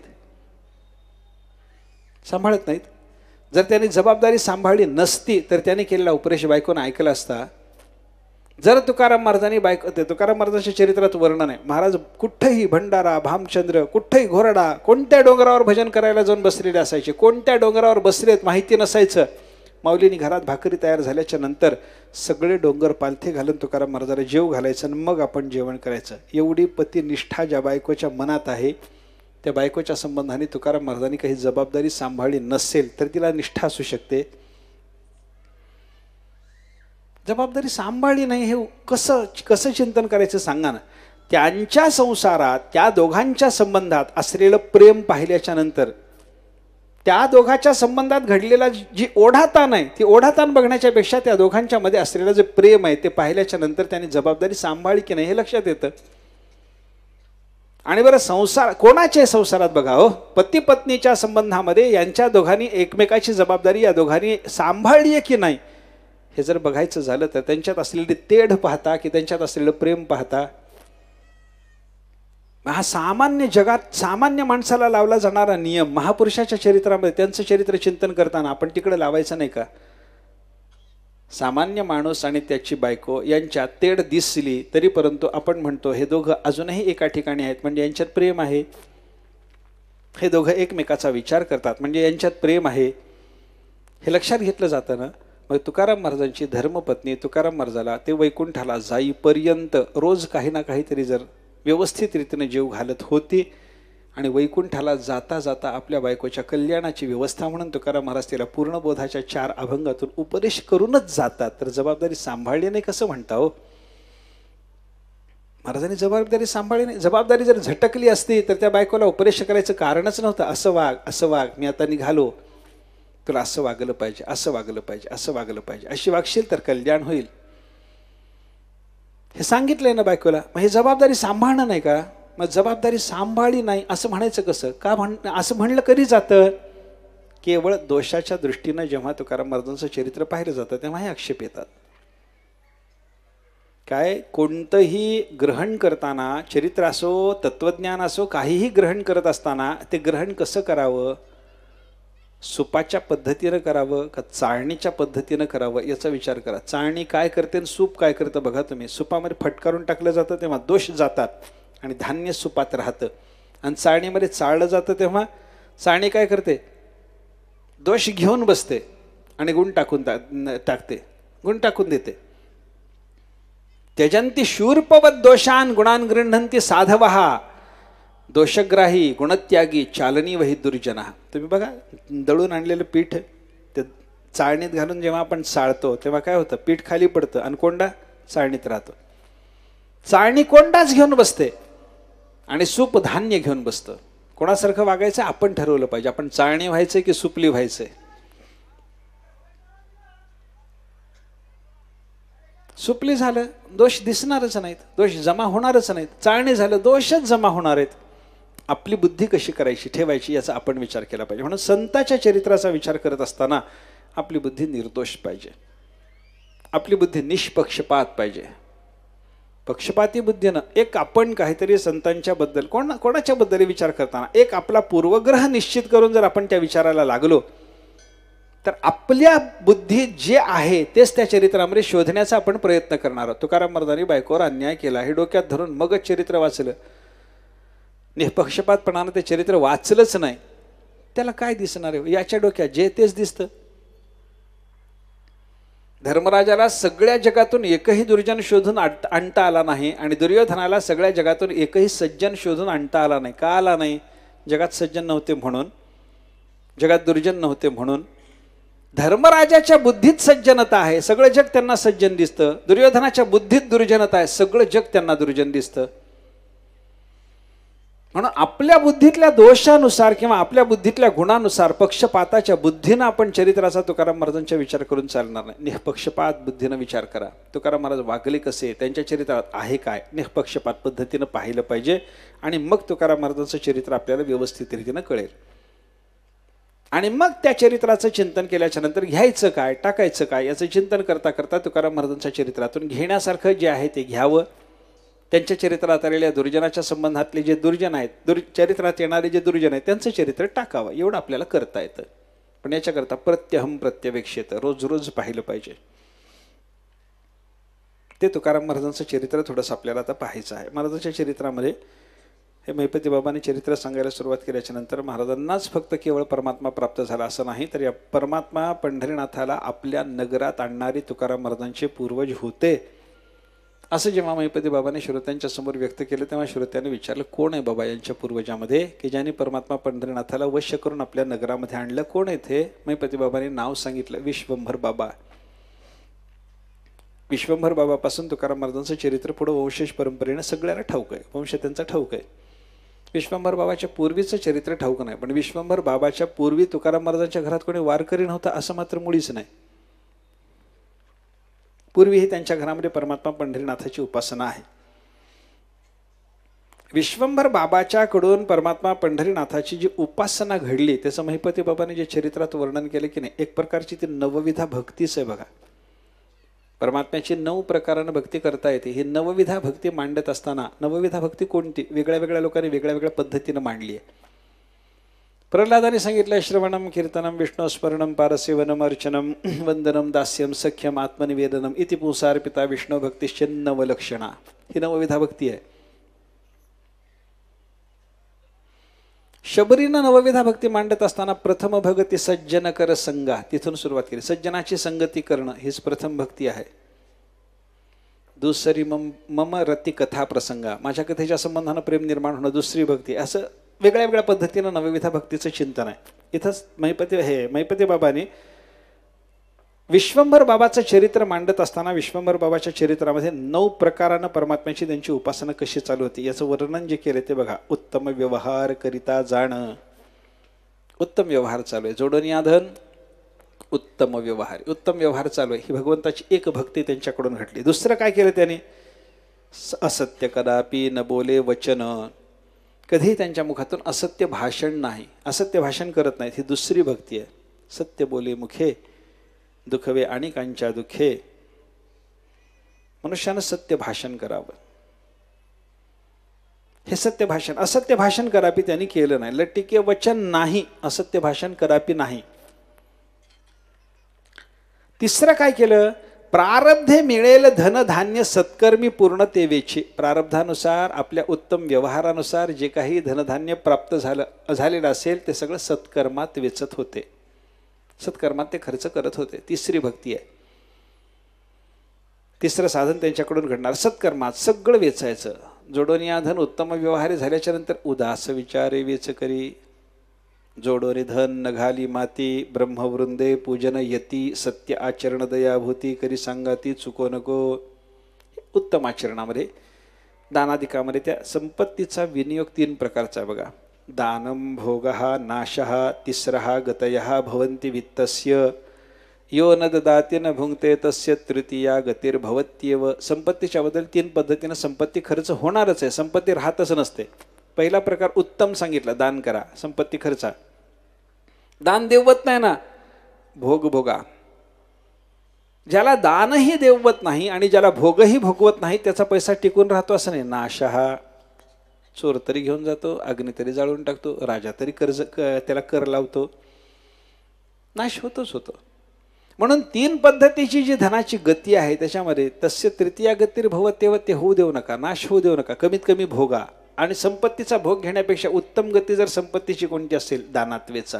जर त्यांनी जबाबदारी सांभाळली नसती तर त्यांनी केलेला उपदेश बायकोनं ऐकला असता. जर तुकाराम महाराजांनी तुकाराम महाराजांच्या चरित्रात वर्णन आहे, महाराज कुठंही भंडारा भामचंद्र, कुठंही घोरडा, कोणत्या डोंगरावर भजन करायला जाऊन बसलेले असायचे, कोणत्या डोंगरावर बसलेत माहिती नसायचं. माऊलींनी घरात भाकरी तयार झाल्याच्या नंतर सगळे डोंगर पालथे घालून तुकाराम महाराजाला जेव घालायचं आणि मग आपण जेवण करायचं. एवढी पतिनिष्ठा ज्या बायकोच्या मनात आहे, त्या बायकोच्या संबंधाने तुकाराम महाराजांनी काही जबाबदारी सांभाळली नसेल तर तिला निष्ठा असू शकते. जबाबदारी सांभाळली नाही हे कसं चिंतन करायचं सांगा ना. त्यांच्या संसारात त्या दोघांच्या संबंधात असलेलं प्रेम पाहिल्याच्या नंतर त्या दोघांच्या संबंधात घडलेला जी ओढाताण आहे ती ओढाताण बघण्याच्या पेक्षा त्या दोघांच्या मध्ये असलेलं जे प्रेम आहे ते पाहिल्याच्या नंतर त्यांनी जबाबदारी सांभाळली की नाही हे लक्षात येतं. आणि बरं, संसार कोणाच्या संसारात बघा हो, पती पत्नीच्या संबंधामध्ये यांच्या दोघांनी एकमेकाची जबाबदारी या दोघांनी सांभाळली आहे की नाही हे जर बघायचं झालं तर त्यांच्यात असलेली तेढ पाहता की त्यांच्यात असलेलं प्रेम पाहता, हा सामान्य जगात सामान्य माणसाला लावला जाणारा नियम महापुरुषाच्या चरित्रामध्ये त्यांचं चरित्र चिंतन करताना आपण तिकडे लावायचं नाही का. सामान्य माणूस आणि त्याची बायको यांच्यात तेढ दिसली तरी परंतु आपण म्हणतो हे दोघं अजूनही एका ठिकाणी आहेत म्हणजे यांच्यात प्रेम आहे. हे दोघं एकमेकाचा विचार करतात म्हणजे यांच्यात प्रेम आहे, हे लक्षात घेतलं जातं ना. मग तुकाराम महाराजांची धर्मपत्नी तुकाराम महाराजाला ते वैकुंठाला जाईपर्यंत रोज काही ना काहीतरी जर व्यवस्थित रीतीने जीव घालत होती आणि वैकुंठाला जाता जाता आपल्या बायकोच्या कल्याणाची व्यवस्था म्हणून तुकाराम महाराज तिला पूर्णबोधाच्या 4 अभंगातून उपदेश करूनच जातात, तर जबाबदारी सांभाळली नाही कसं म्हणता हो. महाराजांनी जबाबदारी सांभाळली नाही. जबाबदारी जर झटकली असती तर त्या बायकोला उपदेश करायचं कारणच नव्हतं. असं वाग मी आता निघालो, तुला असं वागलं पाहिजे, असं वागलं पाहिजे, असं वागलं पाहिजे, अशी वागशील तर कल्याण होईल हे सांगितलंय ना बायकोला. मग हे जबाबदारी सांभाळणं नाही का. मग जबाबदारी सांभाळली नाही असं म्हणायचं कसं का. असं म्हणलं कधी जातं, केवळ दोषाच्या दृष्टीनं जेव्हा तुकाराम महाराजांचं चरित्र पाहिलं जातं तेव्हा हे आक्षेप येतात. काय कोणतंही ग्रहण करताना, चरित्र असो तत्वज्ञान असो, काहीही ग्रहण करत असताना ते ग्रहण कसं करावं, सुपाच्या पद्धतीनं करावं का चाळणीच्या पद्धतीनं करावं याचा विचार करा. चाळणी काय करते आणि सूप काय करतं बघा तुम्ही. सुपामध्ये फटकारून टाकलं जातं तेव्हा दोष जातात आणि धान्य सुपात राहतं, आणि चाळणीमध्ये चाळलं जातं तेव्हा चाळणी काय करते, दोष घेऊन बसते आणि गुण टाकून टाकते, गुण टाकून देते. त्यजंती शूर्पवत दोषान गुणान गृह्णन्ति साधवः दोषग्राही गुणत्यागी चालनी वही दुर्जना. तुम्ही बघा, दळून आणलेलं पीठ ते चाळणीत घालून जेव्हा आपण चाळतो तेव्हा काय होतं, पीठ खाली पडतं आणि कोंडा चाळणीत राहतो. चाळणी कोंडाच घेऊन बसते आणि सूप धान्य घेऊन बसतं. कोणासारखं वागायचं आपण ठरवलं पाहिजे. आपण चाळणी व्हायचंय की सुपली व्हायचंय. सुपली झालं दोष दिसणारच नाहीत, दोष जमा होणारच नाहीत. चाळणी झालं दोषच जमा होणार आहेत. आपली बुद्धी कशी करायची ठेवायची याचा आपण विचार केला पाहिजे. म्हणून संताच्या चरित्राचा विचार करत असताना आपली बुद्धी निर्दोष पाहिजे, आपली बुद्धी निष्पक्षपात पाहिजे. पक्षपाती बुद्धीनं एक आपण काहीतरी संतांच्या बद्दल कोणाच्या बद्दल विचार करताना एक आपला पूर्वग्रह निश्चित करून जर आपण त्या विचाराला लागलो तर आपल्या बुद्धीत जे आहे तेच त्या चरित्रामध्ये शोधण्याचा आपण प्रयत्न करणार आहोत. तुकाराम महाराजांनी बायकोवर अन्याय केला हे डोक्यात धरून मगच चरित्र वाचलं. निष्पक्षपातपणानं ते चरित्र वाचलंच नाही, त्याला काय दिसणार आहे. याच्या डोक्यात जे तेच दिसतं. धर्मराजाला सगळ्या जगातून एकही दुर्जन शोधून आणता आला नाही आणि दुर्योधनाला सगळ्या जगातून एकही सज्जन शोधून आणता आला नाही. का आला नाही, जगात सज्जन नव्हते म्हणून, जगात दुर्जन नव्हते म्हणून. धर्मराजाच्या बुद्धीत सज्जनता आहे, सगळं जग त्यांना सज्जन दिसतं. दुर्योधनाच्या बुद्धीत दुर्जनता आहे, सगळं जग त्यांना दुर्जन दिसतं. म्हणून आपल्या बुद्धीतल्या दोषानुसार किंवा आपल्या बुद्धीतल्या गुणानुसार पक्षपाताच्या बुद्धीनं आपण चरित्राचा तुकाराम महाराजांचा विचार करून चालणार नाही. निष्पक्षपात बुद्धीनं विचार करा. तुकाराम महाराज वागले कसे, त्यांच्या चरित्रात आहे काय, निष्पक्षपात पद्धतीनं पाहिलं पाहिजे आणि मग तुकाराम महाराजांचं चरित्र आपल्याला व्यवस्थित रीतीनं कळेल. आणि मग त्या चरित्राचं चिंतन केल्याच्या नंतर घ्यायचं काय, टाकायचं काय याचं चिंतन करता करता तुकाराम महाराजांच्या चरित्रातून घेण्यासारखं जे आहे ते घ्यावं. त्यांच्या चरित्रात आलेल्या दुर्जनाच्या संबंधातले जे दुर्जन आहेत, चरित्रात येणारे जे दुर्जन आहेत त्यांचं चरित्र टाकावं, एवढं आपल्याला करता येतं. पण याच्याकरता प्रत्यहम प्रत्यवेक्षेत रोज रोज पाहिलं पाहिजे. ते तुकाराम महाराजांचं चरित्र थोडंसं आपल्याला आता पाहायचं आहे. महाराजांच्या चरित्रामध्ये हे महिपती बाबांनी चरित्र सांगायला सुरुवात केल्याच्या नंतर महाराजांनाच फक्त केवळ परमात्मा प्राप्त झाला असं नाही, तर या परमात्मा पंढरीनाथाला आपल्या नगरात आणणारे तुकाराम महाराजांचे पूर्वज होते असं जेव्हा महिपती बाबांनी श्रोत्यांच्या समोर व्यक्त केलं तेव्हा श्रोत्याने विचारलं, कोण आहे बाबा यांच्या पूर्वजामध्ये की ज्यांनी परमात्मा पंढरीनाथाला वश्य करून आपल्या नगरामध्ये आणलं, कोण आहे ते? महिपती बाबांनी नाव सांगितलं, विश्वंभर बाबा. विश्वंभर बाबापासून तुकाराम महाराजांचं चरित्र पुढं वंशज परंपरेनं सगळ्याला ठाऊक आहे, वंश त्यांचा ठाऊक आहे. विश्वंभर बाबाच्या पूर्वीचं चरित्र ठाऊक नाही, पण विश्वंभर बाबाच्या पूर्वी तुकाराम महाराजांच्या घरात कोणी वारकरी नव्हता असं मात्र मुळीच नाही. पूर्वीही त्यांच्या घरामध्ये परमात्मा पंढरीनाथाची उपासना आहे. विश्वंभर बाबाच्याकडून परमात्मा पंढरीनाथाची जी उपासना घडली त्याचं महिपती बाबांनी जे चरित्रात वर्णन केले की नाही, एक प्रकारची ती नवविधा भक्तीच आहे बघा. परमात्म्याची 9 प्रकारानं भक्ती करता येते. ही नवविधा भक्ती मांडत असताना नवविधा भक्ती कोणती, वेगळ्या वेगळ्या लोकांनी वेगळ्या वेगळ्या पद्धतीनं मांडली आहे. प्रल्हादाने सांगितलं, श्रवणम कीर्तनम विष्णुस्मरणम पारसेवनम अर्चनम वंदनम दास्यम सख्यम आत्मनिवेदनम इति पुंसार्पिता विष्णू भक्तिश्च नवलक्षणा. ही नवविधा भक्ती आहे. शबरीनं नवविधा भक्ती मांडत असताना प्रथम भगती सज्जन कर संगा तिथून सुरुवात केली. सज्जनाची संगती करणं हीच प्रथम भक्ती आहे. दुसरी मम रती कथा प्रसंगा, माझ्या कथेच्या संबंधानं प्रेम निर्माण होणं दुसरी भक्ती. असं वेगळ्या वेगळ्या पद्धतीनं नवविधा भक्तीचं चिंतन आहे. इथंच महिपती बाबांनी विश्वंभर बाबाचं चरित्र मांडत असताना विश्वंभर बाबाच्या चरित्रामध्ये 9 प्रकारानं परमात्म्याची त्यांची उपासना कशी चालू होती याचं वर्णन जे केले ते बघा. उत्तम व्यवहार करिता जाणं, उत्तम व्यवहार चालू आहे. जोडनियाधन उत्तम व्यवहार, उत्तम व्यवहार चालू आहे. ही भगवंताची एक भक्ती त्यांच्याकडून घडली. दुसरं काय केलं त्यांनी, असत्य कदापि न बोले वचन, कधीही त्यांच्या मुखातून असत्य भाषण नाही, असत्य भाषण करत नाहीत. ही दुसरी भक्ती आहे. सत्य बोले मुखे दुखवे अनेकांच्या दुःखे, मनुष्यानं सत्य भाषण करावं. हे सत्य भाषण, असत्य भाषण करापी त्यांनी केलं नाही. लटिके वचन नाही, असत्य भाषण करापी नाही. तिसरं काय केलं, प्रारब्धे मिळेल धनधान्य सत्कर्मी पूर्ण ते वेचे. प्रारब्धानुसार आपल्या उत्तम व्यवहारानुसार जे काही धनधान्य प्राप्त झालेलं असेल ते सगळं सत्कर्मात वेचत होते, सत्कर्मात ते खर्च करत होते. तिसरी भक्ती आहे. तिसरं साधन त्यांच्याकडून घडणार, सत्कर्मात सगळं वेचायचं. जोडोनिया धन उत्तम व्यवहारे झाल्याच्या नंतर उदास विचारे वेच करी, जोडोरे धन नघाली माती, ब्रह्मवृंदे पूजन यती, सत्य आचरण दयाभूती करी सांगाती चुको नको. उत्तम आचरणामध्ये दानादिकामध्ये त्या संपत्तीचा विनियोग 3 प्रकारचा आहे बघा. दानम भोगः नाशः तिस्रः गतयः भवन्ति वित्तस्य, यो न ददाति न भुंक्ते तस्य तृतीया गतिर्भवत्येव. संपत्तीच्या बद्दल 3 पद्धतीने संपत्ती खर्च होणारच आहे, संपत्ती राहतच नसते. पहिला प्रकार उत्तम सांगितला, दान करा, संपत्ती खर्चा. दान देववत नाही ना, भोग भोगा. ज्याला दानही देववत नाही आणि ज्याला भोगही भोगवत नाही त्याचा पैसा टिकून राहतो असं नाही. नाशः, चोर तरी घेऊन जातो, अग्नी तरी जाळून टाकतो, राजा तरी त्याला कर लावतो, नाश होतोच होतो. म्हणून 3 पद्धतीची जी धनाची गती आहे त्याच्यामध्ये तस्य तृतीया गतिर्भवत्येव, ते होऊ देऊ नका, नाश होऊ देऊ नका. कमीत कमी भोगा. आणि संपत्तीचा भोग घेण्यापेक्षा उत्तम गती जर संपत्तीची कोणती असेल, दानात वेचा.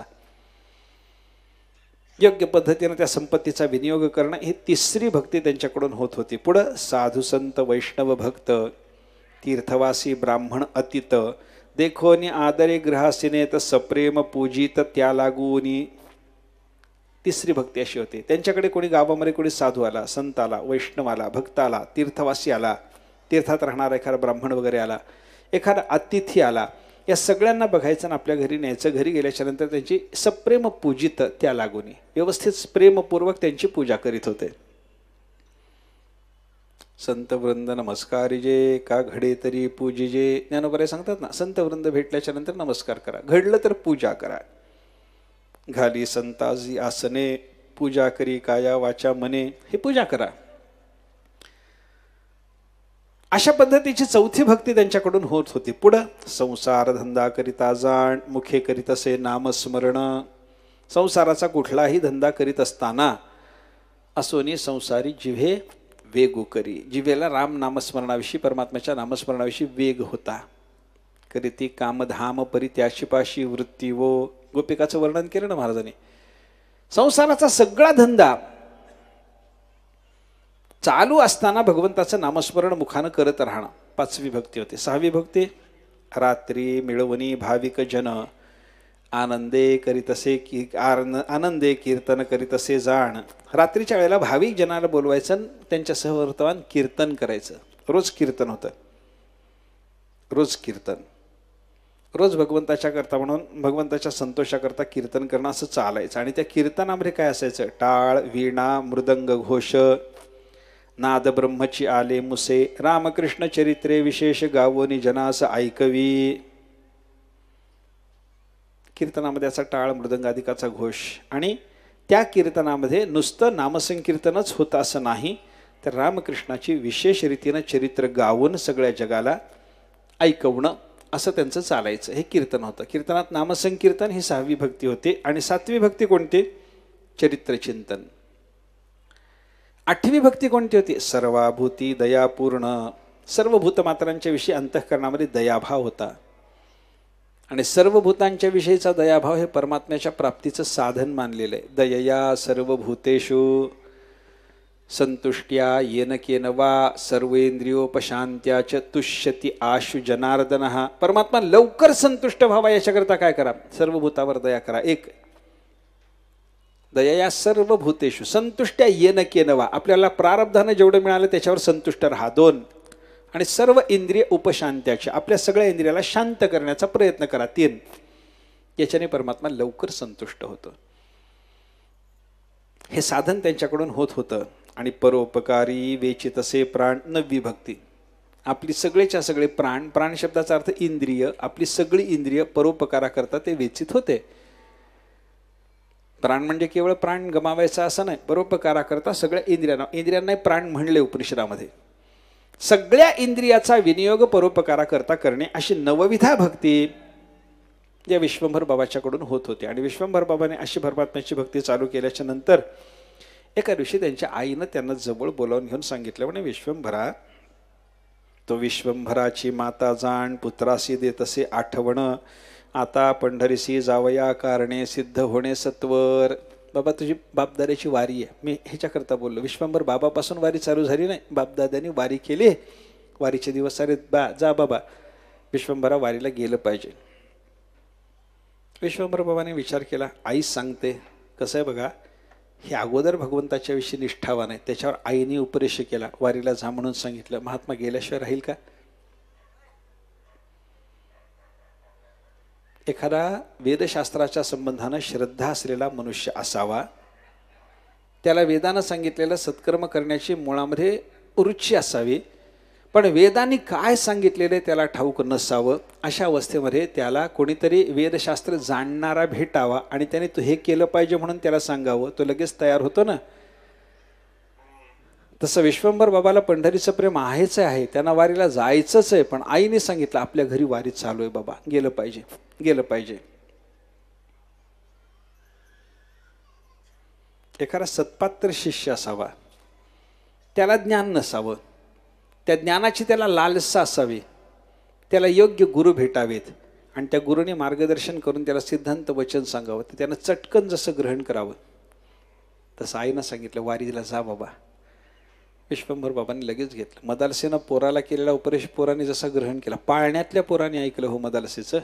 योग्य पद्धतीने त्या संपत्तीचा विनियोग करणं ही तिसरी भक्ती त्यांच्याकडून होत होती. पुढं साधू संत वैष्णव भक्त तीर्थवासी ब्राह्मण अतित, देखोनी आदरे ग्रहासिनेत सप्रेम पूजित त्या लागूनी. तिसरी भक्ती अशी होती. त्यांच्याकडे कोणी गावामध्ये कोणी साधू आला, संत आला, वैष्णव आला, भक्त आला, तीर्थवासी आला, तीर्थात राहणारा एखादा ब्राह्मण वगैरे आला, एखादा अतिथी आला, या सगळ्यांना बघायचं आणि आपल्या घरी न्यायचं. घरी गेल्याच्या नंतर त्यांची सप्रेम पूजित त्या लागून व्यवस्थित प्रेमपूर्वक त्यांची पूजा करीत होते. संत वृंद नमस्कारिजे का घडे तरी पूजिजे. ज्ञानोबराय सांगतात ना, संत वृंद भेटल्याच्या नंतर नमस्कार करा, घडलं तर पूजा करा. घाली संताजी आसने पूजा करी काया वाचा मने. हे पूजा करा. अशा पद्धतीची चौथी भक्ती त्यांच्याकडून होत होती. पुढं संसार धंदा करिता जाण मुखे करीत असे नामस्मरण. संसाराचा कुठलाही धंदा करीत असताना असोनी संसारी जिव्हे वेगू करी. जिव्हेला राम नामस्मरणाविषयी परमात्म्याच्या नामस्मरणाविषयी वेग होता. करीती कामधाम परित्याशिपाशी वृत्ती व. गोपिकाचं वर्णन केलं ना महाराजांनी. संसाराचा सगळा धंदा चालू असताना भगवंताचं नामस्मरण मुखानं करत राहणं. पाचवी भक्ती होती. सहावी भक्ती रात्री मिळवणी भाविक जन आनंदे करीतसे आनंदे कीर्तन करीतसे जाण. रात्रीच्या वेळेला भाविक जनाला बोलवायचं, त्यांच्यासह वर्तमान कीर्तन करायचं. रोज कीर्तन होतं. रोज कीर्तन, रोज भगवंताच्या करता म्हणून भगवंताच्या संतोषाकरता कीर्तन करणं असं चालायचं. आणि त्या कीर्तनामध्ये काय असायचं? टाळ वीणा मृदंग घोष नाद ब्रह्मची आले मुसे. रामकृष्ण चरित्रे विशेष गावोनी जनास ऐकवी. कीर्तनामध्ये असा टाळ मृदंग आदिकाचा घोष. आणि त्या कीर्तनामध्ये नुसतं नामसंकीर्तनच होतं असं नाही, तर रामकृष्णाची विशेष रीतीनं चरित्र गावून सगळ्या जगाला ऐकवणं असं त्यांचं चालायचं. हे कीर्तन होतं. कीर्तनात नामसंकीर्तन ही सहावी भक्ती होती. आणि सातवी भक्ती कोणती? चरित्रचिंतन. आठवी भक्ती कोणती होती? सर्वाभूती दयापूर्ण. सर्व भूतमात्रांच्या विषयी अंतःकरणामध्ये दयाभाव होता. आणि सर्व भूतांच्या विषयीचा दयाभाव हे परमात्म्याच्या प्राप्तीचं साधन मानलेलं आहे. दयया सर्वभूतेषु संतुष्ट्या येन केन वा सर्वेंद्रियोपशांत्या च तुष्यति आशु जनार्दन. परमात्मा लवकर संतुष्ट व्हावा याच्याकरता काय करा? सर्व भूतावर दया करा. एक दया या सर्व भूतेषु संतुष्ट्या येन केन वा. आपल्याला प्रारब्धानं जेवढं मिळालं त्याच्यावर संतुष्ट राहा. दोन आणि सर्व इंद्रिय उपशांत्याचे. आपल्या सगळ्या इंद्रियाला शांत करण्याचा प्रयत्न करा. तीन याच्याने परमात्मा लवकर संतुष्ट होतं. हे साधन त्यांच्याकडून होत होतं. आणि परोपकारी वेचितसे प्राण. नववी भक्ती. आपली सगळेच्या सगळे प्राण, प्राण शब्दाचा अर्थ इंद्रिय, आपली सगळी इंद्रिय परोपकाराकरता ते वेचित होते. प्राण म्हणजे केवळ प्राण गमावायचा असं नाही, परोपकाराकरता सगळ्या इंद्रियांना प्राण म्हणले उपनिषदामध्ये. सगळ्या इंद्रियाचा विनियोग परोपकाराकरता करणे अशी नवविधा भक्ती या विश्वंभर बाबाच्याकडून होत होती. आणि विश्वंभर बाबाने अशी परमात्म्याची भक्ती चालू केल्याच्या नंतर एका दिवशी त्यांच्या आईनं त्यांना जवळ बोलावून घेऊन सांगितलं, म्हणे विश्वंभरा, तो विश्वंभराची माता जाण पुत्रासी देतसे आठवण. आता पंढरीसी जावया कारणे सिद्ध होणे सत्वर. बाबा तुझी बापदाद्याची वारी आहे. मी ह्याच्याकरता बोललो. विश्वंभर बाबापासून वारी चालू झाली नाही, बापदाद्यांनी वारी केली. वारीचे दिवस आले. जा बाबा, विश्वंभरा वारीला गेलं पाहिजे. विश्वंभर बाबाने विचार केला, आईच सांगते. कसं आहे बघा, हे अगोदर भगवंताच्या विषयी निष्ठावान आहे, त्याच्यावर आईने उपदेश केला, वारीला जा म्हणून सांगितलं. महात्मा गेल्याशिवाय राहील का? एखादा वेदशास्त्राच्या संबंधानं श्रद्धा असलेला मनुष्य असावा, त्याला वेदानं सांगितलेलं सत्कर्म करण्याची मुळामध्ये रुची असावी, पण वेदांनी काय सांगितलेले त्याला ठाऊक नसावं. अशा अवस्थेमध्ये त्याला कोणीतरी वेदशास्त्र जाणणारा भेटावा आणि त्याने तू हे केलं पाहिजे म्हणून त्याला सांगावं. तो लगेच तयार होतो ना. तसं विश्वंभर बाबाला पंढरीचं प्रेम आहेच आहे, त्यांना वारीला जायचंच आहे, पण आईने सांगितलं आपल्या घरी वारी चालू आहे बाबा, गेलं पाहिजे गेलं पाहिजे. एखादा सत्पात्र शिष्य असावा, त्याला ज्ञान नसावं, त्या ज्ञानाची त्याला लालसा असावी, त्याला योग्य गुरु भेटावेत आणि त्या गुरुने मार्गदर्शन करून त्याला सिद्धांत वचन सांगावं, तर त्यानं चटकन जसं ग्रहण करावं तसं आईनं सांगितलं वारीला जा बाबा. विश्वंभर बाबांनी लगेच घेतलं. मदालसेनं पोराला केलेला उपदेश पोराने जसा ग्रहण केला, पाळण्यातल्या पोराने ऐकलं हो मदालसेचं.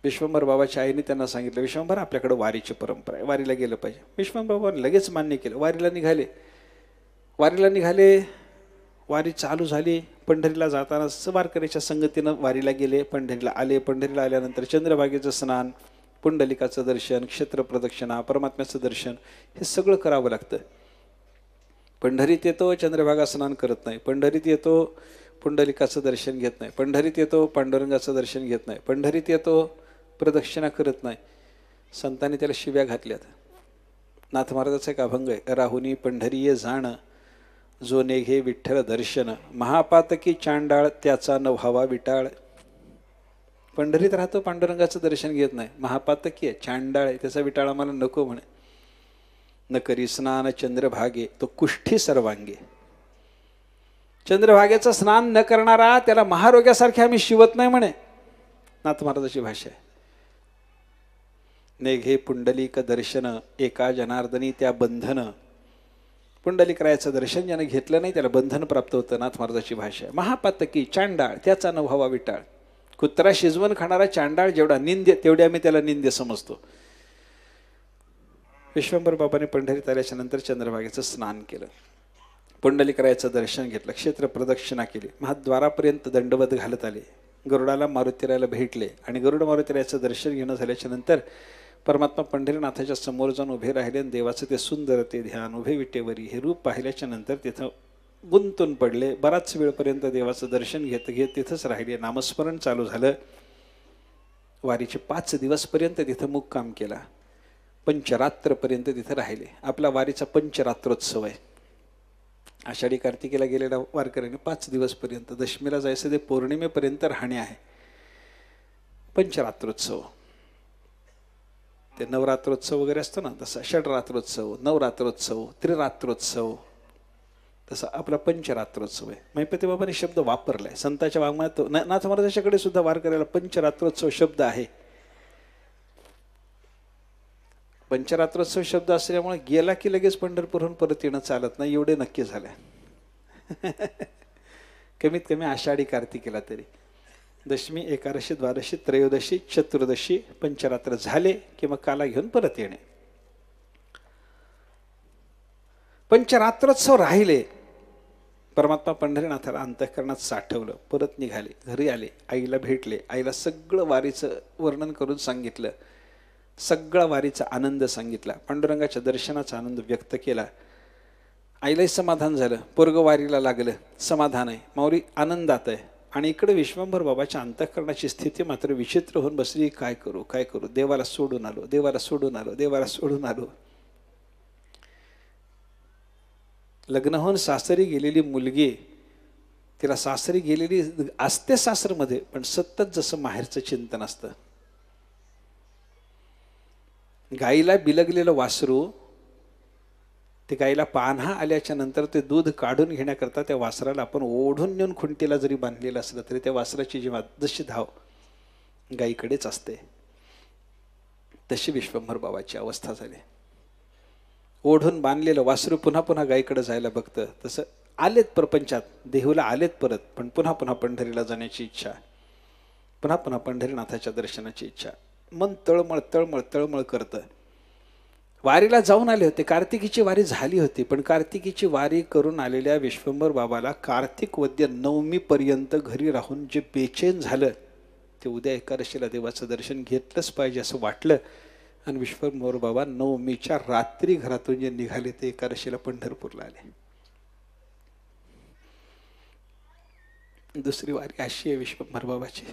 विश्वंभर बाबाच्या आईने त्यांना सांगितलं, विश्वंभर आपल्याकडे वारीची परंपरा आहे, वारीला गेलं पाहिजे. विश्वंभर बाबांनी लगेच मान्य केलं. वारीला निघाले. वारी चालू झाली. पंढरीला जाताना वारकऱ्याच्या संगतीनं वारीला गेले, पंढरीला आले. पंढरीला आल्यानंतर चंद्रभागेचं स्नान, पुंडलिकाचं दर्शन, क्षेत्र प्रदक्षिणा, परमात्म्याचं दर्शन हे सगळं करावं लागतं. पंढरीत येतो, चंद्रभागा स्नान करत नाही. पंढरीत येतो, पुंडलिकाचं दर्शन घेत नाही. पंढरीत येतो, पांडुरंगाचं दर्शन घेत नाही. पंढरीत येतो, प्रदक्षिणा करत नाही. संतांनी त्याला शिव्या घातल्यात. नाथ महाराजाचा एक अभंग आहे, राहुनी पंढरीये जाण, जो नेघे विठ्ठल दर्शन, महापातकी चांडाळ त्याचा न व्हावा विटाळ. पंढरीत राहतो, पांडुरंगाचं दर्शन घेत नाही, महापातकी आहे, चांडाळ आहे, त्याचा विटाळ आम्हाला नको म्हणे. न करी स्नान चंद्रभागे तो कुष्ठी सर्वांगे. चंद्रभागेचं स्नान न करणारा त्याला महारोग्यासारखे आम्ही शिवत नाही म्हणे. नाथ महाराजाची भाषा आहे. नेघे पुंडलिक दर्शन एका जनार्दनी त्या बंधन. पुंडलिकरायाचं दर्शन ज्याने घेतलं नाही त्याला बंधन प्राप्त होतं. नाथ महाराजाची भाषा आहे. महापातकी चांडाळ त्याचा न व्हावा विटाळ. कुत्रा शिजवून खाणारा चांडाळ जेवढा निंद्य तेवढे आम्ही त्याला निंद्य समजतो. विश्वंभर बाबांनी पंढरीत आल्याच्या नंतर चंद्रभागेचं स्नान केलं, पुंडलिकरायाचं दर्शन घेतलं, क्षेत्र प्रदक्षिणा केली, महाद्वारापर्यंत दंडवत घालत आले, गरुडाला मारुतीरायाला भेटले आणि गरुड मारुतीरायाचं दर्शन घेणं झाल्याच्या नंतर परमात्मा पंढरीनाथाच्या समोर जाऊन उभे राहिले आणि देवाचं ते सुंदर ते ध्यान, उभे विटेवरी हे रूप पाहिल्याच्या नंतर तिथं गुंतून पडले. बराच वेळपर्यंत देवाचं दर्शन घेत घेत तिथंच राहिले. नामस्मरण चालू झालं. वारीचे 5 दिवसपर्यंत तिथं मुक्काम केला. पंचरात्रपर्यंत तिथं राहिले. आपला वारीचा पंचरात्रोत्सव आहे. आषाढी कार्तिकेला गेलेल्या वारकऱ्यांनी 5 दिवसपर्यंत, दशमीला जायचं ते पौर्णिमेपर्यंत राहणे आहे. पंचरात्रोत्सव, ते नवरात्रोत्सव वगैरे असतो ना तसा, षडरात्रोत्सव, नवरात्रोत्सव, त्रिरात्रोत्सव, तसा आपला पंचरात्रोत्सव आहे. महिपती बाबांनी शब्द वापरलाय. संतांच्या वाङ्मयात नाथ महाराजांच्याकडे सुद्धा वारकऱ्याला पंचरात्रोत्सव शब्द आहे. पंचरात्रोत्सव शब्द असल्यामुळे गेला की लगेच पंढरपूरहून परत येणं चालत नाही, एवढे नक्की झालंय. कमीत कमी आषाढी कार्तिकेला तरी दशमी, एकादशी, द्वादशी, त्रयोदशी, चतुर्दशी, पंचरात्र झाले की मग काला घेऊन परत येणे. पंचरात्रोत्सव राहिले. परमात्मा पंढरीनाथाला अंतःकरणात साठवलं. परत निघाले, घरी आले, आईला भेटले, आईला सगळं वारीचं वर्णन करून सांगितलं, सगळा वारीचा आनंद सांगितला, पांडुरंगाच्या दर्शनाचा आनंद व्यक्त केला. आईलाही समाधान झालं. पोरग वारीला लागलं, समाधान आहे, माऊली आनंदात आहे. आणि इकडे विश्वंभर बाबाच्या अंतःकरणाची स्थिती मात्र विचित्र होऊन बसली. काय करू काय करू, देवाला सोडून आलो, देवाला सोडून आलो, देवाला सोडून आलो. लग्न होऊन सासरी गेलेली मुलगी, तिला सासरी गेलेली असते सासरमध्ये, पण सतत जसं माहेरचं चिंतन असतं. गाईला बिलगलेलं वासरू, ते गाईला पान्हा आल्याच्या नंतर ते दूध काढून घेण्याकरता त्या वासराला आपण ओढून नेऊन खुंटीला जरी बांधलेलं असलं तरी त्या वासराची जेव्हा जशी धाव गाईकडेच असते, तशी विश्वंभर बाबाची अवस्था झाली. ओढून बांधलेलं वासरू पुन्हा पुन्हा गाईकडे जायला बघतं. तसं आलेत प्रपंचात, देहूला आलेत परत, पण पुन्हा पुन्हा पंढरीला जाण्याची इच्छा, पुन्हा पुन्हा पंढरीनाथाच्या दर्शनाची इच्छा. मन तळमळ तळमळ तळमळ करतं. वारीला जाऊन आले होते, कार्तिकीची वारी झाली होती, पण कार्तिकीची वारी करून आलेल्या विश्वंभर बाबाला कार्तिक वद्य नवमीपर्यंत घरी राहून जे बेचैन झालं, ते उद्या एकादशीला देवाचं दर्शन घेतलंच पाहिजे असं वाटलं. आणि विश्वंभर बाबा नवमीच्या रात्री घरातून जे निघाले ते एकादशीला पंढरपूरला आले. दुसरी वारी अशी आहे विश्वंभर बाबाची.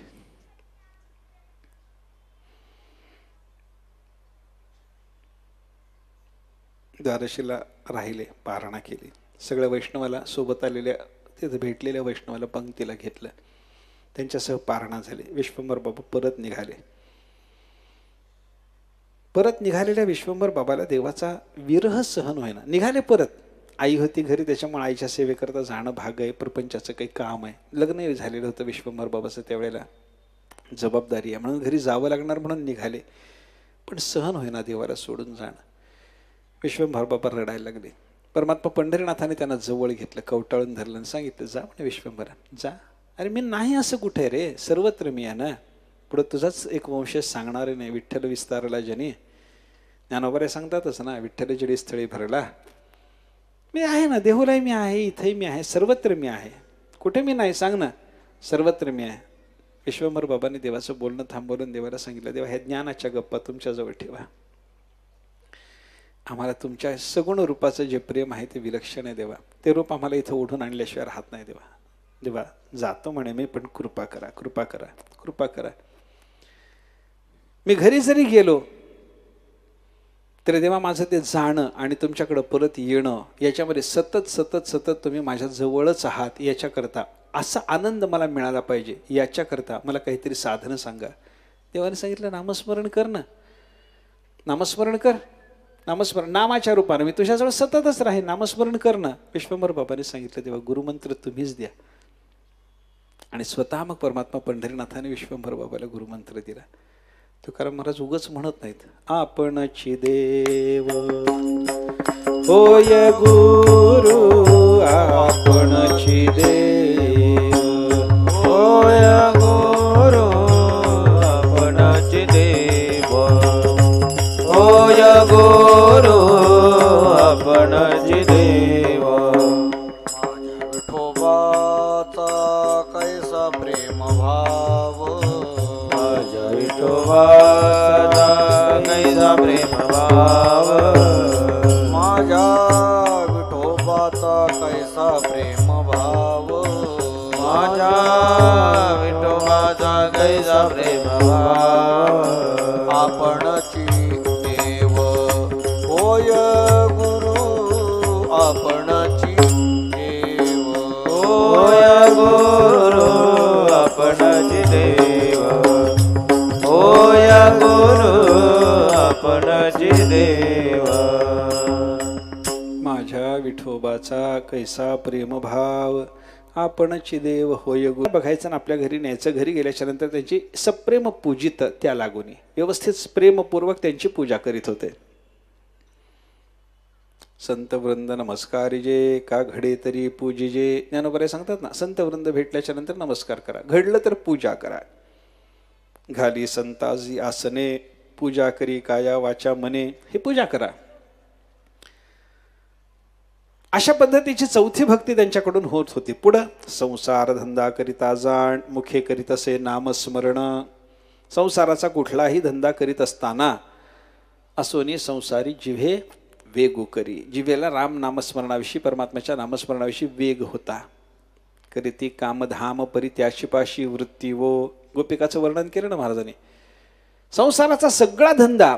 द्वादशीला राहिले, पारणा केली, सगळ्या वैष्णवाला सोबत आलेल्या तिथे भेटलेल्या वैष्णवाला पंक्तीला घेतलं, त्यांच्यासह पारणा झाले. विश्वंभर बाबा परत निघाले. परत निघालेल्या विश्वंभर बाबाला देवाचा विरह सहन होईना. निघाले परत. आई होती घरी, त्याच्यामुळे आईच्या सेवेकरता जाणं भाग आहे, प्रपंचाचं काही काम आहे. लग्नही झालेलं होतं विश्वंभर बाबाचं, त्यावेळेला जबाबदारी आहे म्हणून घरी जावं लागणार म्हणून निघाले, पण सहन होईना देवाला सोडून जाणं. विश्वंभर बाबा रडायला लागले. परमात्मा पंढरीनाथाने त्यांना जवळ घेतलं, कवटाळून धरलं आणि सांगितलं, जा म्हणे विश्वंभरा जा. अरे मी नाही असं कुठे रे, सर्वत्र मी आहे ना, पुढं तुझाच एक वंशज सांगणारे नाही. विठ्ठल विस्तारला जनी, ज्ञानोबा सांगतातच ना, विठ्ठल जडी स्थळी भरला. मी आहे ना, देहुलाही मी आहे, इथंही मी आहे, सर्वत्र मी आहे. कुठे मी नाही सांग ना? सर्वत्र मी आहे. विश्वंभर बाबांनी देवाचं बोलणं थांबवलं, देवाला सांगितलं, देवा ह्या ज्ञानाच्या गप्पा तुमच्याजवळ ठेवा. आम्हाला तुमच्या सगुण रूपाचं जे प्रेम आहे ते विलक्षण आहे देवा. ते रूप आम्हाला इथं ओढून आणल्याशिवाय राहत नाही देवा. देवा जातो म्हणे मी, पण कृपा करा, कृपा करा, कृपा करा. मी घरी जरी गेलो तरी देवा माझं ते जाणं आणि तुमच्याकडं परत येणं याच्यामध्ये सतत सतत सतत तुम्ही माझ्या जवळच आहात याच्याकरता असा आनंद मला मिळाला पाहिजे. याच्याकरता मला काहीतरी साधनं सांगा. देवाने सांगितलं नामस्मरण कर ना, नामस्मरण कर, नामस्मरण नामाच्या रूपानं मी तुझ्याजवळ सततच राहीन, नामस्मरण कर ना. विश्वंभर बाबांनी सांगितलं तेव्हा गुरुमंत्र तुम्हीच द्या. आणि स्वतः मग परमात्मा पंढरीनाथाने विश्वंभर बाबाला गुरुमंत्र दिला. तुकाराम महाराज उगच म्हणत नाहीत, आपणची देव होय गुरु, आपणची देव होय गुरु, आपणची देव होय गुरु, आपणची देव. विठोबाचा कैसा प्रेम भाव, माझ्या विठोबाचा कैसा प्रेम भाव, माझ्या विठोबाचा कैसा प्रेम भाव, माझ्या विठोबाचा कैसा प्रेम भाव. आपणची देव होय गुरु, आपणची देव होय गुरु, आपणची देव होय गुरु, आपणची देव. माझ्या विठोबाचा कैसा प्रेमभाव, आपणची देव होय गुरु. बघायचं ना, आपल्या घरी न्यायचं, घरी गेल्याच्या नंतर त्यांची सप्रेम पूजित त्या लागून व्यवस्थित प्रेमपूर्वक त्यांची पूजा करीत होते. संत वृंद नमस्कारिजे, का घडे तरी पूजिजे. ज्ञानोबराय सांगतात ना, संत वृंद भेटल्याच्या नंतर नमस्कार करा, घडलं तर पूजा करा. घाली संताजी आसने, पूजा करी काया वाचा मने, हे पूजा करा. अशा पद्धतीची चौथी भक्ती त्यांच्याकडून होत होती. पुढं संसार धंदा करिता जाण, मुखे करीत असे नामस्मरण. संसाराचा कुठलाही धंदा करीत असताना असोनी संसारी जिव्हे वेगू करी. जिव्हेला राम नामस्मरणाविषयी, परमात्म्याच्या नामस्मरणाविषयी वेग होता. करीती कामधाम परित्याशिपाशी वृत्ती वो. गोपिकाचं वर्णन केलं ना महाराजांनी. संसाराचा सगळा धंदा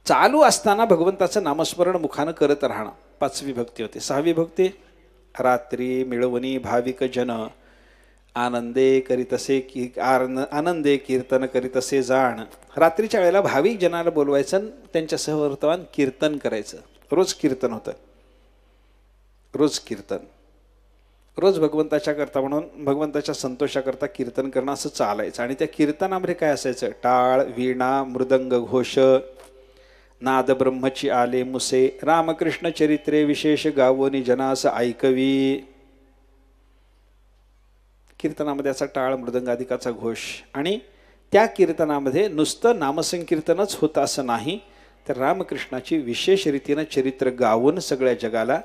चालू असताना भगवंताचं नामस्मरण मुखानं करत राहणं. पाचवी भक्ती होती. सहावी भक्ती रात्री मिळवणी भाविक जन, आनंदे करीतसे आनंदे कीर्तन करीतसे जाण. रात्रीच्या वेळेला भाविक जनाला बोलवायचं, त्यांच्यासह वर्तमान कीर्तन करायचं. रोज कीर्तन होतं, रोज कीर्तन, रोज भगवंताच्या करता म्हणून भगवंताच्या संतोषाकरता कीर्तन करणं असं चालायचं. आणि त्या कीर्तनामध्ये काय असायचं? टाळ, वीणा, मृदंग, घोष, नाद ब्रह्मची आले मुसे, रामकृष्ण चरित्रे विशेष गावोनी जनास ऐकवी. कीर्तनामध्ये असा टाळ, मृदंग आदिकाचा घोष. आणि त्या कीर्तनामध्ये नुसतं नामसंकीर्तनच होतं असं नाही, तर रामकृष्णाची विशेष रीतीनं चरित्र गावून सगळ्या जगाला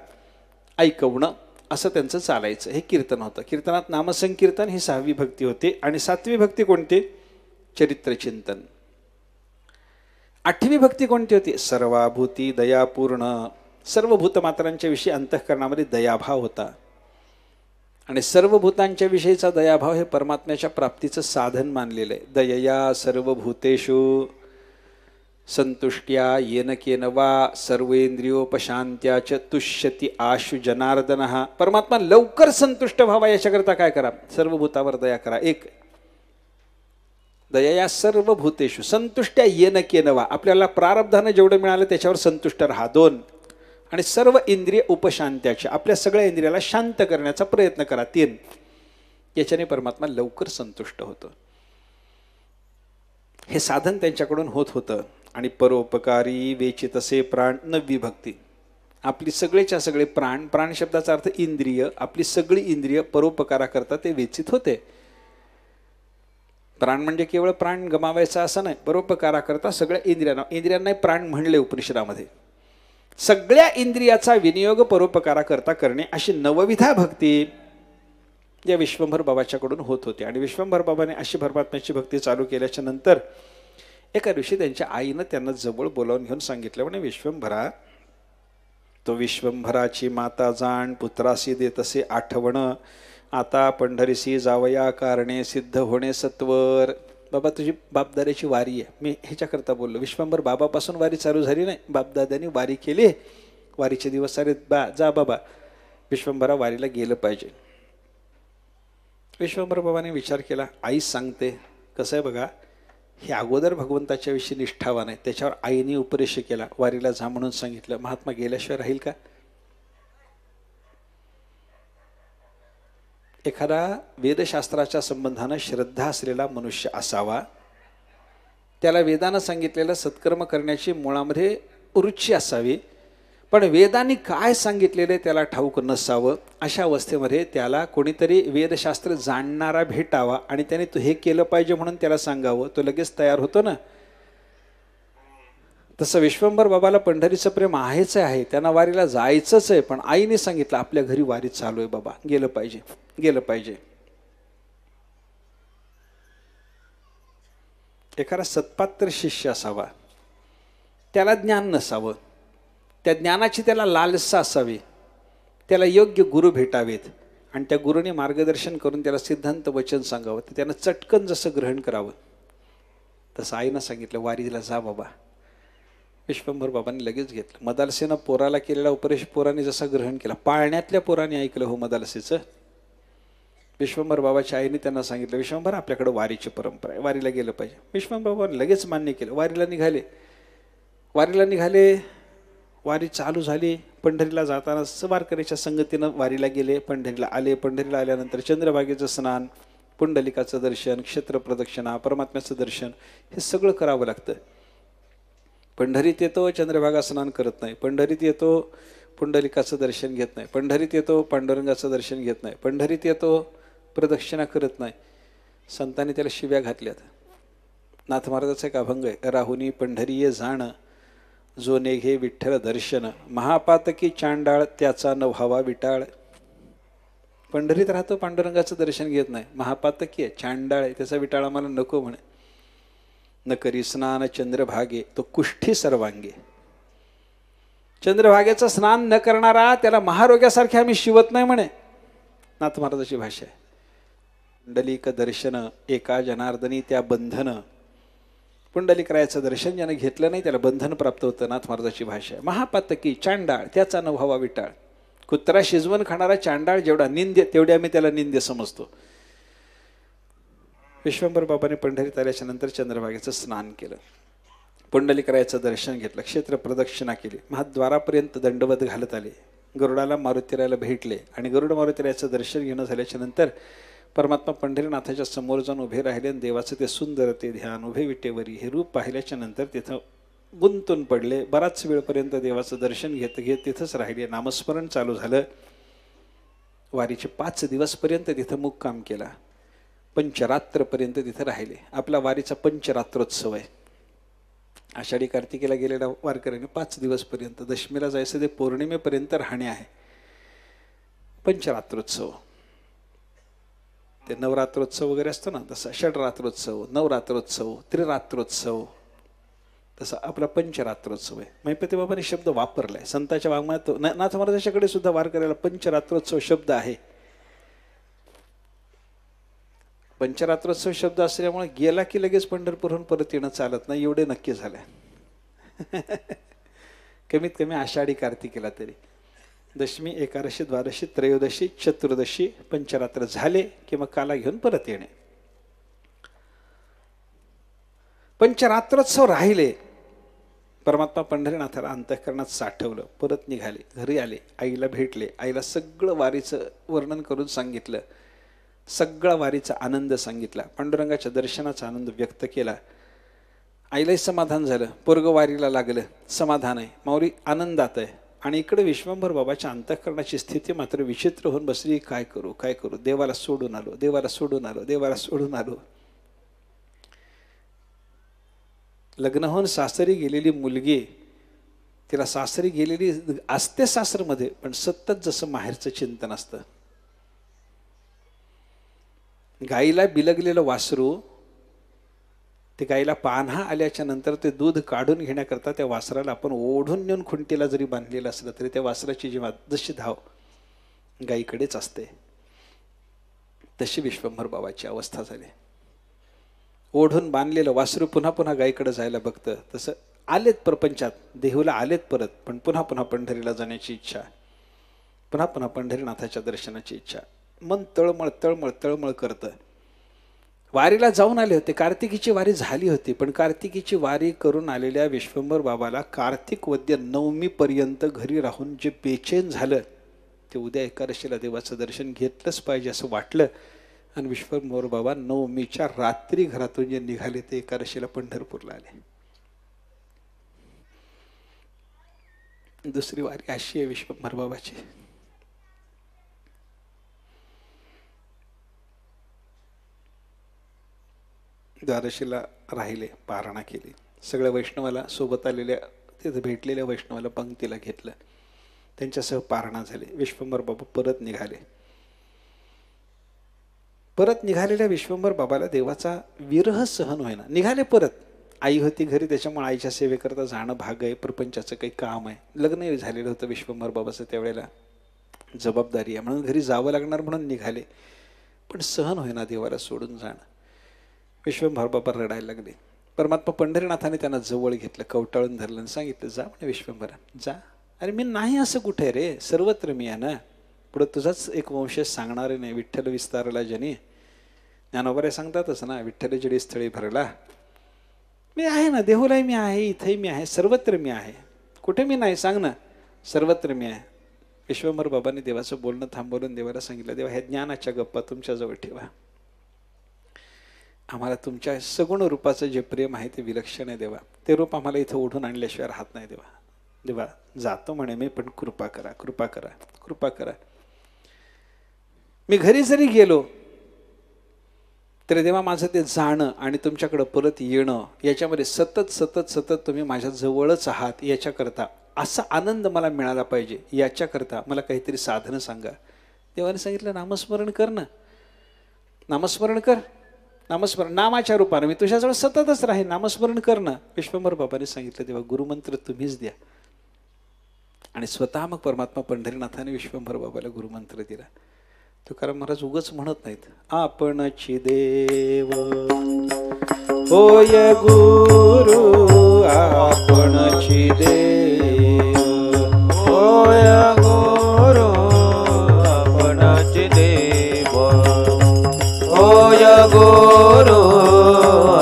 ऐकवणं असं त्यांचं चालायचं. हे कीर्तन होतं. कीर्तनात नामसंकीर्तन ही सहावी भक्ती होती. आणि सातवी भक्ती कोणती? चरित्रचिंतन. आठवी भक्ती कोणती होती? सर्वाभूती दयापूर्ण. सर्व भूतमात्रांच्या विषयी अंतःकरणामध्ये दयाभाव होता. आणि सर्व भूतांच्या विषयीचा दयाभाव हे परमात्म्याच्या प्राप्तीचं साधन मानलेलं आहे. दयया सर्वभूतेषु संतुष्ट्या येन केन वा सर्वेंद्रियोपशांत्या च तुष्यति आशु जनार्दनः. परमात्मा लवकर संतुष्ट व्हावा याच्याकरता काय करा? सर्व भूतावर दया करा. एक दयया सर्वभूतेषु संतुष्ट्या येन केन वा. आपल्याला प्रारब्धानं जेवढं मिळालं त्याच्यावर संतुष्ट राहा. दोन. आणि सर्व इंद्रिय उपशांत्याचे, आपल्या सगळ्या इंद्रियाला शांत करण्याचा प्रयत्न करा. तीन. याच्याने परमात्मा लवकर संतुष्ट होतो. हे साधन त्यांच्याकडून होत होतं. आणि परोपकारी वेचितसे प्राण. नववी भक्ती. आपली सगळेच्या सगळे प्राण, प्राण शब्दाचा अर्थ इंद्रिय, आपली सगळी इंद्रिय परोपकाराकरता ते वेचित होते. प्राण म्हणजे केवळ प्राण गमावायचा असं नाही, परोपकाराकरता सगळ्या इंद्रियांना प्राण म्हणले उपनिषदामध्ये. सगळ्या इंद्रियाचा विनियोग परोपकाराकरता करणे अशी नवविधा भक्ती या विश्वंभर बाबाच्याकडून होत होती. आणि विश्वंभर बाबाने अशी परमात्म्याची भक्ती चालू केल्याच्या नंतर एका दिवशी त्यांच्या आईनं त्यांना जवळ बोलावून घेऊन सांगितलं, म्हणे विश्वंभरा, तो विश्वंभराची माता जाण पुत्रासी देतसे आठवण, आता पंढरीसी जावया कारणे सिद्ध होणे सत्वर. बाबा तुझी बापदाद्याची वारी आहे. मी ह्याच्याकरता बोललो. विश्वंभर बाबापासून वारी चालू झाली नाही, बापदाद्यांनी वारी केली. वारीचे दिवस अरे जा बाबा, विश्वंभरा वारीला गेलं पाहिजे. विश्वंभर बाबाने विचार केला, आईच सांगते. कसं आहे बघा, हे अगोदर भगवंताच्या विषयी निष्ठावान आहे, त्याच्यावर आईने उपदेश केला, वारीला जा म्हणून सांगितलं. महात्मा गेल्याशिवाय राहील का? एखादा वेदशास्त्राच्या संबंधानं श्रद्धा असलेला मनुष्य असावा, त्याला वेदानं सांगितलेलं सत्कर्म करण्याची मुळामध्ये रुची असावी, पण वेदांनी काय सांगितलेले त्याला ठाऊक नसावं. अशा अवस्थेमध्ये त्याला कोणीतरी वेदशास्त्र जाणणारा भेटावा आणि त्याने तू हे केलं पाहिजे म्हणून त्याला सांगावं, तो लगेच तयार होतो ना. तसं विश्वंभर बाबाला पंढरीचं प्रेम आहेच आहे, त्यांना वारीला जायचंच आहे, पण आईने सांगितलं आपल्या घरी वारी चालू आहे बाबा, गेलं पाहिजे गेलं पाहिजे. एखादा सत्पात्र शिष्य असावा, त्याला ज्ञान नसावं, त्या ज्ञानाची त्याला लालसा असावी, त्याला योग्य गुरु भेटावेत आणि त्या गुरुने मार्गदर्शन करून त्याला सिद्धांत वचन सांगावं, तर त्यानं चटकन जसं ग्रहण करावं तसं आईनं सांगितलं वारीला जा बाबा. विश्वंभर बाबांनी लगेच घेतलं. मदालसेनं पोराला केलेला उपदेश पोराने जसा ग्रहण केला, पाळण्यातल्या पोराने ऐकलं हो मदालसेचं. विश्वंभर बाबाच्या आईने त्यांना सांगितलं, विश्वंभर आपल्याकडे वारीची परंपरा आहे, वारीला गेलं पाहिजे. विश्वंभर बाबांनी लगेच मान्य केलं. वारीला निघाले. वारी चालू झाली. पंढरीला जाताना वारकऱ्याच्या संगतीनं वारीला गेले, पंढरीला आले. पंढरीला आल्यानंतर चंद्रभागेचं स्नान, पुंडलिकाचं दर्शन, क्षेत्र प्रदक्षिणा, परमात्म्याचं दर्शन हे सगळं करावं लागतं. पंढरीत येतो, चंद्रभागा स्नान करत नाही. पंढरीत येतो, पुंडलिकाचं दर्शन घेत नाही. पंढरीत येतो, पांडुरंगाचं दर्शन घेत नाही. पंढरीत येतो, प्रदक्षिणा करत नाही. संतांनी त्याला शिव्या घातल्यात. नाथ महाराजाचा एक अभंग आहे, राहुनी पंढरीये जाण, जो नेघे विठ्ठल दर्शन, महापातकी चांडाळ त्याचा न व्हावा विटाळ. पंढरीत राहतो, पांडुरंगाचं दर्शन घेत नाही, महापातकी आहे, चांडाळ आहे, त्याचा विटाळ आम्हाला नको म्हणे. न करी स्नान चंद्रभागे तो कुष्ठी सर्वांगे. चंद्रभागेचं स्नान न करणारा त्याला महारोग्यासारखे आम्ही शिवत नाही म्हणे. नाथ महाराजाची भाषा आहे. पुंडलिक दर्शन एका जनार्दनी त्या बंधन. पुंडलिकरायाचं दर्शन ज्यानं घेतलं नाही त्याला बंधन प्राप्त होतं. नाथ महाराजाची भाषा आहे. महापातकी चांडाळ त्याचा न व्हावा विटाळ. कुत्रा शिजवून खाणारा चांडाळ जेवढा निंद्य तेवढे आम्ही त्याला निंद्य समजतो. विश्वंभर बाबाने पंढरीत आल्याच्या नंतर चंद्रभागेचं स्नान केलं, पुंडलिकरायाचं दर्शन घेतलं, क्षेत्र प्रदक्षिणा केली, महाद्वारापर्यंत दंडवत घालत आले. गरुडाला मारुतीरायाला भेटले आणि गरुड मारुतीरायाचं दर्शन घेणं झाल्याच्या नंतर परमात्मा पंढरीनाथाच्या समोर जाऊन उभे राहिले आणि देवाचं ते सुंदर ते ध्यान, उभे विटेवरी हे रूप पाहिल्याच्या नंतर तिथं गुंतून पडले. बराच वेळपर्यंत देवाचं दर्शन घेत घेत तिथंच राहिले. नामस्मरण चालू झालं. वारीचे 5 दिवसपर्यंत तिथं मुक्काम केला. पंचरात्रपर्यंत तिथं राहिले. आपला वारीचा पंचरात्रोत्सव आहे. आषाढी कार्तिकेला गेलेल्या वारकऱ्यांनी 5 दिवसपर्यंत, दशमीला जायचं ते पौर्णिमेपर्यंत राहणे आहे. पंचरात्रोत्सव, ते नवरात्रोत्सव वगैरे असतो ना तसा षडरात्रोत्सव, नवरात्रोत्सव, त्रिरात्रोत्सव, तसा आपला पंचरात्रोत्सव आहे. महिपती बाबांनी शब्द वापरलाय संतांच्या वाङ्मयात. नाथ महाराजांच्याकडे सुद्धा वारकऱ्याला पंचरात्रोत्सव शब्द आहे. पंचरात्रोत्सव शब्द असल्यामुळे गेला की लगेच पंढरपूरहून परत येणं चालत नाही, एवढे नक्की झालंय. कमीत कमी आषाढी कार्तिकेला तरी दशमी, एकादशी, द्वादशी, त्रयोदशी, चतुर्दशी, पंचरात्र झाले की मग काला घेऊन परत येणे. पंचरात्रोत्सव राहिले. परमात्मा पंढरीनाथाला अंतःकरणात साठवलं. परत निघाले, घरी आले, आईला भेटले. आईला सगळं वारीचं वर्णन करून सांगितलं. सगळा वारीचा आनंद सांगितला. पांडुरंगाच्या दर्शनाचा आनंद व्यक्त केला. आईलाही समाधान झालं. पोरग वारीला लागलं, समाधान आहे, माऊली आनंदात आहे. आणि इकडे विश्वंभर बाबाच्या अंतःकरणाची स्थिती मात्र विचित्र होऊन बसली. काय करू काय करू, देवाला सोडून आलो, देवाला सोडून आलो, देवाला सोडून आलो. लग्न होऊन सासरी गेलेली मुलगी तिला सासरी गेलेली असते सासरमध्ये, पण सतत जसं माहेरचं चिंतन असतं. गाईला बिलगलेलं वासरू, ते गाईला पान्हा आल्याच्या नंतर ते दूध काढून घेण्याकरता त्या वासराला आपण ओढून नेऊन खुंटीला जरी बांधलेलं असलं तरी त्या वासराची जेव्हा जशी धाव गाईकडेच असते, तशी विश्वंभर बाबाची अवस्था झाली. ओढून बांधलेलं वासरू पुन्हा पुन्हा गाईकडे जायला बघतं. तसं आलेत प्रपंचात, देहूला आलेत परत, पण पुन्हा पुन्हा पंढरीला जाण्याची इच्छा, पुन्हा पुन्हा पंढरीनाथाच्या दर्शनाची इच्छा. मन तळमळ तळमळ तळमळ करतं. वारीला जाऊन आले होते, कार्तिकीची वारी झाली होती, पण कार्तिकीची वारी करून आलेल्या विश्वंभर बाबाला कार्तिक वद्य नवमीपर्यंत घरी राहून जे बेचैन झालं, ते उद्या एकादशीला देवाचं दर्शन घेतलंच पाहिजे असं वाटलं. आणि विश्वंभर बाबा नवमीच्या रात्री घरातून जे निघाले ते एकादशीला पंढरपूरला आले. दुसरी वारी अशी आहे विश्वंभर बाबाची. द्वादशीला राहिले, पारणा केली, सगळ्या वैष्णवाला सोबत आलेल्या तिथे भेटलेल्या वैष्णवाला पंक्तीला घेतलं, त्यांच्यासह पारणा झाले. विश्वंभर बाबा परत निघाले. परत निघालेल्या विश्वंभर बाबाला देवाचा विरह सहन होईना. निघाले परत. आई होती घरी, त्याच्यामुळे आईच्या सेवेकरता जाणं भाग आहे, प्रपंचाचं काही काम आहे. लग्नही झालेलं होतं विश्वंभर बाबाचं, त्यावेळेला जबाबदारी आहे म्हणून घरी जावं लागणार म्हणून निघाले, पण सहन होईना देवाला सोडून जाणं. विश्वंभर बाबा रडायला लागले. परमात्मा पंढरीनाथाने त्यांना जवळ घेतलं, कवटाळून धरलं आणि सांगितलं, जा म्हणे विश्वंभरा जा. अरे मी नाही असं कुठे रे, सर्वत्र मी आहे ना. पुढं तुझाच एक वंशज सांगणार नाही. विठ्ठल विस्तारला जनी, ज्ञानोबारे सांगतातच ना, विठ्ठल जडी स्थळी भरला. मी आहे ना, देहूलाही मी आहे, इथेही मी आहे, सर्वत्र मी आहे. कुठे मी नाही सांग ना, सर्वत्र मी आहे. विश्वंभर बाबांनी देवाचं बोलणं थांबवून देवाला सांगितलं, देवा ह्या ज्ञानाच्या गप्पा तुमच्याजवळ ठेवा. आम्हाला तुमच्या सगुण रूपाचं जे प्रेम आहे ते विलक्षण आहे देवा. ते रूप आम्हाला इथं ओढून आणल्याशिवाय राहत नाही देवा. देवा जातो म्हणे मी, पण कृपा करा, कृपा करा, कृपा करा. मी घरी जरी गेलो तरी देवा माझं ते जाणं आणि तुमच्याकडं परत येणं याच्यामध्ये सतत सतत सतत तुम्ही माझ्या जवळच आहात, याच्याकरता असा आनंद मला मिळाला पाहिजे. याच्याकरता मला काहीतरी साधनं सांगा. देवाने सांगितलं, नामस्मरण कर ना, नामस्मरण कर, नामस्मरण नामाच्या रूपानं मी तुझ्याजवळ सततच राहीन, नामस्मरण कर ना. विश्वंभर बाबांनी सांगितलं, तेव्हा गुरुमंत्र तुम्हीच द्या. आणि स्वतः मग परमात्मा पंढरीनाथाने विश्वंभर बाबाला गुरुमंत्र दिला. तुकाराम महाराज उगच म्हणत नाहीत, आपणची देव होय गुरु, आपणची देव होय गुरु, आपणची देव होय गुरु,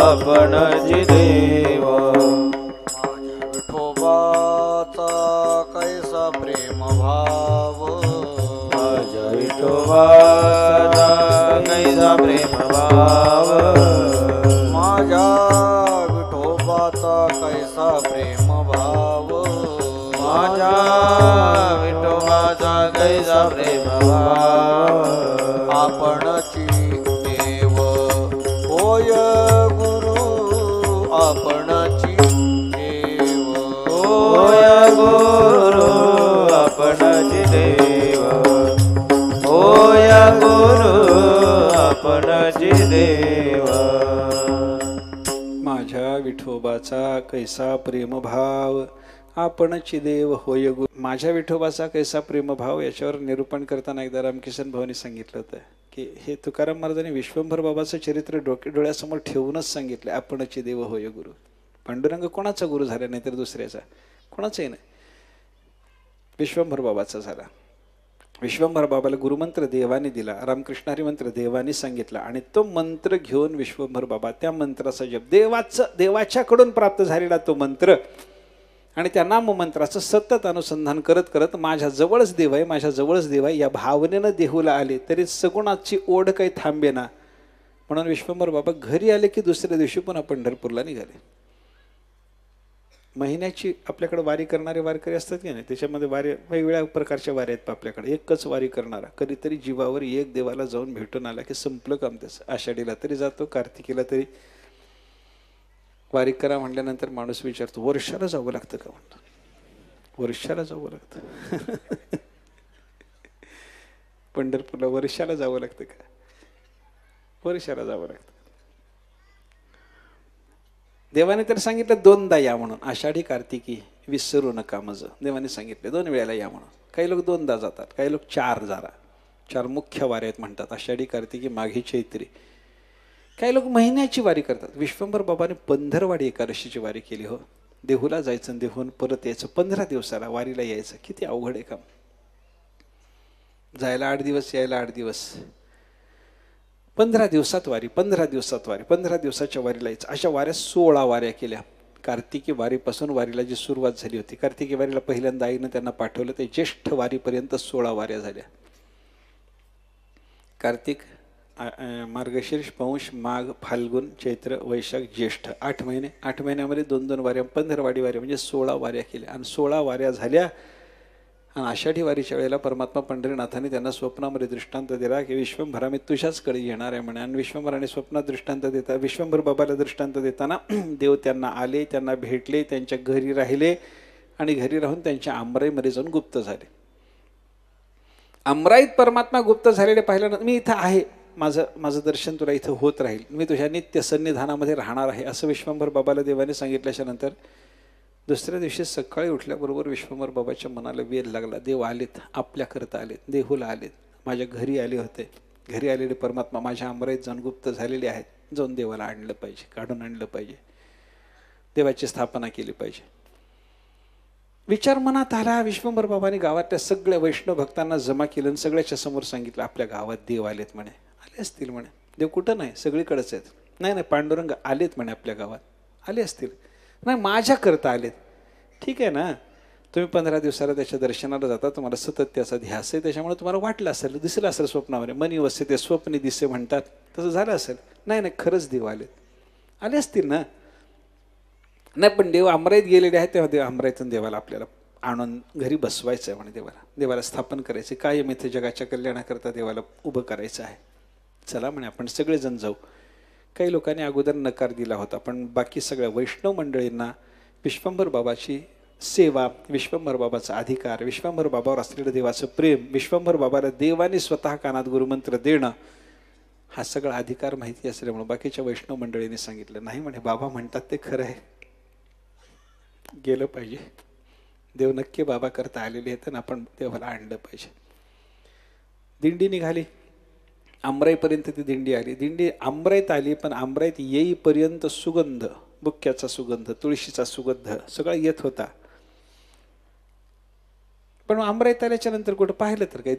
आपणची देव. विठोबाचा कैसा प्रेम भाव, माझ्या विठोबाचा कैसा प्रेम भाव, माझ्या विठोबाचा कैसा प्रेम भाव, माझ्या विठोबाचा कैसा प्रेम भाव. आपणची देव होय गुरु, आपणची देव होय गुरु, आपणची देव होय गुरु, आपणची देव. माझ्या विठोबाचा कैसा प्रेमभाव, आपणची देव होय गुरु. माझ्या विठोबाचा कैसा प्रेमभाव याच्यावर निरूपण करताना एकदा रामकिशन भाऊनी सांगितलं होतं की हे तुकाराम महाराजांनी विश्वंभर बाबाचं चरित्र डोळ्यासमोर ठेवूनच सांगितलं, आपणची देव होय गुरु. पांडुरंग कोणाचा गुरु झाला नाही तर दुसऱ्याचा, कोणाचाही नाही, विश्वंभर बाबाचा झाला. विश्वंभर बाबाला गुरुमंत्र देवाने दिला, रामकृष्ण हरी मंत्र देवाने सांगितला आणि तो मंत्र घेऊन विश्वंभर बाबा त्या मंत्राचा जप, देवाच्याकडून प्राप्त झालेला तो मंत्र आणि त्या नाममंत्राचं सतत अनुसंधान करत करत माझ्या जवळच देव आहे, माझ्या जवळच देव आहे या भावनेनं देहूला आले. तरी सगुणाची ओढ काही थांबे ना, म्हणून विश्वंभर बाबा घरी आले की दुसऱ्या दिवशी पुन्हा पंढरपूरला निघाले. महिन्याची आपल्याकडे वारी करणारे वारकरी असतात की नाही, त्याच्यामध्ये वारी वेगवेगळ्या प्रकारच्या वारी आहेत आपल्याकडे. एकच वारी करणारा कधीतरी जीवावर एक देवाला जाऊन भेटून आला की संपलं काम त्याचं. आषाढीला तरी जातो, कार्तिकीला तरी वारी करा म्हटल्यानंतर माणूस विचारतो वर्षाला जावं लागतं का म्हणतो. वर्षाला जावं लागतं. पंढरपूरला वर्षाला जावं लागतं का? वर्षाला जावं लागतं. देवाने तर सांगितलं 2दा या म्हणून, आषाढी कार्तिकी विसरू नका मज. देवाने सांगितले 2 वेळेला या म्हणून. काही लोक 2दा जातात, काही लोक 4 जारा. 4 मुख्य वाऱ्या आहेत म्हणतात, आषाढी कार्तिकी माघी चैत्री. काही लोक महिन्याची वारी करतात. विश्वंभर बाबाने 15वाडी एकादशीची वारी केली हो. देहूला जायचं, देहून परत यायचं, 15 दिवसाला वारीला यायचं. किती अवघड आहे काम. जायला 8 दिवस, यायला 8 दिवस, 15 दिवसात वारी, 15 दिवसात वारी, 15 दिवसाच्या वारीला यायचं. अशा वाऱ्या 16 वाऱ्या केल्या. कार्तिकी वारीपासून वारीला जी सुरुवात झाली होती, कार्तिकी वारीला पहिल्यांदा आईनं त्यांना पाठवलं, ते ज्येष्ठ वारीपर्यंत 16 वाऱ्या झाल्या. कार्तिक, मार्गशीर्ष, पौष, माघ, फाल्गुन, चैत्र, वैशाख, ज्येष्ठ 8 महिने. 8 महिन्यामध्ये 2-2 वाऱ्या, 15वाडी वाऱ्या म्हणजे 16 वाऱ्या केल्या. आणि 16 वाऱ्या झाल्या. आणि आषाढी वारीच्या वेळेला परमात्मा पंढरीनाथाने त्यांना स्वप्नामध्ये दृष्टांत दिला की विश्वंभरा मी तुझ्याचकडे येणार आहे म्हणे. आणि विश्वंभराने स्वप्नात दृष्टांत देता, विश्वंभर बाबाला दृष्टांत देताना देव त्यांना आले, त्यांना भेटले, त्यांच्या घरी राहिले आणि घरी राहून त्यांच्या आमराईमध्ये जाऊन गुप्त झाले. आमराईत परमात्मा गुप्त झालेले पाहिल्यानंतर मी इथं आहे, माझं दर्शन तुला इथं होत राहील, मी तुझ्या नित्य सन्निधानामध्ये राहणार आहे असं विश्वंभर बाबाला देवाने सांगितल्याच्या नंतर दुसऱ्या दिवशी सकाळी उठल्याबरोबर विश्वंभर बाबाच्या मनाला वेध लागला. देव आलेत, आपल्याकरता आलेत, देहूला आलेत, माझ्या घरी आले होते. घरी आलेले परमात्मा माझ्या आमराईत जाऊन गुप्त झालेले आहेत. जाऊन देवाला आणलं पाहिजे, काढून आणलं पाहिजे, देवाची स्थापना केली पाहिजे. विचार मनात आला. विश्वंभर बाबांनी गावातल्या सगळ्या वैष्णव भक्तांना जमा केलं आणि सगळ्याच्या समोर सांगितलं आपल्या गावात देव आलेत म्हणे. आले असतील म्हणे. देव कुठं नाही, सगळीकडेच आहेत. नाही, पांडुरंग आलेत म्हणे आपल्या गावात. आले असतील. नाही, माझ्याकरता आलेत. ठीक आहे ना, तुम्ही 15 दिवसाला त्याच्या दर्शनाला जाता, तुम्हाला सतत त्याचा ध्यास आहे, त्याच्यामुळे तुम्हाला वाटलं असेल, दिसलं असेल स्वप्नामध्ये. मनी वसे ते स्वप्नी दिसे म्हणतात, तसं झालं असेल. नाही, खरंच देव आलेत. आले असतील ना. नाही, पण देव अमराईत गेलेले आहेत, तेव्हा देव अमराईतून देवाला आपल्याला आणून घरी बसवायचं आहे म्हणे. देवाला स्थापन करायचं, कायम इथे जगाच्या कल्याणाकरता देवाला उभं करायचं आहे. चला म्हणे आपण सगळेजण जाऊ. काही लोकांनी अगोदर नकार दिला होता, पण बाकी सगळ्या वैष्णव मंडळींना विश्वंभर बाबाची सेवा, विश्वंभर बाबाचा अधिकार, विश्वंभर बाबावर असलेलं देवाचं प्रेम, विश्वंभर बाबाला देवाने स्वतः कानात गुरुमंत्र देणं, हा सगळा अधिकार माहिती असल्यामुळे बाकीच्या वैष्णव मंडळींनी सांगितलं नाही म्हणे, बाबा म्हणतात ते खरं आहे, गेलं पाहिजे. देव नक्की बाबा करता आलेले आहेत आणि आपण देवाला आणलं पाहिजे. दिंडी निघाली. आमराईपर्यंत ती दिंडी आली. दिंडी आमराईत आली, पण आमराईत येईपर्यंत सुगंध, बुक्क्याचा सुगंध, तुळशीचा सुगंध सगळा येत होता. पण आमराईत आल्याच्या नंतर कुठं पाहिलं तर काही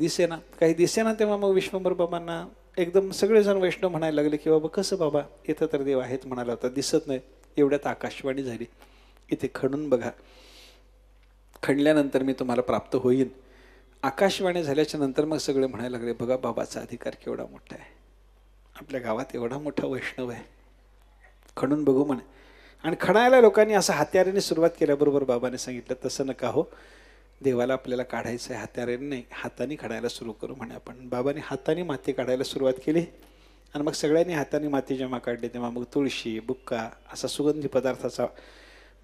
दिसेना. तेव्हा मग विश्वंभर बाबांना एकदम सगळेजण वैष्णव म्हणायला लागले की बाबा कसं बाबा, इथं तर देव आहेत म्हणाला होता, दिसत नाही. एवढ्यात आकाशवाणी झाली, इथे खणून बघा, खणल्यानंतर मी तुम्हाला प्राप्त होईन. आकाशवाणी झाल्याच्या नंतर मग सगळे म्हणायला लागले बघा बाबाचा अधिकार केवढा मोठा आहे, आपल्या गावात एवढा मोठा वैष्णव आहे, खणून बघू म्हणे. आणि खणायला लोकांनी असं हात्याराने सुरुवात केल्याबरोबर बाबाने सांगितलं तसं नका हो, देवाला आपल्याला काढायचं आहे, हात्याराने नाही, हाताने काढायला सुरू करू म्हणे आपण. बाबाने हाताने माती काढायला सुरुवात केली आणि मग सगळ्यांनी हाताने माती जेव्हा काढली तेव्हा मग तुळशी, बुक्का असा सुगंधी पदार्थाचा,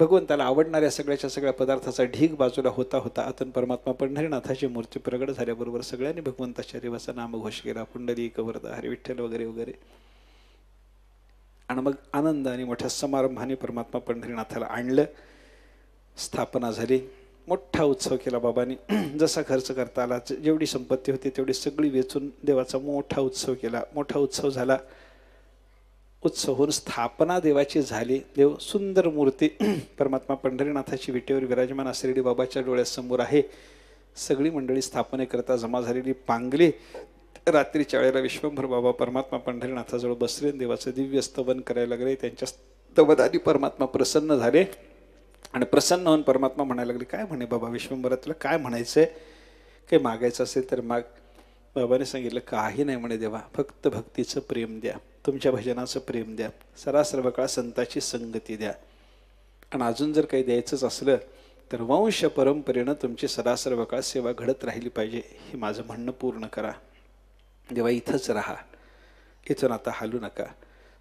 भगवंताला आवडणाऱ्या सगळ्याच्या सगळ्या पदार्थाचा ढीग बाजूला होता होता आतून परमात्मा पंढरीनाथाची मूर्ती प्रगट झाल्याबरोबर सगळ्यांनी भगवंताच्या देवाचा नामघोष केला, पुंडलिक वरदा हरी विठ्ठल वगैरे वगैरे. आणि मग आनंद आणि मोठ्या समारंभाने परमात्मा पंढरीनाथाला आणलं, स्थापना झाली, मोठा उत्सव केला बाबांनी. जसा खर्च करता आला, जेवढी संपत्ती होती तेवढी सगळी वेचून देवाचा मोठा उत्सव केला. मोठा उत्सव झाला. उत्सव होऊन स्थापना देवाची झाली. देव सुंदर मूर्ती परमात्मा पंढरीनाथाची विटेवर विराजमान असलेली बाबाच्या डोळ्यासमोर आहे. सगळी मंडळी स्थापनेकरता जमा झालेली पांगली. रात्रीच्या वेळेला विश्वंभर बाबा परमात्मा पंढरीनाथाजवळ बसले, देवाचं दिव्य स्तवन करायला लागले. त्यांच्या स्तवनाने परमात्मा प्रसन्न झाले आणि प्रसन्न होऊन परमात्मा म्हणायला लागले काय म्हणे बाबा विश्वंभरा, तुला काय म्हणायचंय, काही मागायचं असेल तर माग. बाबाने सांगितलं काही नाही म्हणे देवा, फक्त भक्तीचं प्रेम द्या, तुमच्या भजनाचं प्रेम द्या, सरासर काळ संताची संगती द्या, आणि अजून जर काही द्यायचंच असलं तर वंश परंपरेनं तुमची सरासर काळ सेवा घडत राहिली पाहिजे, हे माझं म्हणणं पूर्ण करा. देवा इथंच राहा, इथून आता हालू नका.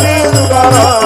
श्री तुकाराम